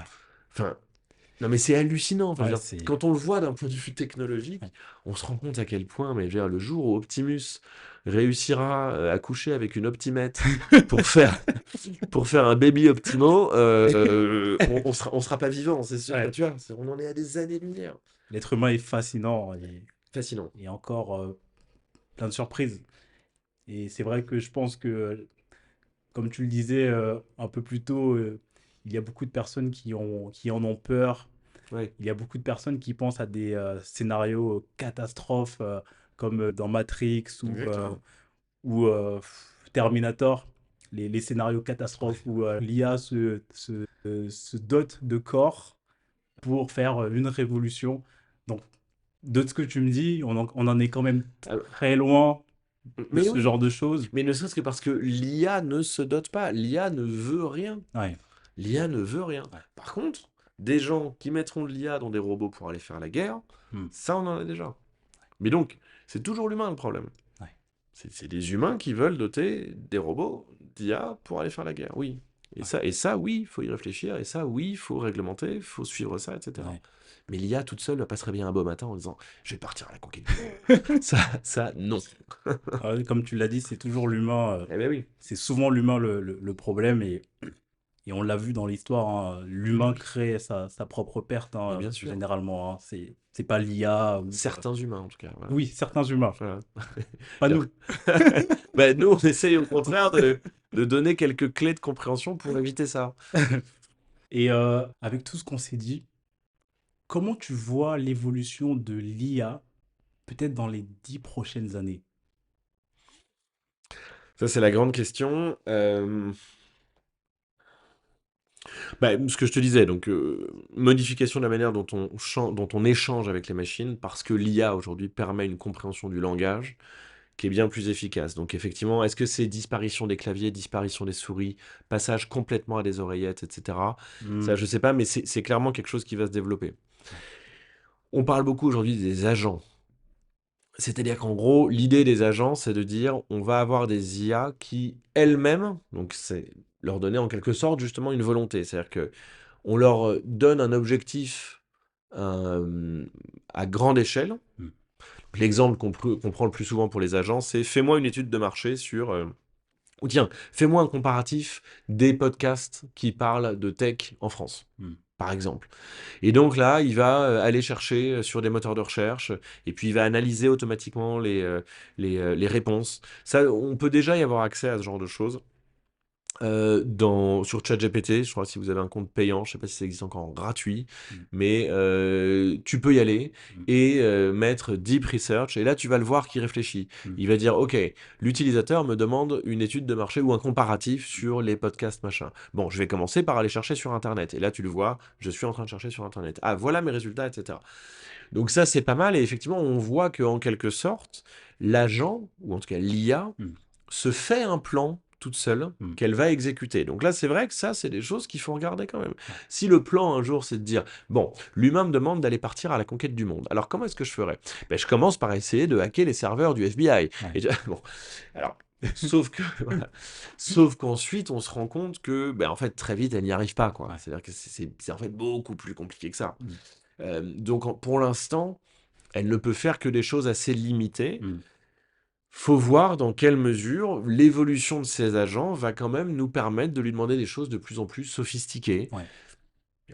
Enfin, non mais c'est hallucinant. Enfin, je Ouais, veux dire, c'est. quand on le voit d'un point de vue technologique, Ouais. on se rend compte à quel point, mais je veux dire, le jour où Optimus réussira à coucher avec une optimette pour faire, pour faire un baby Optimo, on sera pas vivant, c'est sûr. Enfin, Ouais. tu vois, on en est à des années-lumière. L'être humain est fascinant Fascinant. et encore plein de surprises. Et c'est vrai que je pense que, comme tu le disais un peu plus tôt, il y a beaucoup de personnes qui en ont peur. Oui, Il y a beaucoup de personnes qui pensent à des scénarios catastrophes comme dans Matrix exactement. ou Terminator, les scénarios catastrophes où l'IA se dote de corps pour faire une révolution. Donc, de ce que tu me dis, on en est quand même Alors, très loin de mais ce oui, genre de choses. mais ne serait-ce que parce que l'IA ne se dote pas, l'IA ne veut rien. Ouais, L'IA ne veut rien. ouais. Par contre, des gens qui mettront de l'IA dans des robots pour aller faire la guerre, Hmm, ça on en a déjà. Mais donc, c'est toujours l'humain le problème. ouais, C'est des humains qui veulent doter des robots d'IA pour aller faire la guerre, oui. ouais, Et ça, oui, il faut y réfléchir, et ça, oui, il faut réglementer, il faut suivre ça, etc. ouais. Mais l'IA toute seule ne passerait bien un beau matin en disant je vais partir à la conquête du monde. Ça, non. Comme tu l'as dit, c'est toujours l'humain. Eh ben oui, C'est souvent l'humain le problème et on l'a vu dans l'histoire, hein, l'humain crée sa propre perte, mais hein, bien sûr. généralement, hein. C'est pas l'IA ou... Certains humains, en tout cas. Voilà. Oui, certains humains, Voilà. pas Alors, nous. ben, nous, on essaye au contraire de donner quelques clés de compréhension pour éviter ça. Et avec tout ce qu'on s'est dit, comment tu vois l'évolution de l'IA peut-être dans les 10 prochaines années? Ça, c'est la grande question. Bah, ce que je te disais, donc modification de la manière dont on échange avec les machines, parce que l'IA aujourd'hui permet une compréhension du langage qui est bien plus efficace. Donc effectivement, est-ce que c'est disparition des claviers, disparition des souris, passage complètement à des oreillettes, etc. Ça, Hmm, je sais pas, mais c'est clairement quelque chose qui va se développer. ouais, On parle beaucoup aujourd'hui des agents. C'est-à-dire qu'en gros, l'idée des agents, c'est de dire on va avoir des IA qui elles-mêmes, donc c'est leur donner en quelque sorte justement une volonté. C'est-à-dire que on leur donne un objectif euh, à grande échelle. hmm, L'exemple qu'on prend le plus souvent pour les agents, c'est fais-moi une étude de marché sur... ou tiens, fais-moi un comparatif des podcasts qui parlent de tech en France, hmm, par exemple. Et donc là, il va aller chercher sur des moteurs de recherche, et puis il va analyser automatiquement les réponses. Ça, on peut déjà y avoir accès à ce genre de choses. Sur ChatGPT, je crois que si vous avez un compte payant, je sais pas si ça existe encore en gratuit, hmm, mais tu peux y aller hmm, et mettre Deep Research, et là tu vas le voir qui réfléchit. hmm, Il va dire, ok, l'utilisateur me demande une étude de marché ou un comparatif sur les podcasts machin. Bon, je vais commencer par aller chercher sur Internet, et là tu le vois, je suis en train de chercher sur Internet. Ah, voilà mes résultats, etc. Donc ça c'est pas mal, et effectivement on voit que en quelque sorte, l'agent, ou en tout cas l'IA, hmm, se fait un plan toute seule hmm, qu'elle va exécuter. Donc là, c'est vrai que ça, c'est des choses qu'il faut regarder quand même. ouais, Si le plan un jour, c'est de dire, bon, l'humain me demande d'aller partir à la conquête du monde. Alors comment est-ce que je ferais? Ben, je commence par essayer de hacker les serveurs du FBI. ouais, Et bon, alors, sauf que, voilà. Sauf qu'ensuite, on se rend compte que, ben, en fait, très vite, elle n'y arrive pas, quoi. ouais, C'est-à-dire que c'est en fait beaucoup plus compliqué que ça. hmm, Pour l'instant, elle ne peut faire que des choses assez limitées. hmm, Faut voir dans quelle mesure l'évolution de ces agents va quand même nous permettre de lui demander des choses de plus en plus sophistiquées. ouais,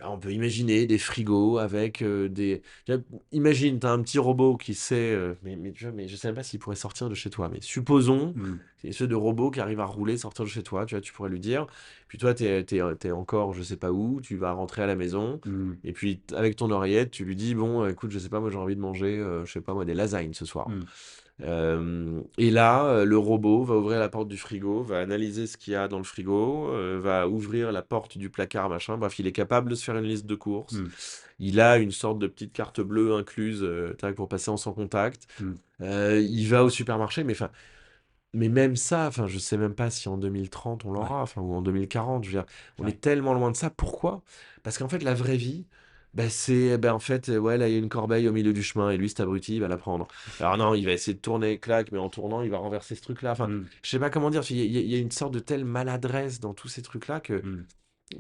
Alors, on peut imaginer des frigos avec des... Imagine, tu as un petit robot qui sait... mais je sais même pas s'il pourrait sortir de chez toi. Mais supposons, hmm, c'est ceux de robots qui arrivent à rouler, sortir de chez toi. Tu vois, tu pourrais lui dire. Puis toi, t'es encore je sais pas où. Tu vas rentrer à la maison. hmm, Et puis, avec ton oreillette, tu lui dis, bon, écoute, je sais pas, moi j'ai envie de manger, je sais pas moi, des lasagnes ce soir. hmm, Et là, le robot va ouvrir la porte du frigo, va analyser ce qu'il y a dans le frigo, va ouvrir la porte du placard, machin. Bref, il est capable de se faire une liste de courses. hmm, Il a une sorte de petite carte bleue incluse tac, pour passer en sans contact. hmm, Il va au supermarché, mais même ça, enfin, je sais même pas si en 2030 on ouais, l'aura, enfin, ou en 2040. Je veux dire, on ouais, est tellement loin de ça. Pourquoi? Parce qu'en fait, la vraie vie, bah, c'est, bah, en fait, ouais, là, il y a une corbeille au milieu du chemin, et lui, cet abruti, il va la prendre. Alors non, il va essayer de tourner, clac, mais en tournant, il va renverser ce truc-là. Enfin, hmm, je sais pas comment dire, il y a une sorte de telle maladresse dans tous ces trucs-là que, hmm,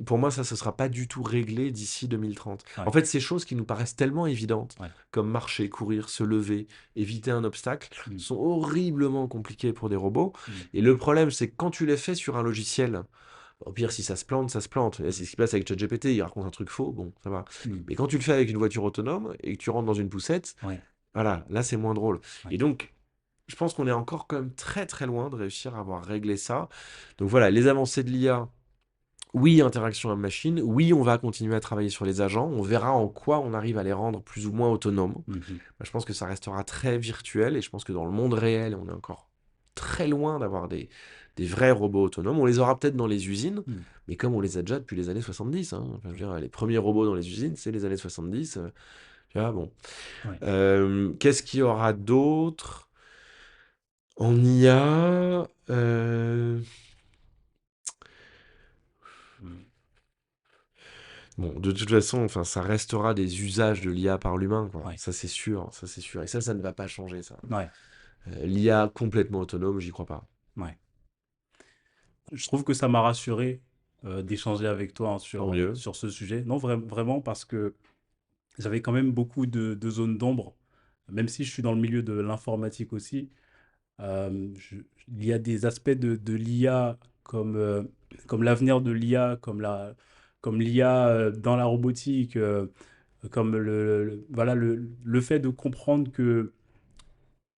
pour moi, ça, ce sera pas du tout réglé d'ici 2030. En ouais, fait, ces choses qui nous paraissent tellement évidentes, ouais, comme marcher, courir, se lever, éviter un obstacle, hmm, sont horriblement compliquées pour des robots. hmm, Et le problème, c'est que quand tu les fais sur un logiciel, au pire, si ça se plante, ça se plante. Et hmm, c'est ce qui passe avec ChatGPT, il raconte un truc faux, bon, ça va. hmm, Mais quand tu le fais avec une voiture autonome et que tu rentres dans une poussette, ouais, voilà, là, c'est moins drôle. ouais, Et donc, je pense qu'on est encore quand même très très loin de réussir à avoir réglé ça. Donc voilà, les avancées de l'IA, oui, interaction homme-machine, oui, on va continuer à travailler sur les agents, on verra en quoi on arrive à les rendre plus ou moins autonomes. Mhm. Moi, je pense que ça restera très virtuel et je pense que dans le monde réel, on est encore très loin d'avoir des vrais robots autonomes. On les aura peut-être dans les usines, Mhm. mais comme on les a déjà depuis les années 70, hein. Enfin, je veux dire, les premiers robots dans les usines, c'est les années 70. Tu vois, bon. Ouais. Qu'est-ce qu'il y aura d'autre en IA? Mhm. Bon, de toute façon, enfin, ça restera des usages de l'IA par l'humain, quoi. Ouais. Ça, c'est sûr, ça, c'est sûr. Et ça ne va pas changer, ça. Ouais. L'IA complètement autonome, j'y crois pas. Ouais. Je trouve que ça m'a rassuré d'échanger avec toi hein, Tant sur, mieux. sur ce sujet. Non, vraiment, parce que j'avais quand même beaucoup de zones d'ombre, même si je suis dans le milieu de l'informatique aussi. Il y a des aspects de l'IA comme l'avenir de l'IA, comme l'IA dans la robotique, comme voilà, le fait de comprendre que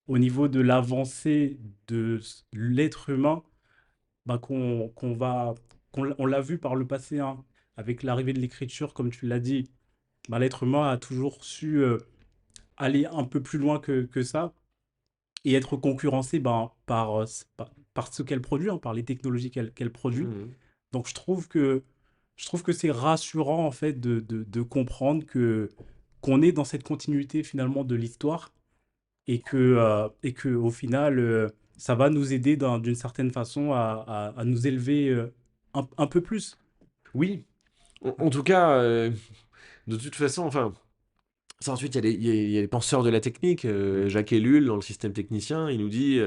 au niveau de l'avancée de l'être humain, bah, on l'a vu par le passé, hein, avec l'arrivée de l'écriture, comme tu l'as dit, bah, l'être humain a toujours su aller un peu plus loin que ça et être concurrencé ben, par ce qu'elle produit, hein, par les technologies qu'elle produit. Mhm. Donc je trouve que c'est rassurant en fait de comprendre qu'on est dans cette continuité finalement de l'histoire et que au final ça va nous aider d'une certaine façon à nous élever un peu plus. Oui, en tout cas, de toute façon, enfin, ça ensuite, il y a les penseurs de la technique. Mm, Jacques Ellul, dans le système technicien, il nous dit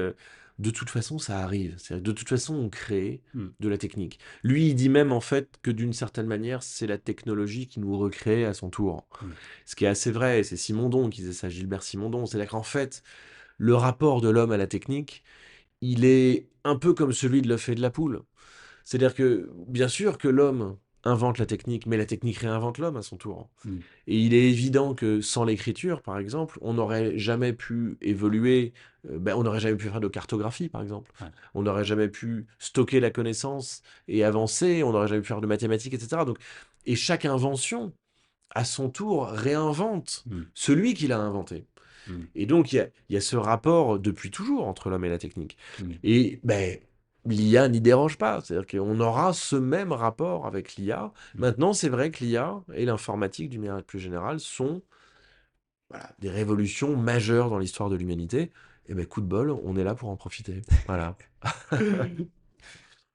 de toute façon, ça arrive. De toute façon, on crée mm, de la technique. Lui, il dit même en fait que d'une certaine manière, c'est la technologie qui nous recrée à son tour. mm, Ce qui est assez vrai, et c'est Simondon qui disait ça, Gilbert Simondon. C'est-à-dire qu'en fait, le rapport de l'homme à la technique, il est un peu comme celui de l'œuf et de la poule. C'est-à-dire que, bien sûr que l'homme invente la technique, mais la technique réinvente l'homme à son tour. mm. Et il est évident que sans l'écriture, par exemple, on n'aurait jamais pu évoluer, on n'aurait jamais pu faire de cartographie, par exemple. Ouais. On n'aurait jamais pu stocker la connaissance et avancer, on n'aurait jamais pu faire de mathématiques, etc. Donc, et chaque invention, à son tour, réinvente Mm, celui qui l'a inventé. mm, Et donc, il y a ce rapport depuis toujours entre l'homme et la technique. mm, Et ben, l'IA n'y déroge pas. C'est-à-dire qu'on aura ce même rapport avec l'IA. mm. Maintenant, c'est vrai que l'IA et l'informatique, d'une manière plus générale, sont voilà, des révolutions majeures dans l'histoire de l'humanité. Et ben, coup de bol, on est là pour en profiter. Voilà.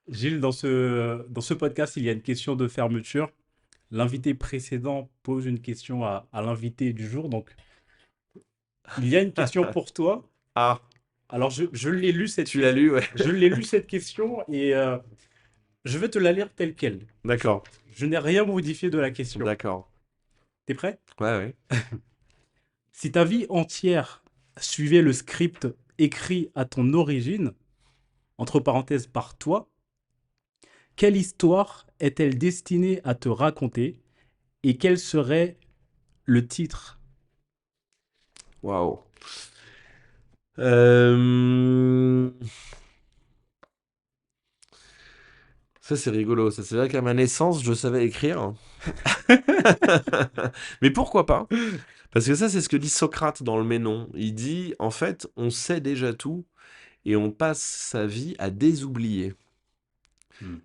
Gilles, dans ce podcast, il y a une question de fermeture. L'invité précédent pose une question à l'invité du jour. Donc, il y a une question pour toi. Ah, Alors, je l'ai lu cette tu l'as question. lu, ouais. Je l'ai lu cette question et je vais te la lire telle quelle. D'accord, Je n'ai rien modifié de la question. d'accord. T'es prêt? Ouais, ouais. Si ta vie entière suivait le script écrit à ton origine, entre parenthèses par toi, quelle histoire est-elle destinée à te raconter et quel serait le titre? Waouh. Euh, Ça, c'est rigolo. Ça, c'est vrai qu'à ma naissance, je savais écrire. Mais pourquoi pas? Parce que ça, c'est ce que dit Socrate dans le Ménon. Il dit, en fait, on sait déjà tout et on passe sa vie à désoublier. Hmm,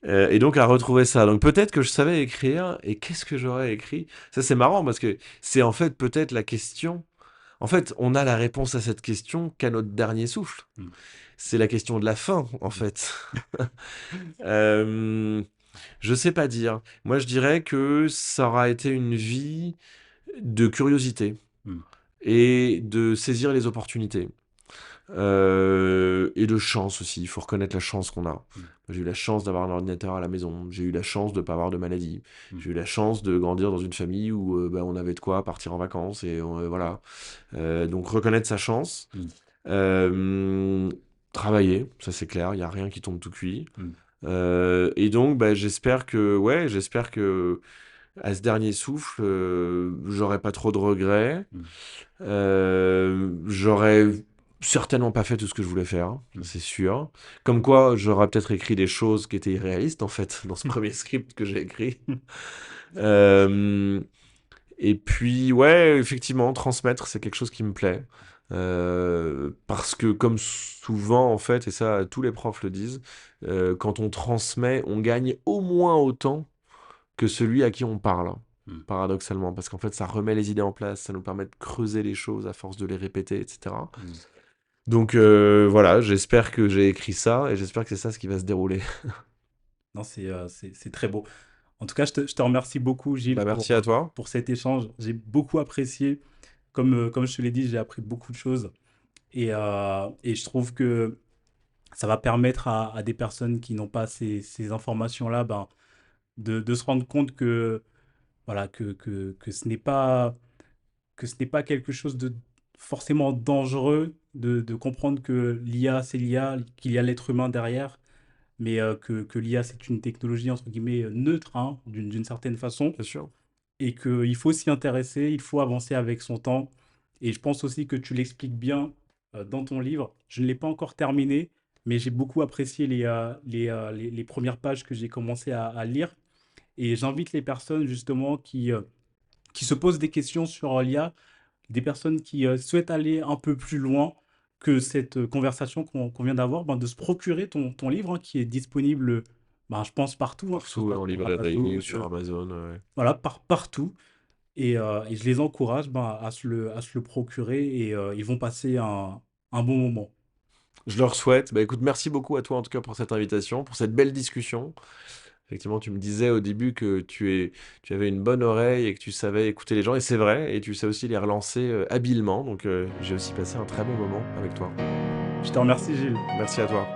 Et donc à retrouver ça. Donc peut-être que je savais écrire, et qu'est-ce que j'aurais écrit? Ça, c'est marrant parce que c'est en fait peut-être la question. En fait, on a la réponse à cette question qu'à notre dernier souffle. hmm, C'est la question de la fin, en hmm, fait. Euh, je sais pas dire. Moi, je dirais que ça aura été une vie de curiosité hmm, et de saisir les opportunités. Et de chance aussi, il faut reconnaître la chance qu'on a. hmm, J'ai eu la chance d'avoir un ordinateur à la maison, j'ai eu la chance de ne pas avoir de maladie, hmm, j'ai eu la chance de grandir dans une famille où on avait de quoi partir en vacances, et voilà. Donc reconnaître sa chance, hmm, Euh, travailler, ça c'est clair, il n'y a rien qui tombe tout cuit. hmm, Et donc j'espère que, ouais, j'espère que à ce dernier souffle, j'aurai pas trop de regrets. hmm, J'aurais certainement pas fait tout ce que je voulais faire, hein, ça, c'est sûr. Comme quoi, j'aurais peut-être écrit des choses qui étaient irréalistes, en fait, dans ce premier script que j'ai écrit. Euh, et puis, ouais, effectivement, transmettre, c'est quelque chose qui me plaît. Parce que, comme souvent, en fait, et ça, tous les profs le disent, quand on transmet, on gagne au moins autant que celui à qui on parle, hein, Mm. paradoxalement. Parce qu'en fait, ça remet les idées en place, ça nous permet de creuser les choses à force de les répéter, etc. Mm. Donc voilà, j'espère que j'ai écrit ça et j'espère que c'est ça ce qui va se dérouler. Non, c'est très beau. En tout cas, je te remercie beaucoup, Gilles, Bah merci à toi. pour cet échange. J'ai beaucoup apprécié. Comme je te l'ai dit, j'ai appris beaucoup de choses. Et je trouve que ça va permettre à des personnes qui n'ont pas ces informations-là, ben, de se rendre compte que, voilà, que que ce n'est pas quelque chose de forcément dangereux de comprendre que l'IA, c'est l'IA, qu'il y a l'être humain derrière, mais que l'IA, c'est une technologie, entre guillemets, neutre, hein, d'une certaine façon, Bien sûr. et qu'il faut s'y intéresser, il faut avancer avec son temps. Et je pense aussi que tu l'expliques bien dans ton livre. Je ne l'ai pas encore terminé, mais j'ai beaucoup apprécié les premières pages que j'ai commencé à lire. Et j'invite les personnes justement qui se posent des questions sur l'IA, des personnes qui souhaitent aller un peu plus loin que cette conversation qu'on vient d'avoir, ben, de se procurer ton livre, hein, qui est disponible, ben, je pense, partout, hein, que ce Partout, soit en sur librairie ou Amazon, sur Amazon. Ouais. voilà, partout. Et je les encourage, ben, à se le procurer et ils vont passer un bon moment. Je leur souhaite. Bah écoute, merci beaucoup à toi en tout cas pour cette invitation, pour cette belle discussion. Effectivement, tu me disais au début que tu avais une bonne oreille et que tu savais écouter les gens, et c'est vrai, et tu sais aussi les relancer habilement. Donc j'ai aussi passé un très bon moment avec toi. Je te remercie, Gilles. Merci à toi.